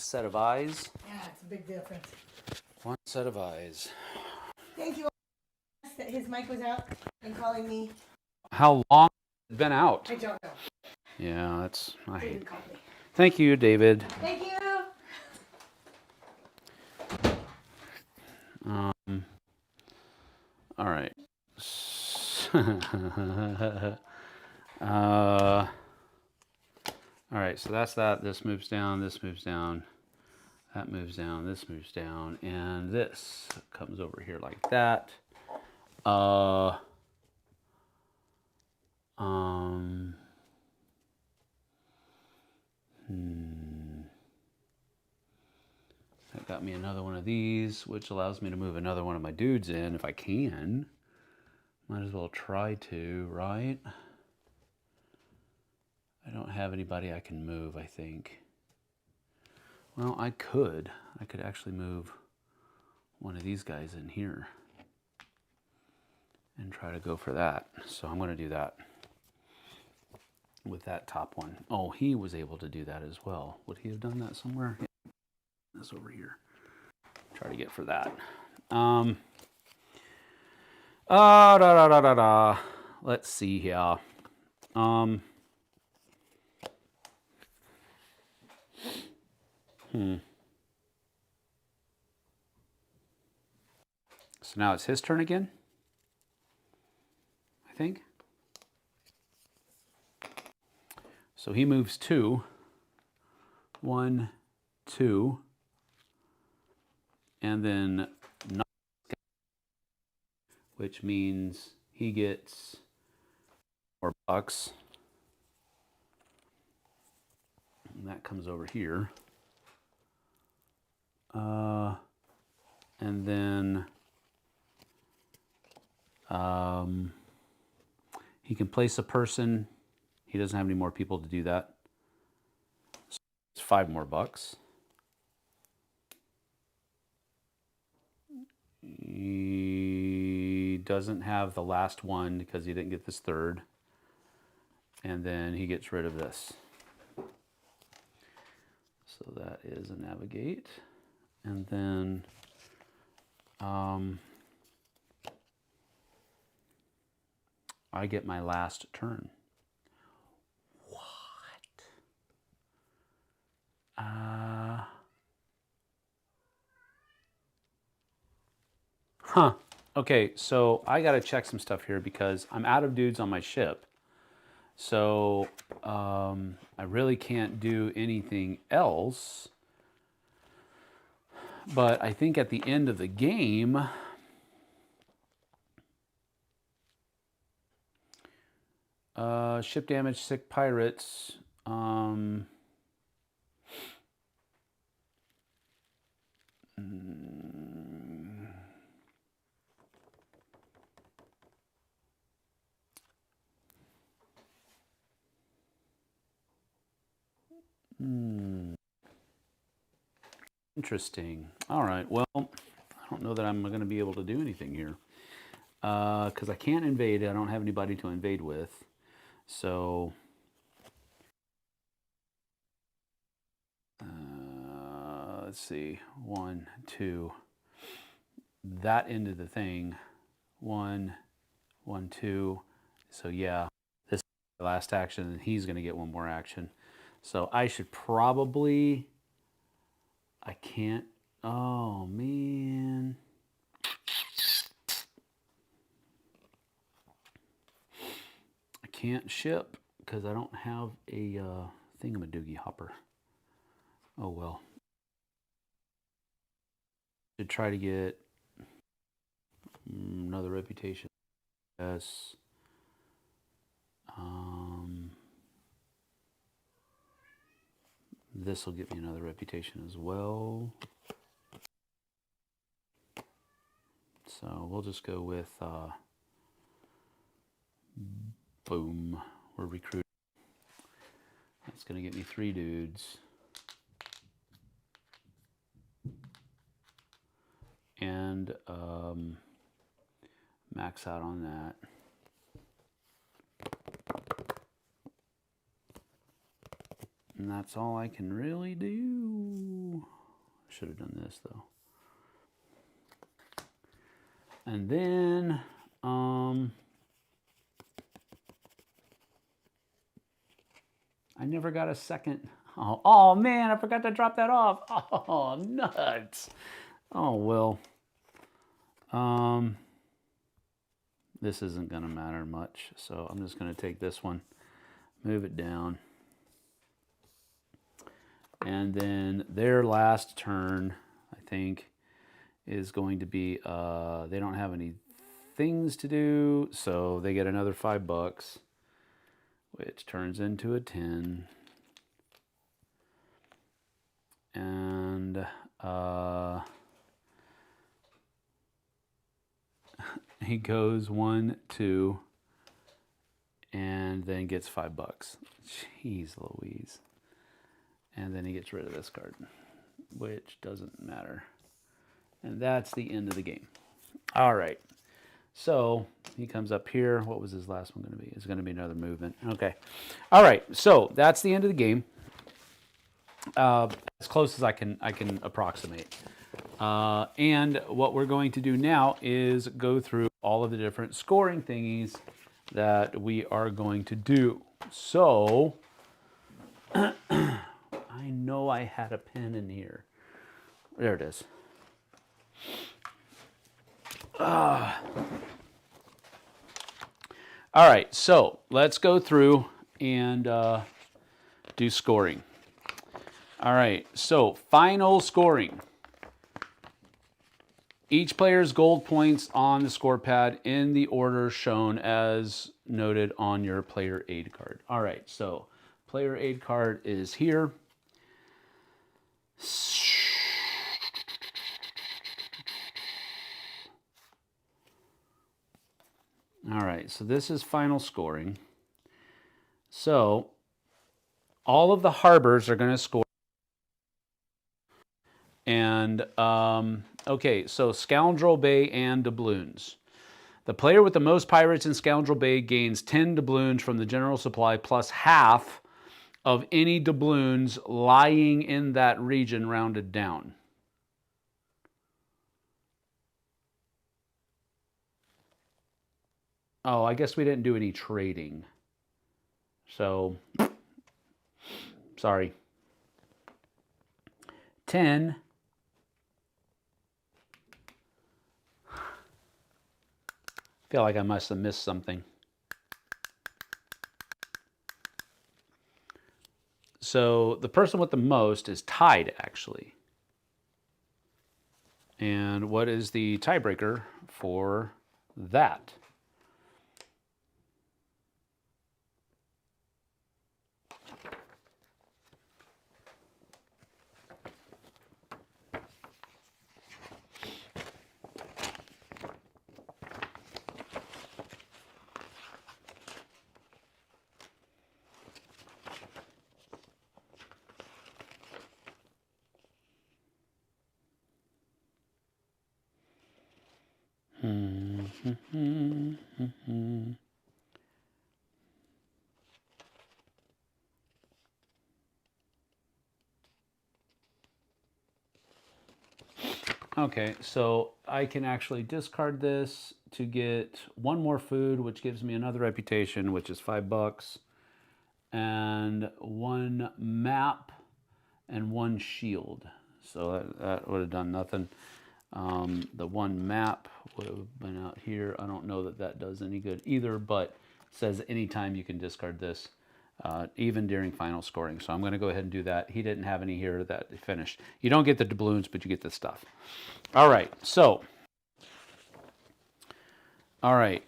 set of eyes. Yeah, it's a big difference. One set of eyes. Thank you. That his mic was out and calling me. How long has it been out? I don't know. Yeah, that's... I hate. David called me. Thank you, David. Thank you. All right. All right, so that's that. This moves down, this moves down, that moves down, this moves down, and this comes over here like that. That got me another one of these, which allows me to move another one of my dudes in if I can. Might as well try to, right? I don't have anybody I can move, I think. Well, I could. I could actually move one of these guys in here and try to go for that. So I'm going to do that with that top one. Oh, he was able to do that as well. Would he have done that somewhere? Yeah. This over here. Try to get for that. Let's see here. So now it's his turn again, I think. So he moves 2. 1, 2. And then, which means he gets more bucks. And that comes over here. And then he can place a person. He doesn't have any more people to do that. So it's 5 more bucks. He doesn't have the last one because he didn't get this third. And then he gets rid of this. So that is a navigate. And then I get my last turn. What? Okay, so I gotta check some stuff here because I'm out of dudes on my ship. So I really can't do anything else. But I think at the end of the game, ship damage, sick pirates. Interesting. All right. Well, I don't know that I'm going to be able to do anything here because I can't invade. I don't have anybody to invade with. So let's see. 1, 2. That ended the thing. 1, 1, 2. So yeah, this is the last action, and he's going to get one more action. So I should probably. I can't. Oh man. I can't ship because I don't have a thingamadoogie hopper. Oh well. Should try to get another reputation. Yes. This will get me another reputation as well. So we'll just go with boom. We're recruiting. That's going to get me 3 dudes. And max out on that. And that's all I can really do. Should have done this though. And then, I never got a second. Oh man, I forgot to drop that off. Oh, nuts. Oh, well. This isn't going to matter much, so I'm just going to take this one, move it down. And then their last turn, I think, is going to be, they don't have any things to do, so they get another $5, which turns into a 10. And he goes 1, 2, and then gets $5. Jeez Louise. And then he gets rid of this card, which doesn't matter. And that's the end of the game. All right. So he comes up here. What was his last one going to be? It's going to be another movement. Okay. All right. So that's the end of the game. As close as I can approximate. And what we're going to do now is go through all of the different scoring thingies that we are going to do. So I know I had a pen in here. There it is. All right, so let's go through and do scoring. All right, so final scoring. Each player's gold points on the score pad in the order shown as noted on your player aid card. All right, so player aid card is here. All right, so this is final scoring. So all of the harbors are going to score. And, okay, so Scoundrel Bay and doubloons. The player with the most pirates in Scoundrel Bay gains 10 doubloons from the general supply plus half of any doubloons lying in that region rounded down. Oh, I guess we didn't do any trading. So, sorry. 10. I feel like I must have missed something. So the person with the most is tied, actually. And what is the tiebreaker for that? Okay, so I can actually discard this to get one more food, which gives me another reputation, which is $5, and one map and one shield. So that would have done nothing. The one map would have been out here. I don't know that that does any good either, but it says anytime you can discard this, even during final scoring. So I'm going to go ahead and do that. He didn't have any here that finished. You don't get the doubloons, but you get the stuff. All right, so. All right.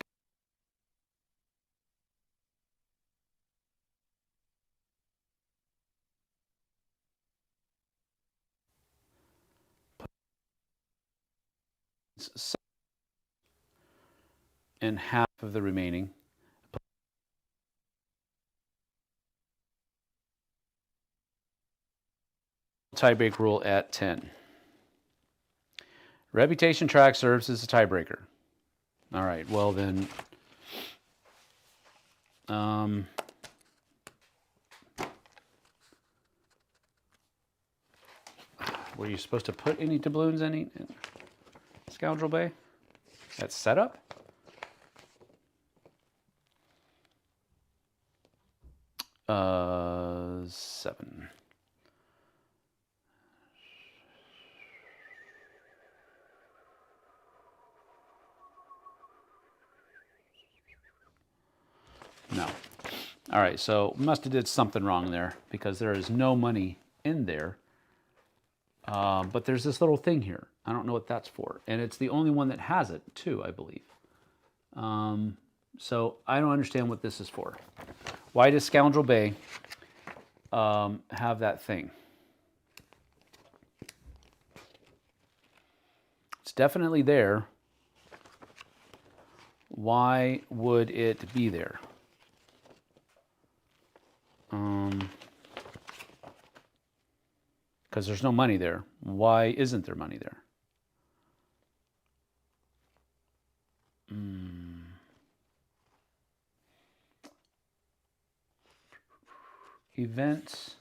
And half of the remaining. Tiebreak rule at 10. Reputation track serves as a tiebreaker. All right, well then, Were you supposed to put any doubloons in Scoundrel Bay? That's setup? Seven. No. All right, so must have did something wrong there because there is no money in there. But there's this little thing here. I don't know what that's for. And it's the only one that has it, too, I believe. So I don't understand what this is for. Why does Scoundrel Bay have that thing? It's definitely there. Why would it be there? Because there's no money there. Why isn't there money there? Events,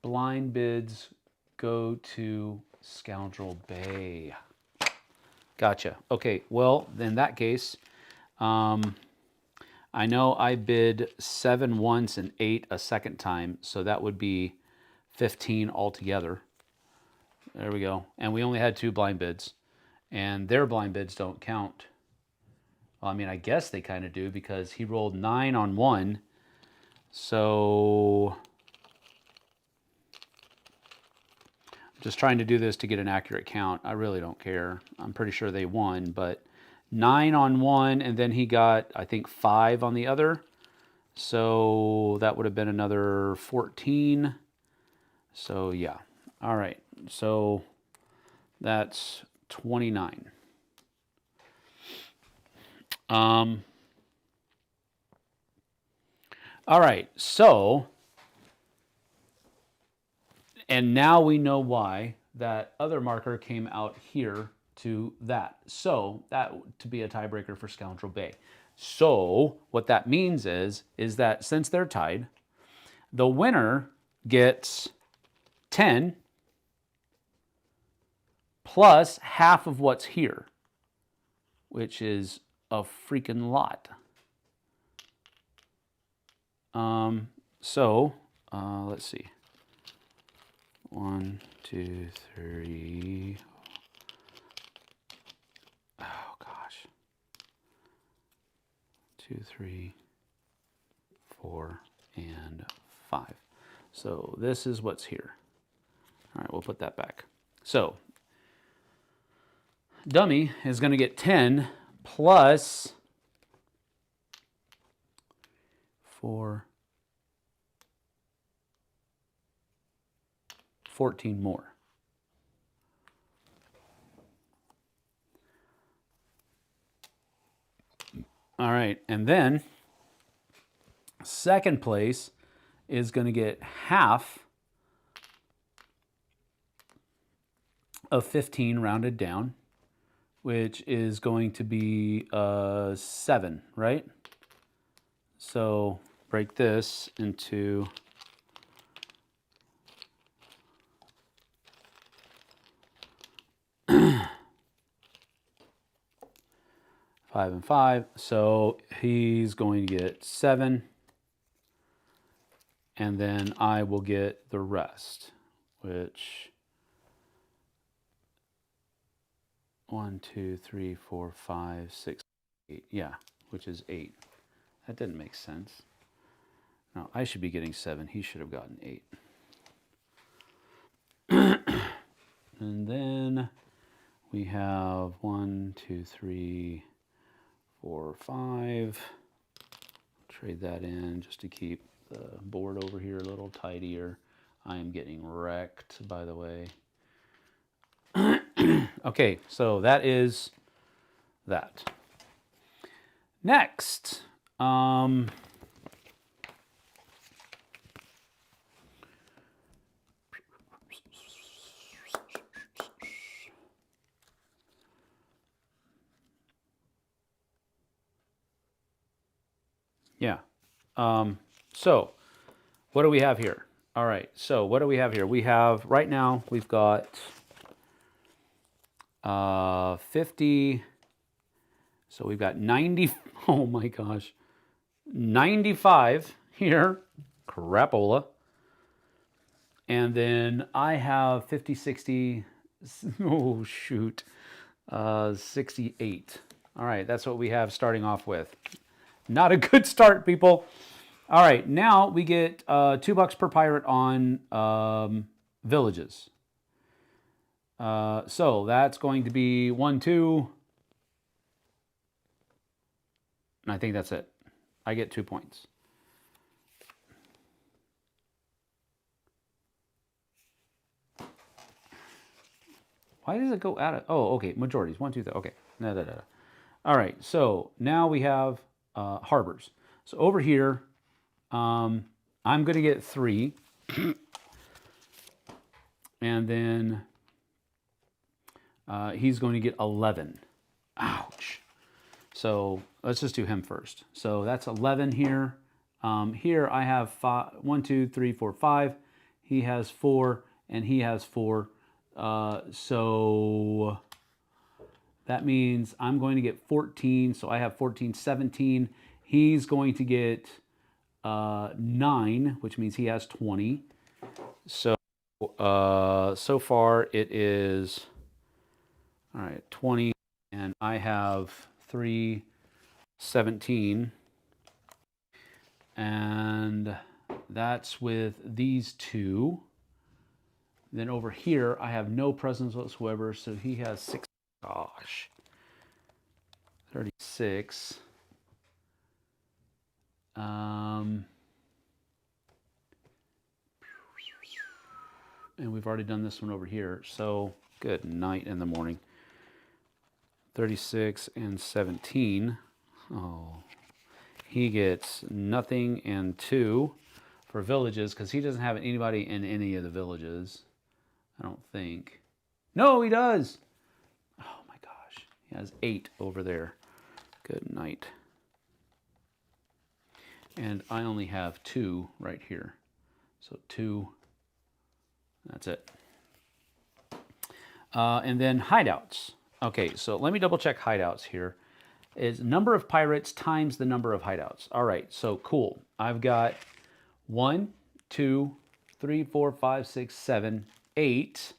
blind bids, go to Scoundrel Bay. Gotcha. Okay, well, in that case, I know I bid 7 once and 8 a second time, so that would be 15 altogether. There we go. And we only had 2 blind bids, and their blind bids don't count. Well, I mean, I guess they kind of do because he rolled 9 on 1. So I'm just trying to do this to get an accurate count. I really don't care. I'm pretty sure they won, but 9 on 1, and then he got, I think, 5 on the other. So that would have been another 14. So yeah. All right. So that's 29. All right. So, and now we know why that other marker came out here to that. So that to be a tiebreaker for Scoundrel Bay. So what that means is that since they're tied, the winner gets 10 plus half of what's here, which is a freaking lot. Let's see. 1, 2, 3. Oh gosh. 2, 3, 4, and 5. So this is what's here. All right, we'll put that back. So dummy is going to get 10 plus 4, 14 more. All right, and then second place is going to get half of 15 rounded down, which is going to be 7, right? So break this into 5 and 5. So he's going to get 7. And then I will get the rest, which 1, 2, 3, 4, 5, 6, 8. Yeah, which is 8. That didn't make sense. No, I should be getting 7. He should have gotten 8. And then we have 1, 2, 3, 4, 5. Trade that in just to keep the board over here a little tidier. I am getting wrecked, by the way. Okay, so that is that. Next, yeah. So what do we have here? All right, so what do we have here? We have, right now, we've got 50. So we've got 90. Oh my gosh. 95 here. Crapola. And then I have 50, 60. Oh, shoot. 68. All right, that's what we have starting off with. Not a good start, people. All right, now we get $2 per pirate on villages. So that's going to be 1, 2. And I think that's it. I get 2 points. Why does it go out of... Oh, okay. Majorities. 1, 2, 3. Okay. No. All right. So now we have harbors. So over here, I'm going to get 3. And then he's going to get 11. Ouch. So let's just do him first. So that's 11 here. Here I have 1, 2, 3, 4, 5. He has 4, and he has 4. So that means I'm going to get 14. So I have 14, 17. He's going to get 9, which means he has 20. So so far it is, all right, 20, and I have 3, 17. And that's with these 2. Then over here, I have no presence whatsoever, so he has 6. Gosh. 36. And we've already done this one over here, so good night in the morning. 36 and 17. Oh, he gets nothing and 2 for villages because he doesn't have anybody in any of the villages. I don't think. No, he does. Oh my gosh. He has 8 over there. Good night. And I only have 2 right here. So 2. That's it. And then hideouts. Okay, so let me double check hideouts here. Is number of pirates times the number of hideouts. All right, so cool. I've got 1, 2, 3, 4, 5, 6, 7, 8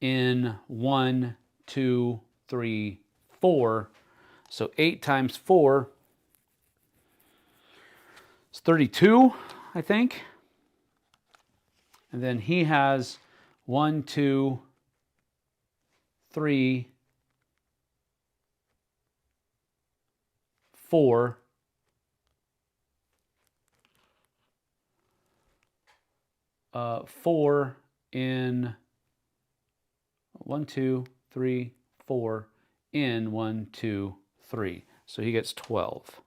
in 1, 2, 3, 4. So 8 times 4 is 32, I think. And then he has 1, 2, 3, 4. 4 in 1, 2, 3, 4 in 1, 2, 3. So he gets 12.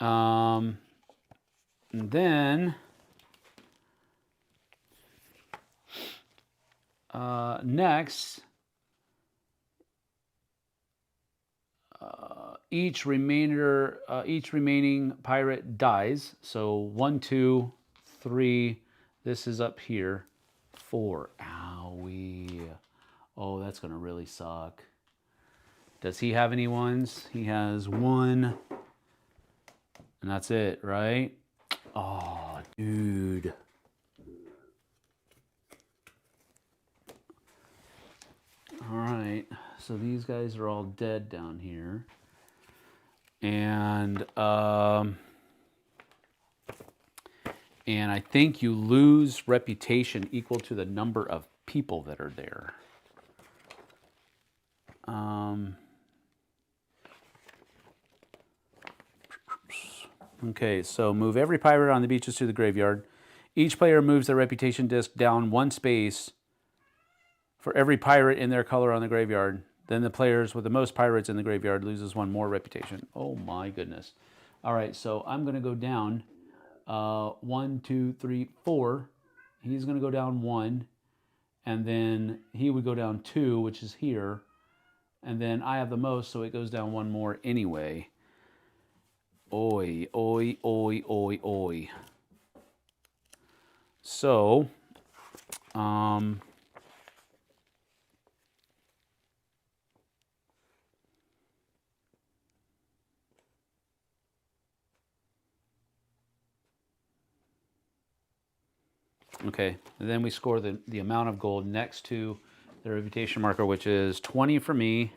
And then next, each remaining pirate dies. So 1, 2, 3. This is up here. 4. Owie. Oh, that's gonna really suck. Does he have any ones? He has 1. And that's it, right? Oh, dude. All right, so these guys are all dead down here. And I think you lose reputation equal to the number of people that are there. Okay, so move every pirate on the beaches to the graveyard. Each player moves their reputation disc down 1 space for every pirate in their color on the graveyard. Then the players with the most pirates in the graveyard loses 1 more reputation. Oh my goodness. All right, so I'm going to go down 1, 2, 3, 4. He's going to go down 1. And then he would go down 2, which is here. And then I have the most, so it goes down 1 more anyway. Oi, oi, oi, oi, oi. So, okay, and then we score the amount of gold next to the reputation marker, which is 20 for me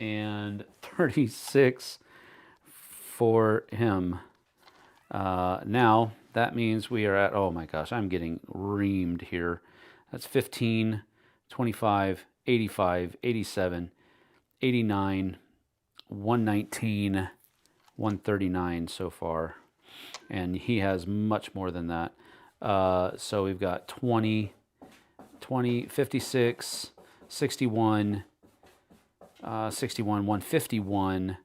and 36 for him. Now, that means we are at, oh my gosh, I'm getting reamed here. That's 15, 25, 85, 87, 89, 119, 139 so far. And he has much more than that. So we've got 20, 56, 61, 61, 151.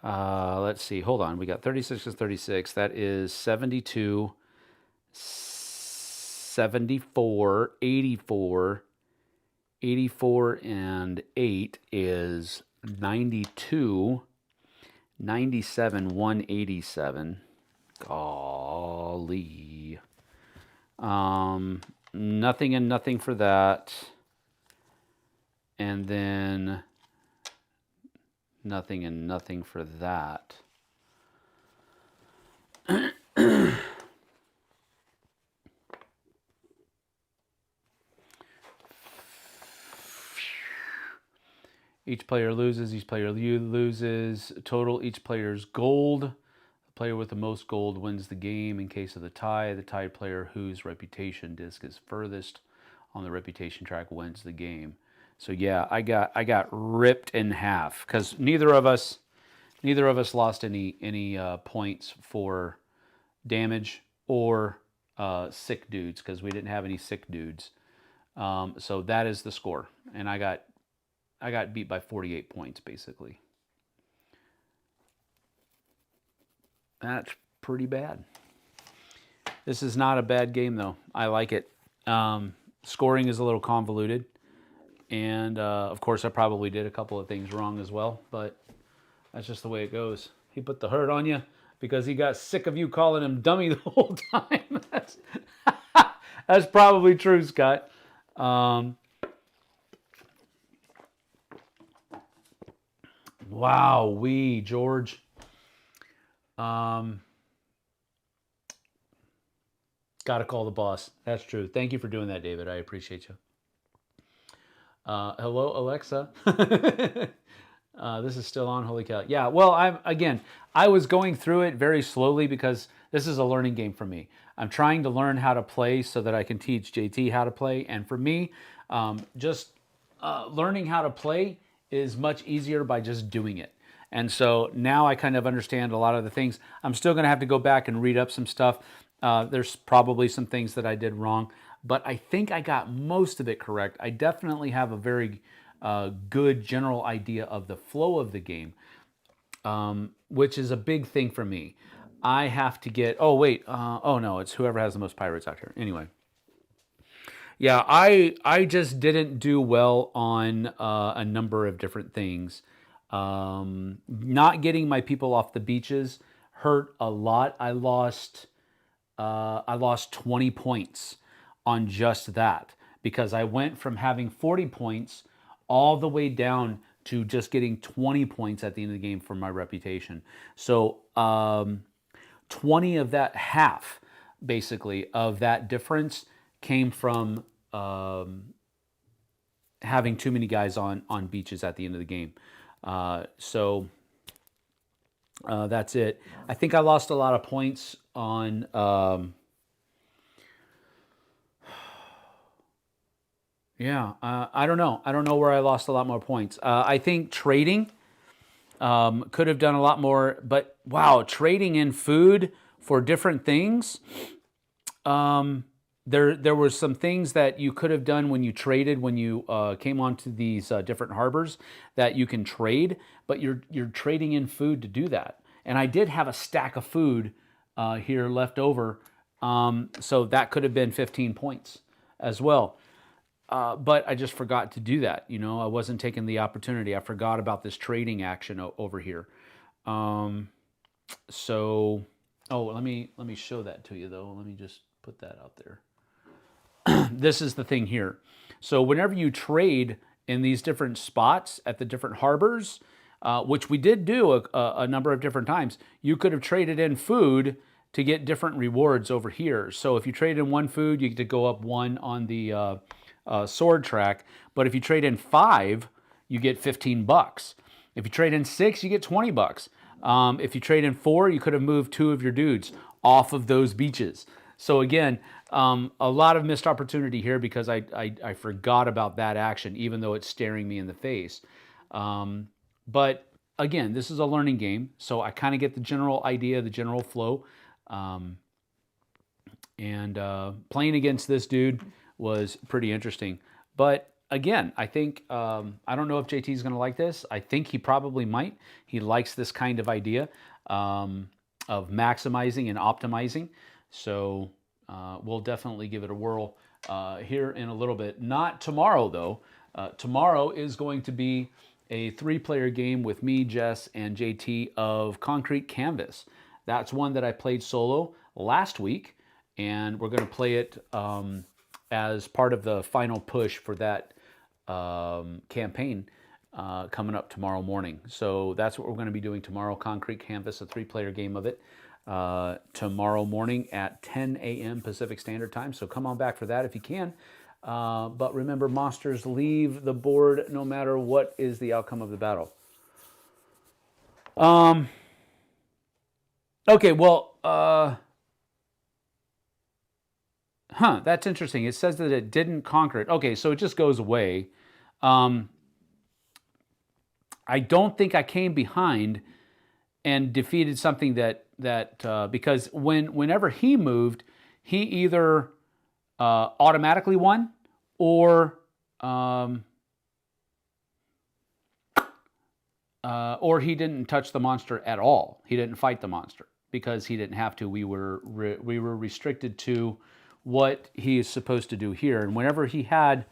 Let's see. Hold on. We got 36 and 36. That is 72, 74, 84. 84 and 8 is 92. 97, 187. Golly. Nothing and nothing for that. And then nothing and nothing for that. Each player loses, each player loses. Total each player's gold. The player with the most gold wins the game. In case of the tied player whose reputation disc is furthest on the reputation track wins the game. So yeah, I got ripped in half because neither of us lost any points for damage or sick dudes because we didn't have any sick dudes. So that is the score, and I got beat by 48 points basically. That's pretty bad. This is not a bad game though. I like it. Scoring is a little convoluted. And, of course, I probably did a couple of things wrong as well, but that's just the way it goes. He put the hurt on you because he got sick of you calling him dummy the whole time. That's probably true, Scott. Wow, George. Got to call the boss. That's true. Thank you for doing that, David. I appreciate you. Hello, Alexa. This is still on. Holy cow. Yeah, well, I was going through it very slowly because this is a learning game for me. I'm trying to learn how to play so that I can teach JT how to play. And for me, learning how to play is much easier by just doing it. And so now I kind of understand a lot of the things. I'm still going to have to go back and read up some stuff. There's probably some things that I did wrong, but I think I got most of it correct. I definitely have a very good general idea of the flow of the game, which is a big thing for me. I have to get, oh no, it's whoever has the most pirates out here. Anyway. Yeah, I just didn't do well on a number of different things. Not getting my people off the beaches hurt a lot. I lost 20 points on just that because I went from having 40 points all the way down to just getting 20 points at the end of the game for my reputation. So 20 of that, half basically of that difference came from having too many guys on beaches at the end of the game. So that's it. I think I lost a lot of points on I don't know. I don't know where I lost a lot more points. I think trading could have done a lot more, but wow, trading in food for different things. There were some things that you could have done when you traded, when you came onto these different harbors that you can trade, but you're trading in food to do that. And I did have a stack of food here left over, so that could have been 15 points as well. But I just forgot to do that. You know, I wasn't taking the opportunity. I forgot about this trading action over here. So Oh, let me show that to you though. Let me just put that out there. This is the thing here. So whenever you trade in these different spots at the different harbors, which we did do a number of different times, you could have traded in food to get different rewards over here. So if you trade in one food, you get to go up one on the sword track. But if you trade in 5, you get 15 bucks. If you trade in 6, you get 20 bucks. If you trade in 4, you could have moved 2 of your dudes off of those beaches. So again, a lot of missed opportunity here because I forgot about that action, even though it's staring me in the face. But again, this is a learning game, so I kind of get the general idea, the general flow. Playing against this dude was pretty interesting. But again, I think, I don't know if JT is going to like this. I think he probably might. He likes this kind of idea of maximizing and optimizing. So we'll definitely give it a whirl here in a little bit. Not tomorrow, though. Tomorrow is going to be a 3-player game with me, Jess, and JT of Concrete Canvas. That's one that I played solo last week, and we're going to play it as part of the final push for that campaign coming up tomorrow morning. So that's what we're going to be doing tomorrow. Concrete Canvas, a 3-player game of it, tomorrow morning at 10 a.m. Pacific Standard Time. So come on back for that if you can. But remember, monsters leave the board no matter what is the outcome of the battle. Okay, well, that's interesting. It says that it didn't conquer it. Okay, so it just goes away. I don't think I came behind and defeated something that because whenever he moved, he either automatically won or he didn't touch the monster at all. He didn't fight the monster because he didn't have to. We were restricted to what he is supposed to do here. And whenever he had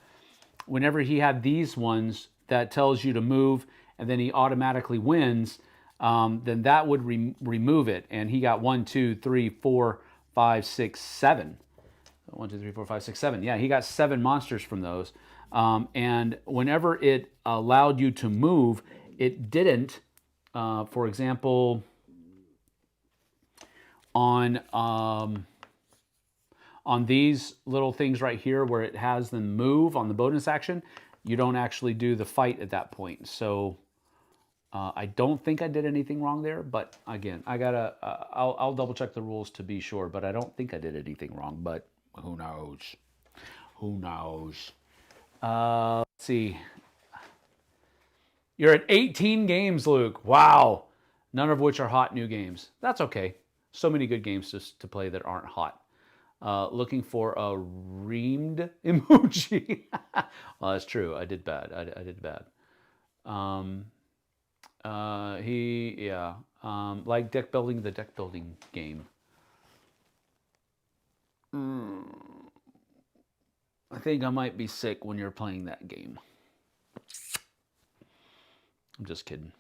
these ones that tells you to move and then he automatically wins, then that would remove it. And he got 1, 2, 3, 4, 5, 6, 7. 1, 2, 3, 4, 5, 6, 7. Yeah, he got 7 monsters from those. And whenever it allowed you to move, it didn't. For example, on these little things right here where it has them move on the bonus action, you don't actually do the fight at that point. So I don't think I did anything wrong there, but again, I'll double check the rules to be sure, but I don't think I did anything wrong, but who knows? Who knows? Let's see. You're at 18 games, Luke. Wow. None of which are hot new games. That's okay. So many good games to play that aren't hot. Looking for a reamed emoji. Well, that's true. I did bad. I did bad. Like deck building, the deck building game. I think I might be sick when you're playing that game. I'm just kidding.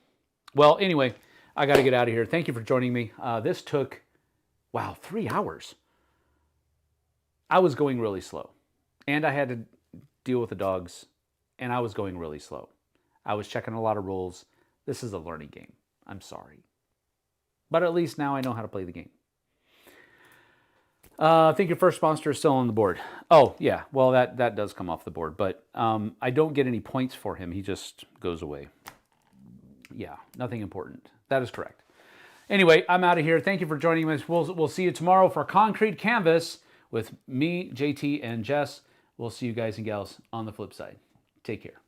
Well, anyway, I got to get out of here. Thank you for joining me. This took, wow, 3 hours. I was going really slow. And I had to deal with the dogs. And I was going really slow. I was checking a lot of rules. This is a learning game. I'm sorry. But at least now I know how to play the game. I think your first monster is still on the board. Oh, yeah. Well, that does come off the board. But I don't get any points for him. He just goes away. Yeah, nothing important. That is correct. Anyway, I'm out of here. Thank you for joining us. We'll see you tomorrow for Concrete Canvas with me, JT, and Jess. We'll see you guys and gals on the flip side. Take care.